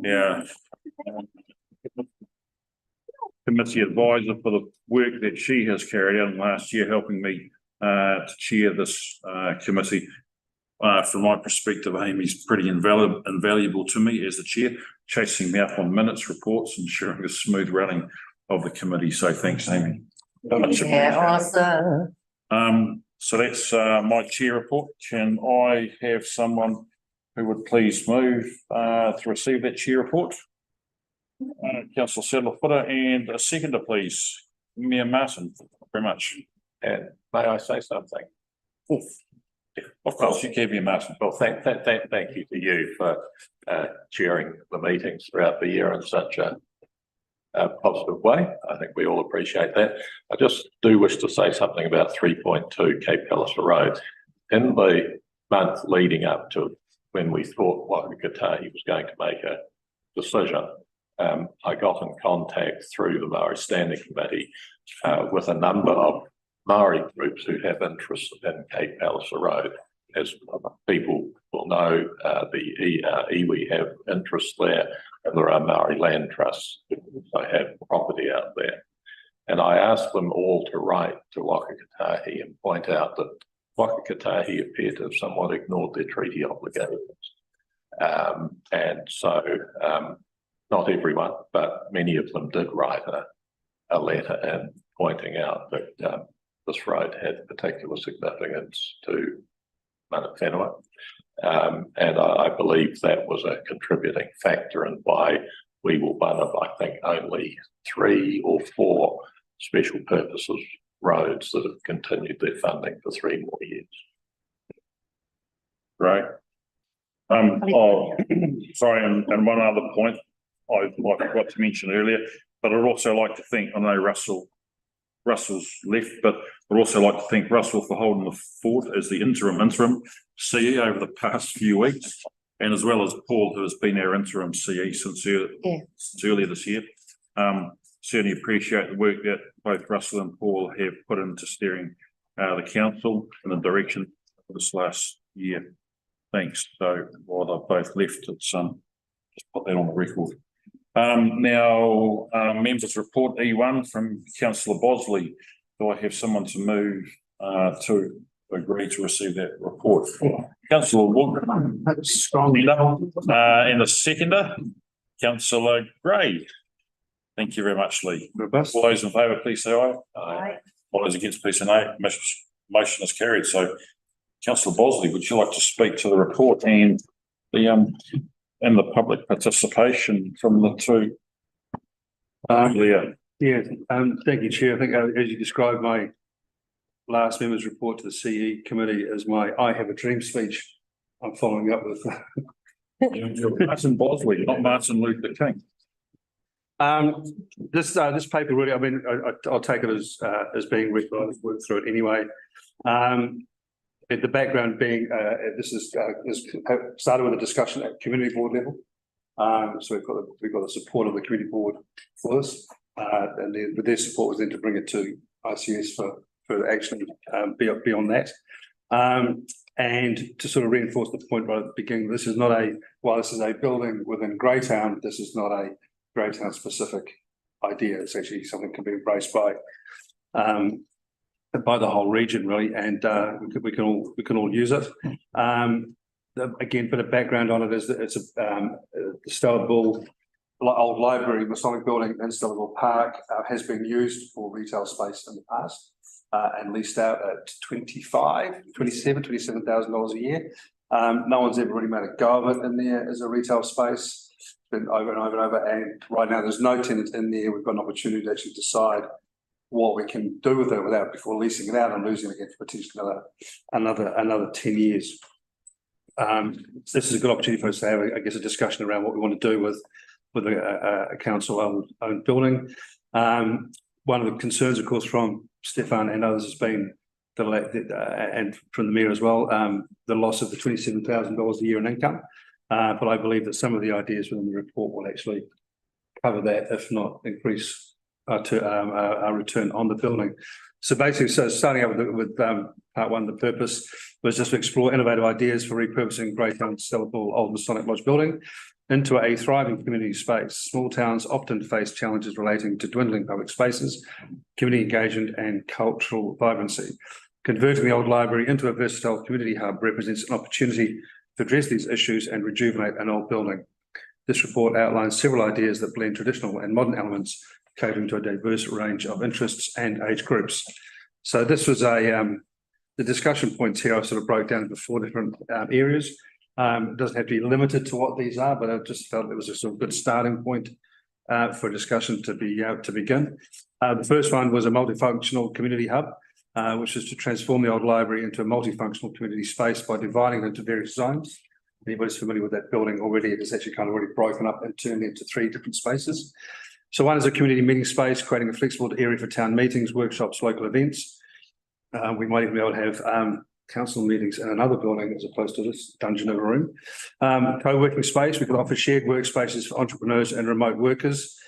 Speaker 2: our committee advisor, for the work that she has carried out in the last year, helping me to chair this committee. From my perspective, Amy's pretty invaluable to me as the chair, chasing me up on minutes, reports, ensuring a smooth running of the committee. So thanks, Amy.
Speaker 10: Yeah, awesome.
Speaker 2: So that's my chair report. Can I have someone who would please move to receive that chair report? Councillor Settler-Footer, and a seconder, please. Mayor Martin, thank you very much.
Speaker 11: And may I say something?
Speaker 2: Of course, you can, Mayor Martin.
Speaker 11: Well, thank you to you for chairing the meetings throughout the year in such a positive way. I think we all appreciate that. I just do wish to say something about 3.2 Cape Palliser Road. In the month leading up to when we thought Waka Kotahi was going to make a decision, I got in contact through the Maori Standing Committee with a number of Maori groups who have interest in Cape Palliser Road. As people will know, the iwi have interest there, and there are Maori land trusts who also have property out there. And I asked them all to write to Waka Kotahi and point out that Waka Kotahi appear to have somewhat ignored their treaty obligations. And so not everyone, but many of them did write a letter in pointing out that this road had particular significance to Mana Whenua. And I believe that was a contributing factor in why we were one of, I think, only 3 or 4 special purposes roads that have continued their funding for 3 more years.
Speaker 2: Right. Sorry, and one other point I forgot to mention earlier, but I'd also like to thank, I know Russell's left, but I'd also like to thank Russell for holding the fort as the interim CE over the past few weeks, and as well as Paul, who has been our interim CE since earlier this year. Certainly appreciate the work that both Russell and Paul have put into steering the council in the direction of this last year. Thanks. So while they've both left, it's just put that on the record. Now, members report E1 from Councillor Bosley. Do I have someone to move to agree to receive that report? Councillor Wood, and the seconder, Councillor Gray. Thank you very much, Lee. All those in favour, please say aye. Aye. All those against, please say nay. Motion is carried. So, Councillor Bosley, would you like to speak to the report and the public participation from the two?
Speaker 3: Thank you, Chair. I think as you described my last member's report to the CE committee as my I have a dream speech, I'm following up with
Speaker 2: Martin Bosley, not Martin Luther King.
Speaker 3: This paper really, I mean, I'll take it as being read, but I've worked through it anyway. The background being, this started with a discussion at community board level. So we've got the support of the community board for this, and then with their support was then to bring it to ICS for further action beyond that. And to sort of reinforce the point right at the beginning, this is not while this is a building within Greytown, this is not a Greytown specific idea. It's actually something that can be embraced by the whole region, really, and we can all use it. Again, bit of background on it is that it's the Stella Bull old library, Masonic building in Stella Bull Park has been used for retail space in the past and leased out at $27,000 a year. No one's ever really made a go of it in there as a retail space. It's been over and over and over, and right now there's no tenants in there. We've got an opportunity to actually decide what we can do with it before leasing it out and losing it again for potentially another 10 years. This is a good opportunity for us to have, I guess, a discussion around what we want to do with a council-owned building. One of the concerns, of course, from Stefan and others has been and from the Mayor as well, the loss of the $27,000 a year in income. But I believe that some of the ideas within the report will actually cover that, if not increase our return on the building. So basically, starting out with part one, the purpose was just to explore innovative ideas for repurposing Greytown Stella Bull Old Masonic Lodge building into a thriving community space. Small towns often face challenges relating to dwindling public spaces, community engagement, and cultural vibrancy. Converting the old library into a versatile community hub represents an opportunity to address these issues and rejuvenate an old building. This report outlines several ideas that blend traditional and modern elements, catering to a diverse range of interests and age groups. So this was a the discussion points here I sort of broke down into 4 different areas. It doesn't have to be limited to what these are, but I just felt it was a sort of good starting point for discussion to begin. The first one was a multifunctional community hub, which is to transform the old library into a multifunctional community space by dividing it into various zones. Anybody's familiar with that building already, it is actually kind of already broken up and turned into 3 different spaces. So one is a community meeting space, creating a flexible area for town meetings, workshops, local events. We might even be able to have council meetings in another building as opposed to this dungeon of a room. Co-working space, we could offer shared workspaces for entrepreneurs and remote workers.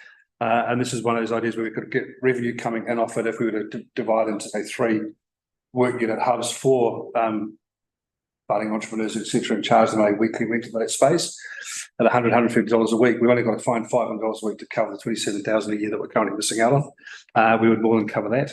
Speaker 3: And this is one of those ideas where we could get revenue coming in off it if we were to divide into, say, 3 work unit hubs for budding entrepreneurs, etc., and charge them a weekly rent for that space at $150 a week. We've only got to find $500 a week to cover the $27,000 a year that we're currently missing out on. We would more than cover that.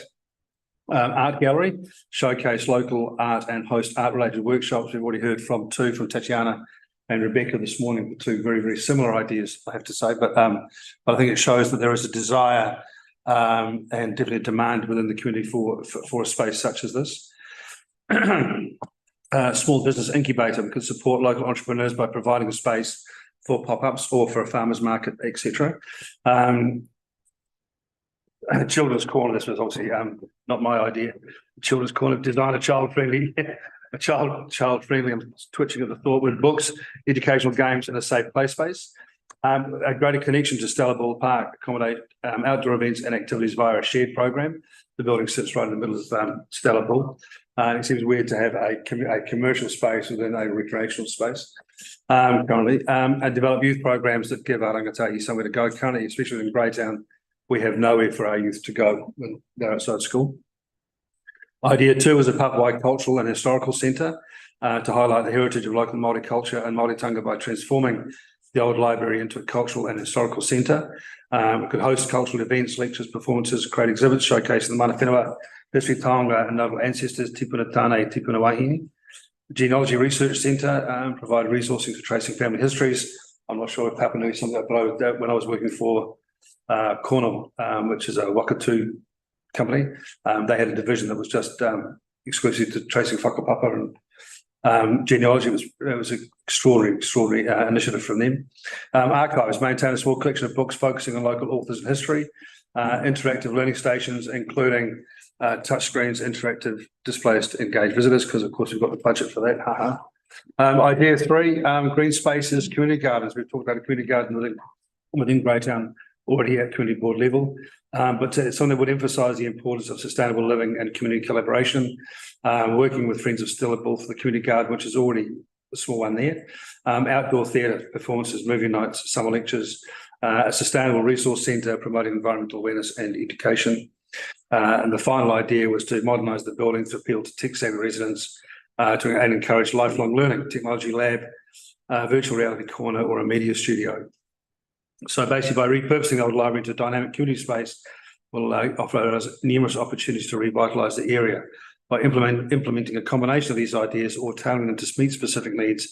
Speaker 3: Art gallery, showcase local art and host art-related workshops. We've already heard from Tatiana and Rebecca this morning, 2 very, very similar ideas, I have to say. But I think it shows that there is a desire and definitely a demand within the community for a space such as this. Small business incubator, we could support local entrepreneurs by providing a space for pop-ups or for a farmer's market, etc. Children's corner, this was obviously not my idea. Children's corner, design a child-friendly, child-friendly, I'm twitching at the thought, with books, educational games and a safe play space. A greater connection to Stella Ball Park, accommodate outdoor events and activities via a shared program. The building sits right in the middle of Stella Ball. It seems weird to have a commercial space within a recreational space currently, and develop youth programs that give Arangataki somewhere to go. Currently, especially in Greytown, we have nowhere for our youth to go when they're outside school. Idea 2 is a Papua cultural and historical centre to highlight the heritage of local Māori culture and Māori tonga by transforming the old library into a cultural and historical centre. We could host cultural events, lectures, performances, create exhibits showcasing the mana whenua, history, taonga and noble ancestors, tipuna tāne, tipuna wahine. Genealogy Research Centre provide resourcing for tracing family histories. I'm not sure if Papua knew something about that, but when I was working for Cornwall, which is a Wakatu company, they had a division that was just exclusive to tracing whakapapa and genealogy. It was an extraordinary initiative from them. Archives maintain a small collection of books focusing on local authors and history. Interactive learning stations, including touchscreens, interactive displays to engage visitors, because of course we've got the budget for that. Idea 3, green spaces, community gardens. We've talked about a community garden within Greytown already at community board level, but it's something that would emphasise the importance of sustainable living and community collaboration, working with Friends of Stella Ball for the community garden, which is already a small one there, outdoor theatre, performances, movie nights, summer lectures, a sustainable resource centre promoting environmental awareness and education. And the final idea was to modernise the building to appeal to tech-savvy residents and encourage lifelong learning, technology lab, virtual reality corner or a media studio. So basically by repurposing the old library into a dynamic community space will offer us numerous opportunities to revitalise the area. By implementing a combination of these ideas or tailoring them to meet specific needs,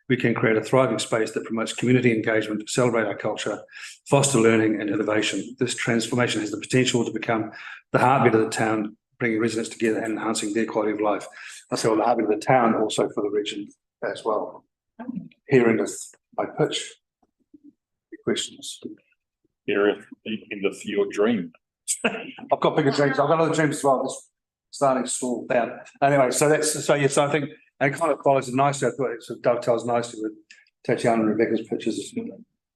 Speaker 3: we can create a thriving space that promotes community engagement, celebrate our culture, foster learning and innovation. This transformation has the potential to become the heartbeat of the town, bringing residents together and enhancing their quality of life. I say, well, the heartbeat of the town also for the region as well. Herein is my pitch. Questions?
Speaker 2: Area, the end of your dream.
Speaker 3: I've got bigger dreams. I've got other dreams as well. It's starting to slow down. Anyway, so yes, I think and it kind of follows it nicely. I thought it sort of dovetails nicely with Tatiana and Rebecca's pictures.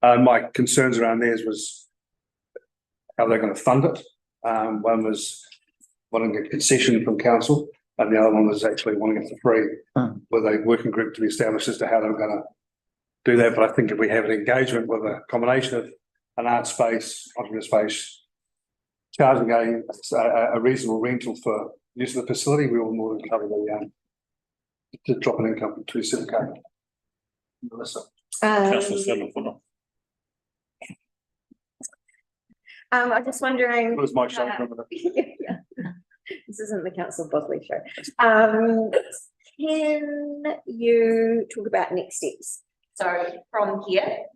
Speaker 3: My concerns around theirs was how they're going to fund it. One was wanting a concession from council, and the other one was actually wanting it for free, with a working group to be established as to how they were going to do that. But I think if we have an engagement with a combination of an art space, entrepreneur space, charging a reasonable rental for use of the facility, we will more than cover the drop in income from 27K. Melissa.
Speaker 4: I'm just wondering.
Speaker 3: It was my show.
Speaker 4: Yeah. This isn't the Council Bosley show. Can you talk about next steps? So from here,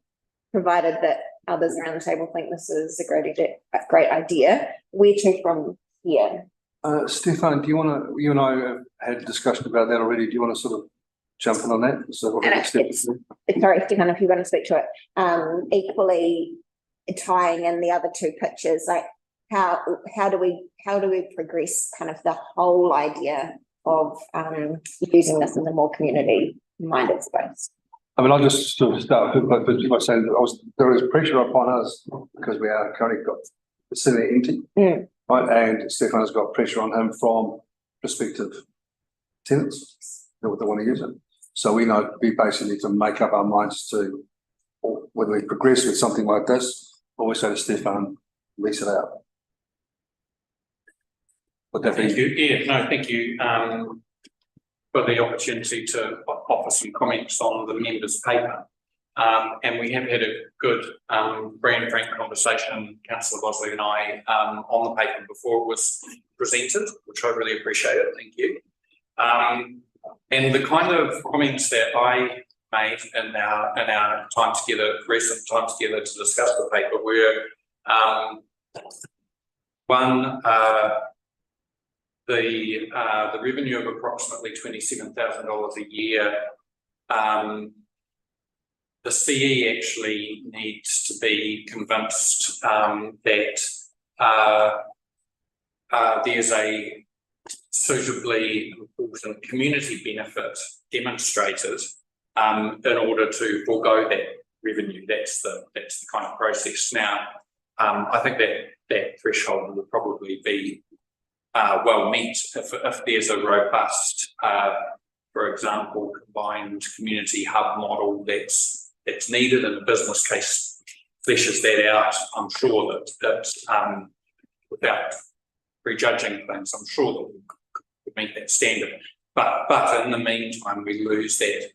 Speaker 4: provided that others around the table think this is a great idea, where to from here?
Speaker 3: Stefan, do you want to, you and I have had a discussion about that already. Do you want to sort of jump in on that? So what the next step is?
Speaker 4: Sorry, Stefan, if you want to speak to it, equally tying in the other two pictures, like how do we progress kind of the whole idea of using this in a more community minded space?
Speaker 3: I mean, I'll just sort of start by saying that there is pressure upon us because we are currently got the city empty, right? And Stefan has got pressure on him from prospective tenants that want to use it. So we basically need to make up our minds to whether we progress with something like this or we say to Stefan, lease it out.
Speaker 15: Thank you. Yeah, no, thank you for the opportunity to offer some comments on the members' paper. And we have had a good very frank conversation, Councillor Bosley and I, on the paper before it was presented, which I really appreciate it. Thank you. And the kind of comments that I made in our time together, recent time together to discuss the paper were one, the revenue of approximately $27,000 a year. The CE actually needs to be convinced that there's a suitably important community benefit demonstrated in order to forego that revenue. That's the kind of process. Now, I think that threshold will probably be well met if there's a robust, for example, combined community hub model that's needed, and the business case fleshes that out. I'm sure that without prejudging things, I'm sure that we could meet that standard. But in the meantime, we lose that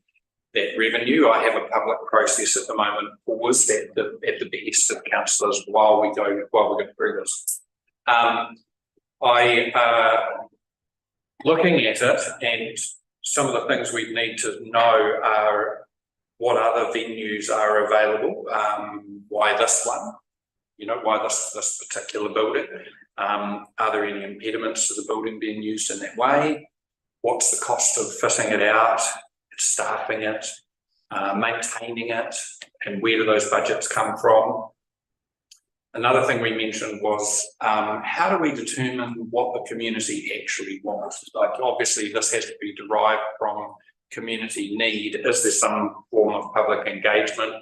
Speaker 15: revenue. I have a public process at the moment paused at the behest of councillors while we go through this. Looking at it, and some of the things we need to know are what other venues are available, why this one, why this particular building, are there any impediments to the building being used in that way, what's the cost of fitting it out, staffing it, maintaining it, and where do those budgets come from. Another thing we mentioned was how do we determine what the community actually wants? Like, obviously this has to be derived from community need. Is there some form of public engagement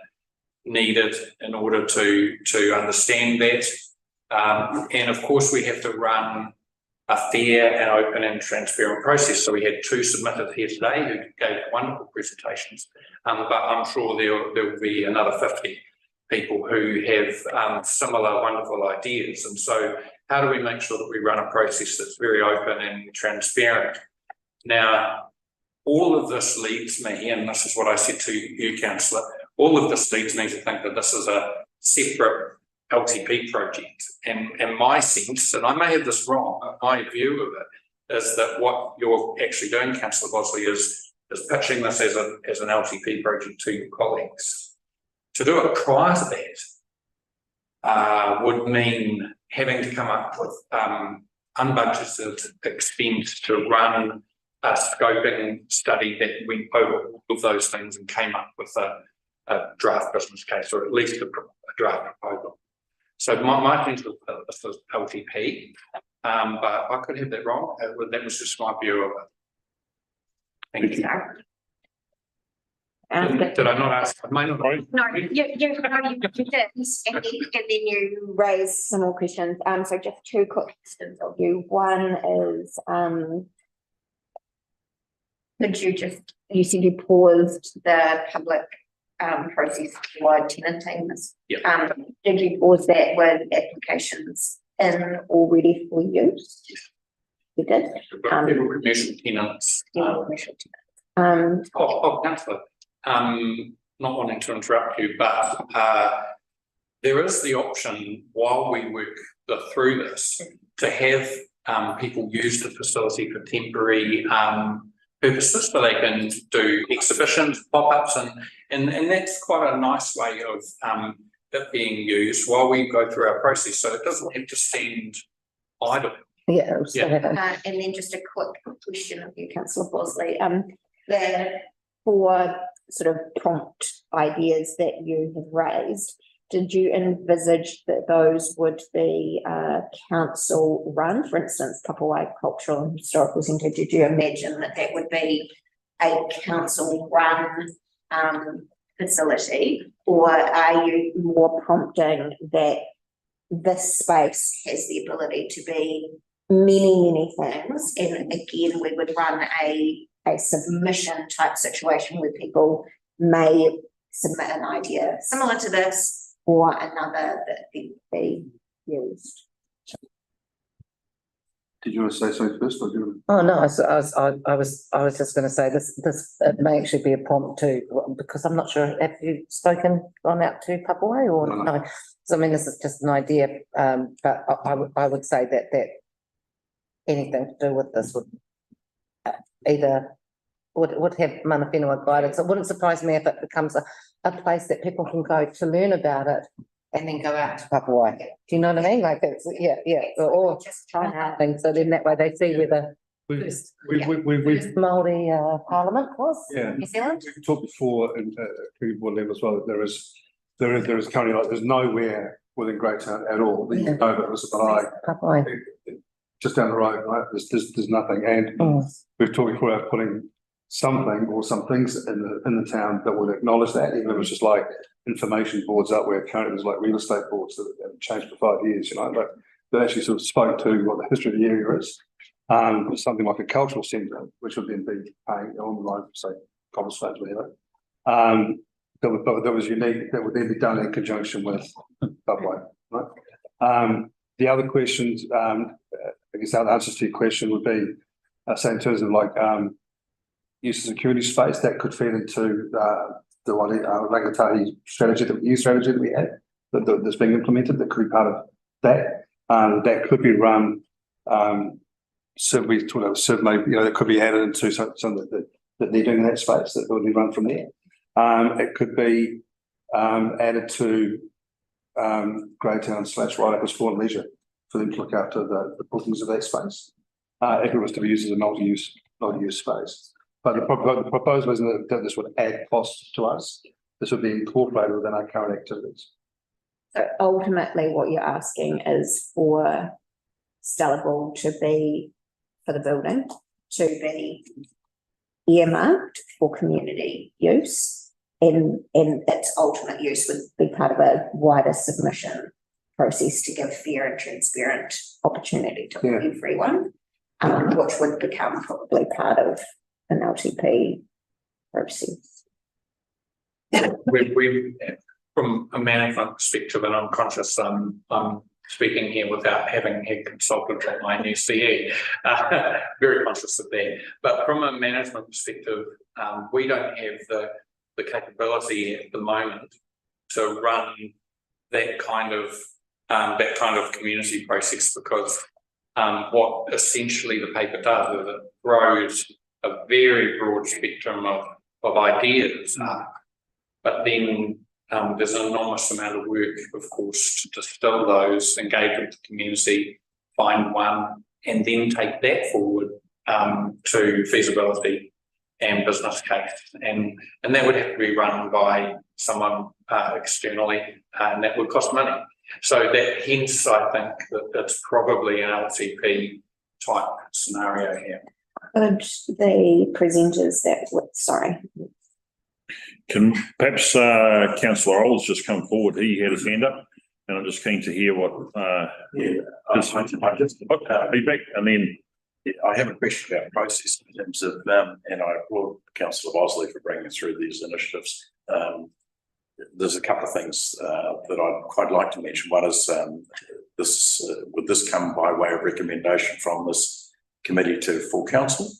Speaker 15: needed in order to understand that? And of course we have to run a fair and open and transparent process. So we had two submitted here today who gave wonderful presentations, but I'm sure there will be another 50 people who have similar wonderful ideas. And so how do we make sure that we run a process that's very open and transparent? Now, all of this leads me, and this is what I said to you, Councillor, all of this leads me to think that this is a separate LTP project. And my sense, and I may have this wrong, but my view of it is that what you're actually doing, Councillor Bosley, is pitching this as an LTP project to your colleagues. To do it prior to that would mean having to come up with unbudgeted expense to run a scoping study that went over all of those things and came up with a draft business case, or at least a draft proposal. So my sense was that this was LTP, but I could have that wrong. That was just my view of it. Thank you. Did I not ask? I may not.
Speaker 4: No, you did, and then you raised some more questions. So just two quick questions of you. One is, you said you paused the public process for tenanting this.
Speaker 15: Yep.
Speaker 4: Did you pause that with applications in already for use? You did.
Speaker 15: Commercial tenants. Councillor. Not wanting to interrupt you, but there is the option while we work through this to have people use the facility for temporary purposes, so they can do exhibitions, pop-ups, and that's quite a nice way of it being used while we go through our process. So it doesn't have to stand idle.
Speaker 10: Yeah. we'll still have it.
Speaker 4: And then just a quick question of you, councillor Bosley. The four sort of prompt ideas that you have raised, did you envisage that those would be council run? For instance, Papawai Cultural and Historical Centre, did you imagine that that would be a council run facility? Or are you more prompting that this space has the ability to be many things, and again, we would run a submission type situation where people may submit an idea similar to this or another that be used.
Speaker 3: Did you want to say something first, or do you?
Speaker 10: Oh, no, I was just going to say this, it may actually be a prompt too, because I'm not sure, have you gone out to Papawai or no? So I mean, this is just an idea, but I would say that anything to do with this would either would have mana whenua guidance. It wouldn't surprise me if it becomes a place that people can go to learn about it and then go out to Papawai. Do you know what I mean? Like it's, yeah, or China thing. So then that way they see where the first Māori Parliament was.
Speaker 3: Yeah.
Speaker 10: New Zealand.
Speaker 3: We talked before in board level as well, that there is currently, like, there's nowhere within Greytown at all that you can go but
Speaker 10: Papawai.
Speaker 3: Just down the road, right? There's nothing, and we've talked before about putting something or some things in the town that would acknowledge that, even if it was just like information boards up where currently there's like real estate boards that have changed for 5 years, you know, but that actually sort of spoke to what the history of the area is. Something like a cultural centre, which would then be paying on the line, say, Cobblestone, whatever. That was unique, that would then be done in conjunction with Papawai, right? The other questions, I guess the other answers to your question would be, say in terms of like use of security space, that could feed into the Rangatahi strategy, the new strategy that we had, that's being implemented, that could be part of that. That could be run, so we talked about survey, you know, that could be added into some that they're doing in that space, that would be run from there. It could be added to Greytown / Wairakos Sport and Leisure for them to look after the bookings of that space, if it was to be used as a multi-use space. But the proposal isn't that this would add costs to us. This would be incorporated within our current activities.
Speaker 4: So ultimately what you're asking is for Stella Ball to be, for the building, to be earmarked for community use, and its ultimate use would be part of a wider submission process to give fair and transparent opportunity to everyone, which would become probably part of an LTP process.
Speaker 19: We from a management perspective, and I'm conscious I'm speaking here without having had consulted with my new CE, very conscious of that. But from a management perspective, we don't have the capability at the moment to run that kind of community process, because what essentially the paper does is it throws a very broad spectrum of ideas, but then there's an enormous amount of work, of course, to distill those, engage with the community, find one, and then take that forward to feasibility and business case, and that would have to be run by someone externally, and that would cost money. So that hence I think that it's probably an LTP type scenario here.
Speaker 4: Could the presenters
Speaker 2: Can perhaps councillor Oles just come forward? He had his hand up, and I'm just keen to hear what feedback, and then
Speaker 20: I have a question about process in terms of, and I applaud Councillor Bosley for bringing us through these initiatives. There's a couple of things that I'd quite like to mention. One is would this come by way of recommendation from this committee to full council?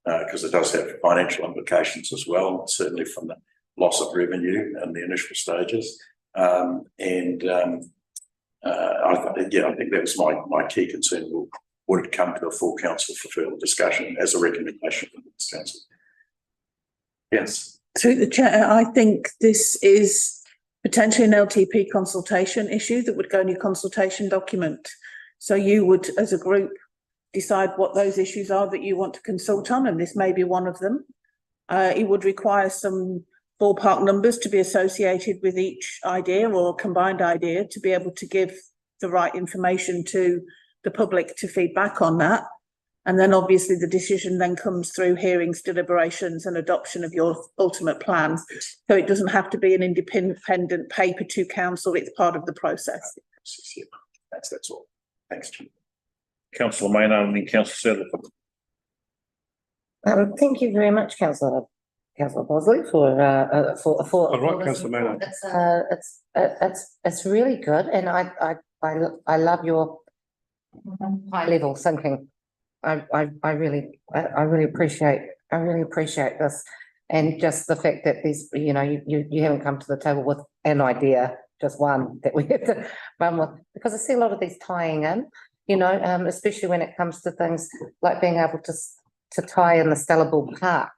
Speaker 20: Because it does have financial implications as well, certainly from the loss of revenue in the initial stages. I think that was my key concern. Would it come to a full council for further discussion as a recommendation from this council? Yes.
Speaker 14: Through the chair, I think this is potentially an LTP consultation issue that would go in your consultation document. So you would, as a group, decide what those issues are that you want to consult on, and this may be one of them. It would require some ballpark numbers to be associated with each idea or combined idea to be able to give the right information to the public to feed back on that. And then obviously the decision then comes through hearings, deliberations and adoption of your ultimate plan. So it doesn't have to be an independent paper to council, it's part of the process.
Speaker 20: That's all. Thanks, Chair.
Speaker 2: Councillor Maynard and then Councillor Sadler.
Speaker 10: Thank you very much, Councillor Bosley, for.
Speaker 3: All right, Councillor Maynard.
Speaker 10: It's really good, and I love your high level thinking. I really appreciate this, and just the fact that there's, you know, you haven't come to the table with an idea, just one that we have to run with, because I see a lot of these tying in, you know, especially when it comes to things like being able to tie in the Stellable Park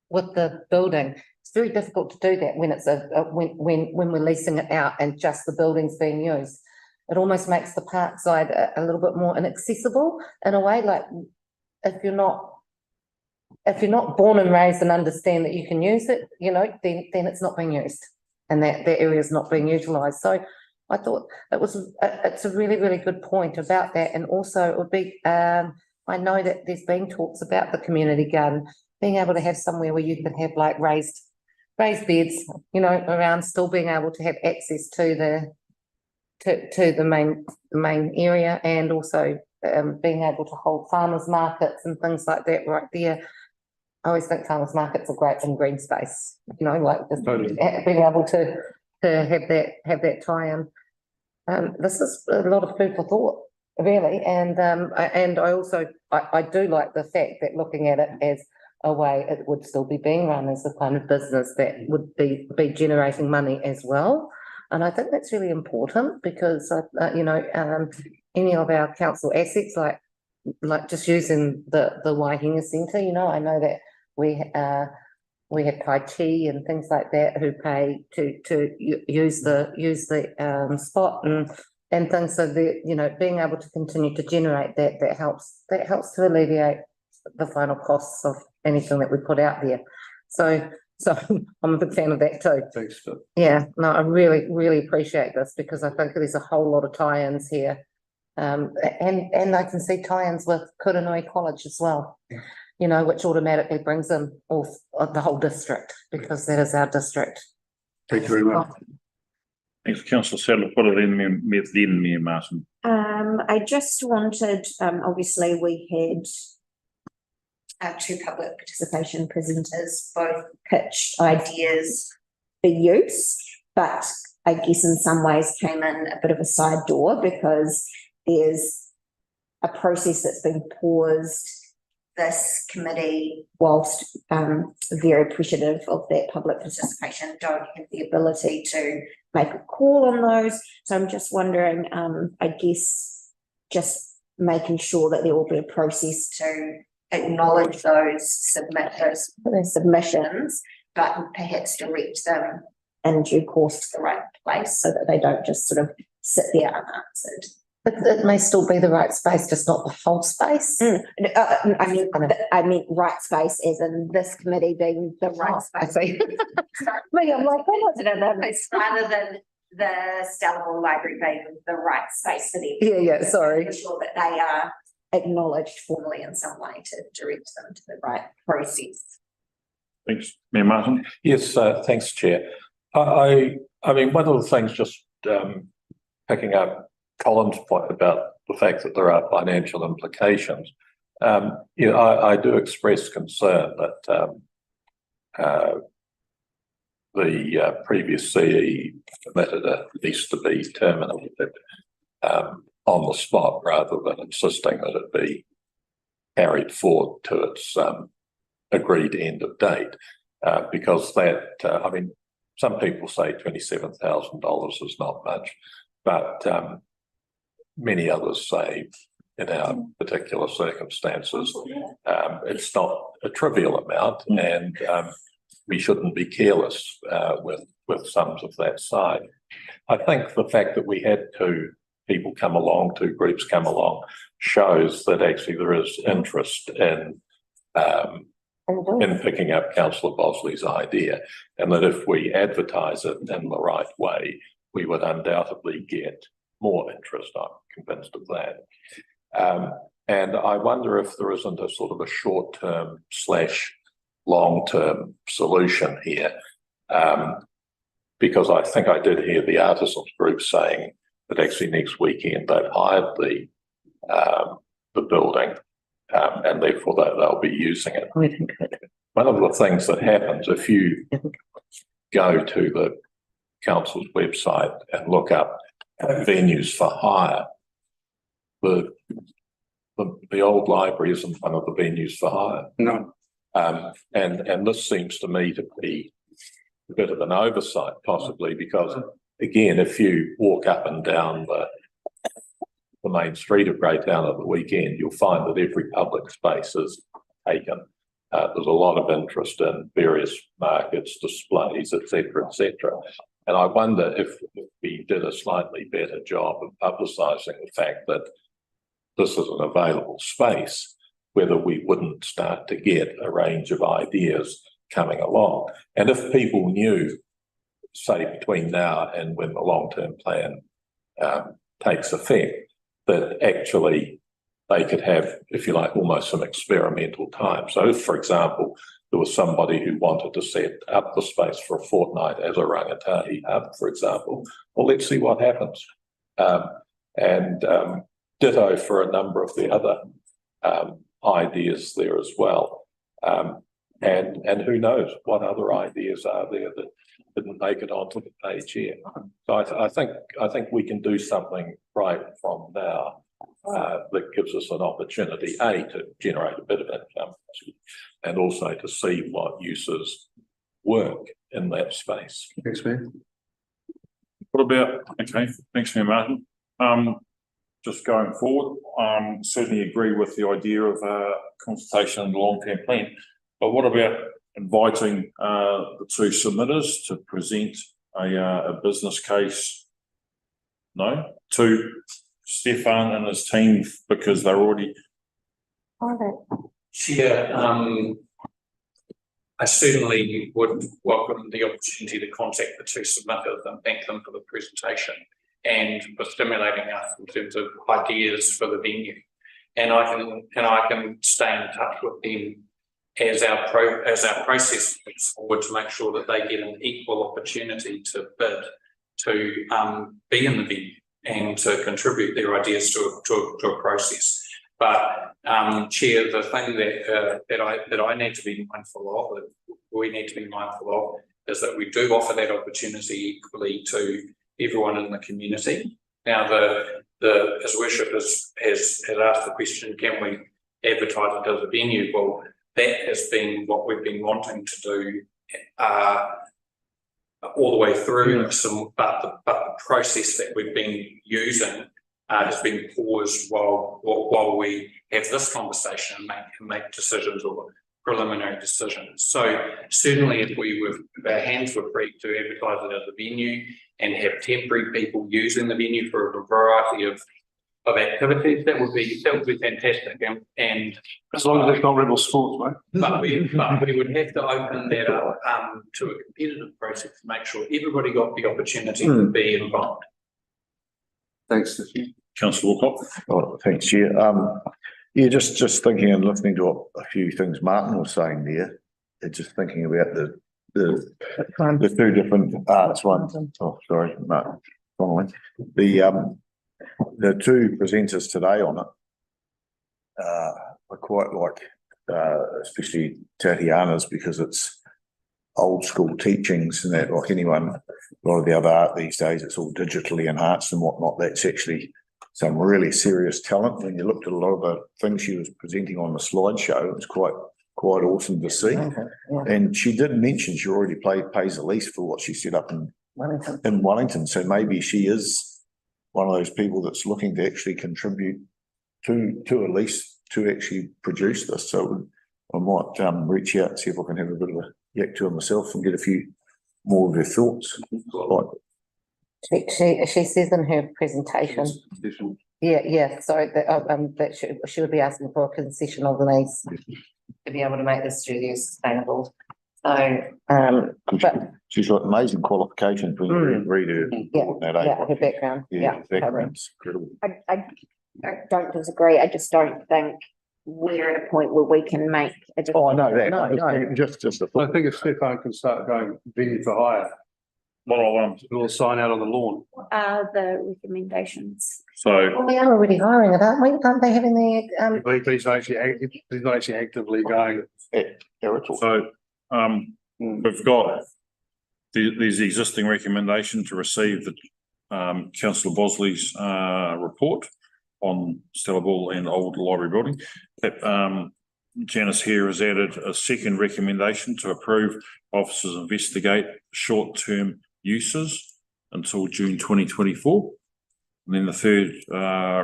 Speaker 10: with the building. It's very difficult to do that when it's when we're leasing it out and just the building's being used. It almost makes the park side a little bit more inaccessible in a way. Like if you're not born and raised and understand that you can use it, you know, then it's not being used, and that area is not being utilised. So I thought it's a really, really good point about that. And also it would be, I know that there's been talks about the community garden, being able to have somewhere where you can have like raised beds, you know, around, still being able to have access to the main area, and also being able to hold farmers markets and things like that right there. I always think farmers markets are great in green space, you know, like just being able to have that tie-in. This is a lot of food for thought, really, and I also do like the fact that looking at it as a way it would still be being run as a kind of business that would be generating money as well. And I think that's really important because, you know, any of our council assets, like just using the Waihinga Centre, you know, I know that we have Tai Chi and things like that who pay to use the spot and things. So that, you know, being able to continue to generate that helps to alleviate the final costs of anything that we put out there. So I'm a big fan of that too.
Speaker 3: Thanks, Phil.
Speaker 10: Yeah, no, I really, really appreciate this because I think there's a whole lot of tie-ins here. And I can see tie-ins with Kuranui College as well, you know, which automatically brings in the whole district because that is our district.
Speaker 3: Thank you very much.
Speaker 2: Thanks, Councillor Sadler. What are then Mayor Martin?
Speaker 4: I just wanted, obviously we had our two public participation presenters both pitched ideas for use, but I guess in some ways came in a bit of a side door because there's a process that's been paused. This committee, whilst very appreciative of that public participation, don't have the ability to make a call on those. So I'm just wondering, I guess, just making sure that there will be a process to acknowledge those submissions, but perhaps direct them in due course to the right place so that they don't just sort of sit there unanswered.
Speaker 10: It may still be the right space, just not the whole space.
Speaker 4: I mean right space as in this committee being the right space. Maybe I'm like, rather than the Stellable Library being the right space for them.
Speaker 10: Yeah, sorry.
Speaker 4: To ensure that they are acknowledged formally in some way to direct them to the right process.
Speaker 2: Thanks, Mayor Martin.
Speaker 11: Yes, thanks, Chair. I mean, one of the things, just picking up Colin's point about the fact that there are financial implications, you know, I do express concern that the previous CE permitted a lease to be terminated on the spot rather than insisting that it be carried forward to its agreed end of date, because that, I mean, some people say $27,000 is not much, but many others say in our particular circumstances, it's not a trivial amount, and we shouldn't be careless with sums of that size. I think the fact that we had to people come along, two groups come along, shows that actually there is interest in picking up councillor Bosley's idea, and that if we advertise it in the right way, we would undoubtedly get more interest. I'm convinced of that. And I wonder if there isn't a sort of a short-term / long-term solution here. Because I think I did hear the artisans group saying that actually next weekend they've hired the building, and therefore they'll be using it. One of the things that happens if you go to the council's website and look up venues for hire, the old library isn't one of the venues for hire.
Speaker 3: No.
Speaker 11: And this seems to me to be a bit of an oversight, possibly, because again, if you walk up and down the main street of Greytown at the weekend, you'll find that every public space is taken. There's a lot of interest in various markets, displays, etc., etc. And I wonder if we did a slightly better job of publicising the fact that this is an available space, whether we wouldn't start to get a range of ideas coming along. And if people knew, say, between now and when the long-term plan takes effect, that actually they could have, if you like, almost some experimental time. So if, for example, there was somebody who wanted to set up the space for a fortnight as a rangatahi hub, for example, well, let's see what happens. And ditto for a number of the other ideas there as well. And who knows what other ideas are there that didn't make it onto the page here. So I think we can do something right from now that gives us an opportunity, A, to generate a bit of income, and also to see what uses work in that space.
Speaker 3: Thanks, man.
Speaker 2: What about, okay, thanks, Mayor Martin. Just going forward, certainly agree with the idea of consultation and the long-term plan. But what about inviting the two submitters to present a business case? No, to Stefan and his team, because they're already.
Speaker 15: Chair, I certainly would welcome the opportunity to contact the two submitters and thank them for the presentation and for stimulating us in terms of ideas for the venue. And I can stay in touch with them as our process moves forward to make sure that they get an equal opportunity to bid, to be in the venue and to contribute their ideas to a process. But Chair, the thing that I need to be mindful of, that we need to be mindful of, is that we do offer that opportunity equally to everyone in the community. Now, His Worship has asked the question, can we advertise it as a venue? Well, that has been what we've been wanting to do all the way through. But the process that we've been using has been paused while we have this conversation and make decisions or preliminary decisions. So certainly, if our hands were free to advertise it as a venue and have temporary people using the venue for a variety of activities, that would be fantastic. And
Speaker 3: as long as it's not Rebel Sports, mate.
Speaker 15: But we would have to open that up to a competitive process to make sure everybody got the opportunity to be involved.
Speaker 3: Thanks,
Speaker 2: Councillor Wilcox.
Speaker 13: Oh, thanks, Chair. Yeah, just thinking and listening to a few things Martin was saying there, and just thinking about the two different arts ones. Oh, sorry, Martin. Wrong one. The two presenters today on it I quite like, especially Tatiana's, because it's old school teachings and that, like anyone, a lot of the other art these days, it's all digitally enhanced and whatnot. That's actually some really serious talent. When you looked at a lot of the things she was presenting on the slideshow, it was quite awesome to see. And she did mention she already pays a lease for what she set up in Wellington. So maybe she is one of those people that's looking to actually contribute to a lease to actually produce this. So I might reach out and see if I can have a bit of a yak to her myself and get a few more of her thoughts.
Speaker 10: She says in her presentation, sorry, that she would be asking for a concession of the lease to be able to make this studio sustainable. So, but.
Speaker 13: She's got amazing qualifications when you read her.
Speaker 10: Her background,
Speaker 13: Yeah, background's incredible.
Speaker 4: I don't disagree. I just don't think we're at a point where we can make a difference.
Speaker 13: Oh, I know that.
Speaker 3: No.
Speaker 13: Just a
Speaker 3: I
Speaker 13: thought.
Speaker 3: think if Stefan can start going venue for hire, we'll sign out on the lawn.
Speaker 4: What are the recommendations?
Speaker 2: So,
Speaker 10: Well, we are already hiring it, aren't we? Aren't they having the,
Speaker 3: But he's not actually actively going.
Speaker 2: so, we've got these existing recommendation to receive the, councillor Bosley's, report on Stella Ball and Old Library Building. That, Janice here has added a second recommendation to approve officers investigate short-term uses until June 2024. And then the third,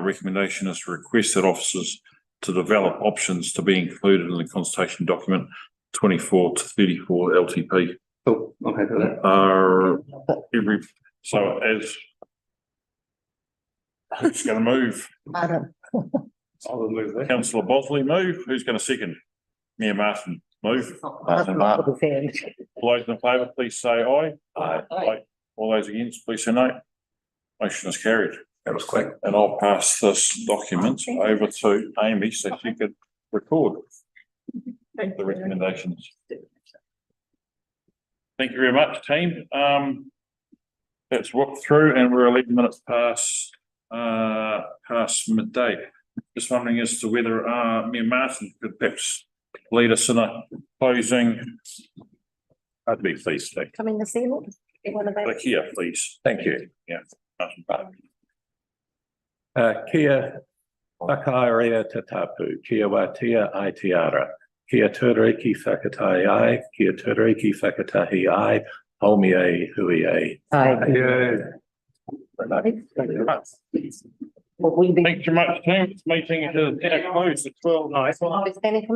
Speaker 2: recommendation is to request that officers to develop options to be included in the consultation document 24 to 34 LTP.
Speaker 3: Cool, I'm happy with that.
Speaker 2: So as who's going to move?
Speaker 10: I don't.
Speaker 3: I will move that.
Speaker 2: Councillor Bosley move. Who's going to second? Mayor Martin move. All those in favour, please say aye. Aye. All those against, please say no. Motion is carried.
Speaker 20: That was quick.
Speaker 2: And I'll pass this document over to Amy so she could record the recommendations. Thank you very much, team. That's walked through and we're 11 minutes past midday. Just wondering as to whether Mayor Martin could perhaps lead us in a closing.
Speaker 11: I'd be pleased to.
Speaker 4: Coming this evening?
Speaker 2: Click here, please.
Speaker 11: Thank you.
Speaker 2: Yeah.
Speaker 11: Kia whakaarea te tapu, kia wātia aiteara, kia tūriki whakatai ai, kia tūriki whakatahi ai, haumi ai, hui ai.
Speaker 2: Thank you very much, team. This meeting is closed at 12.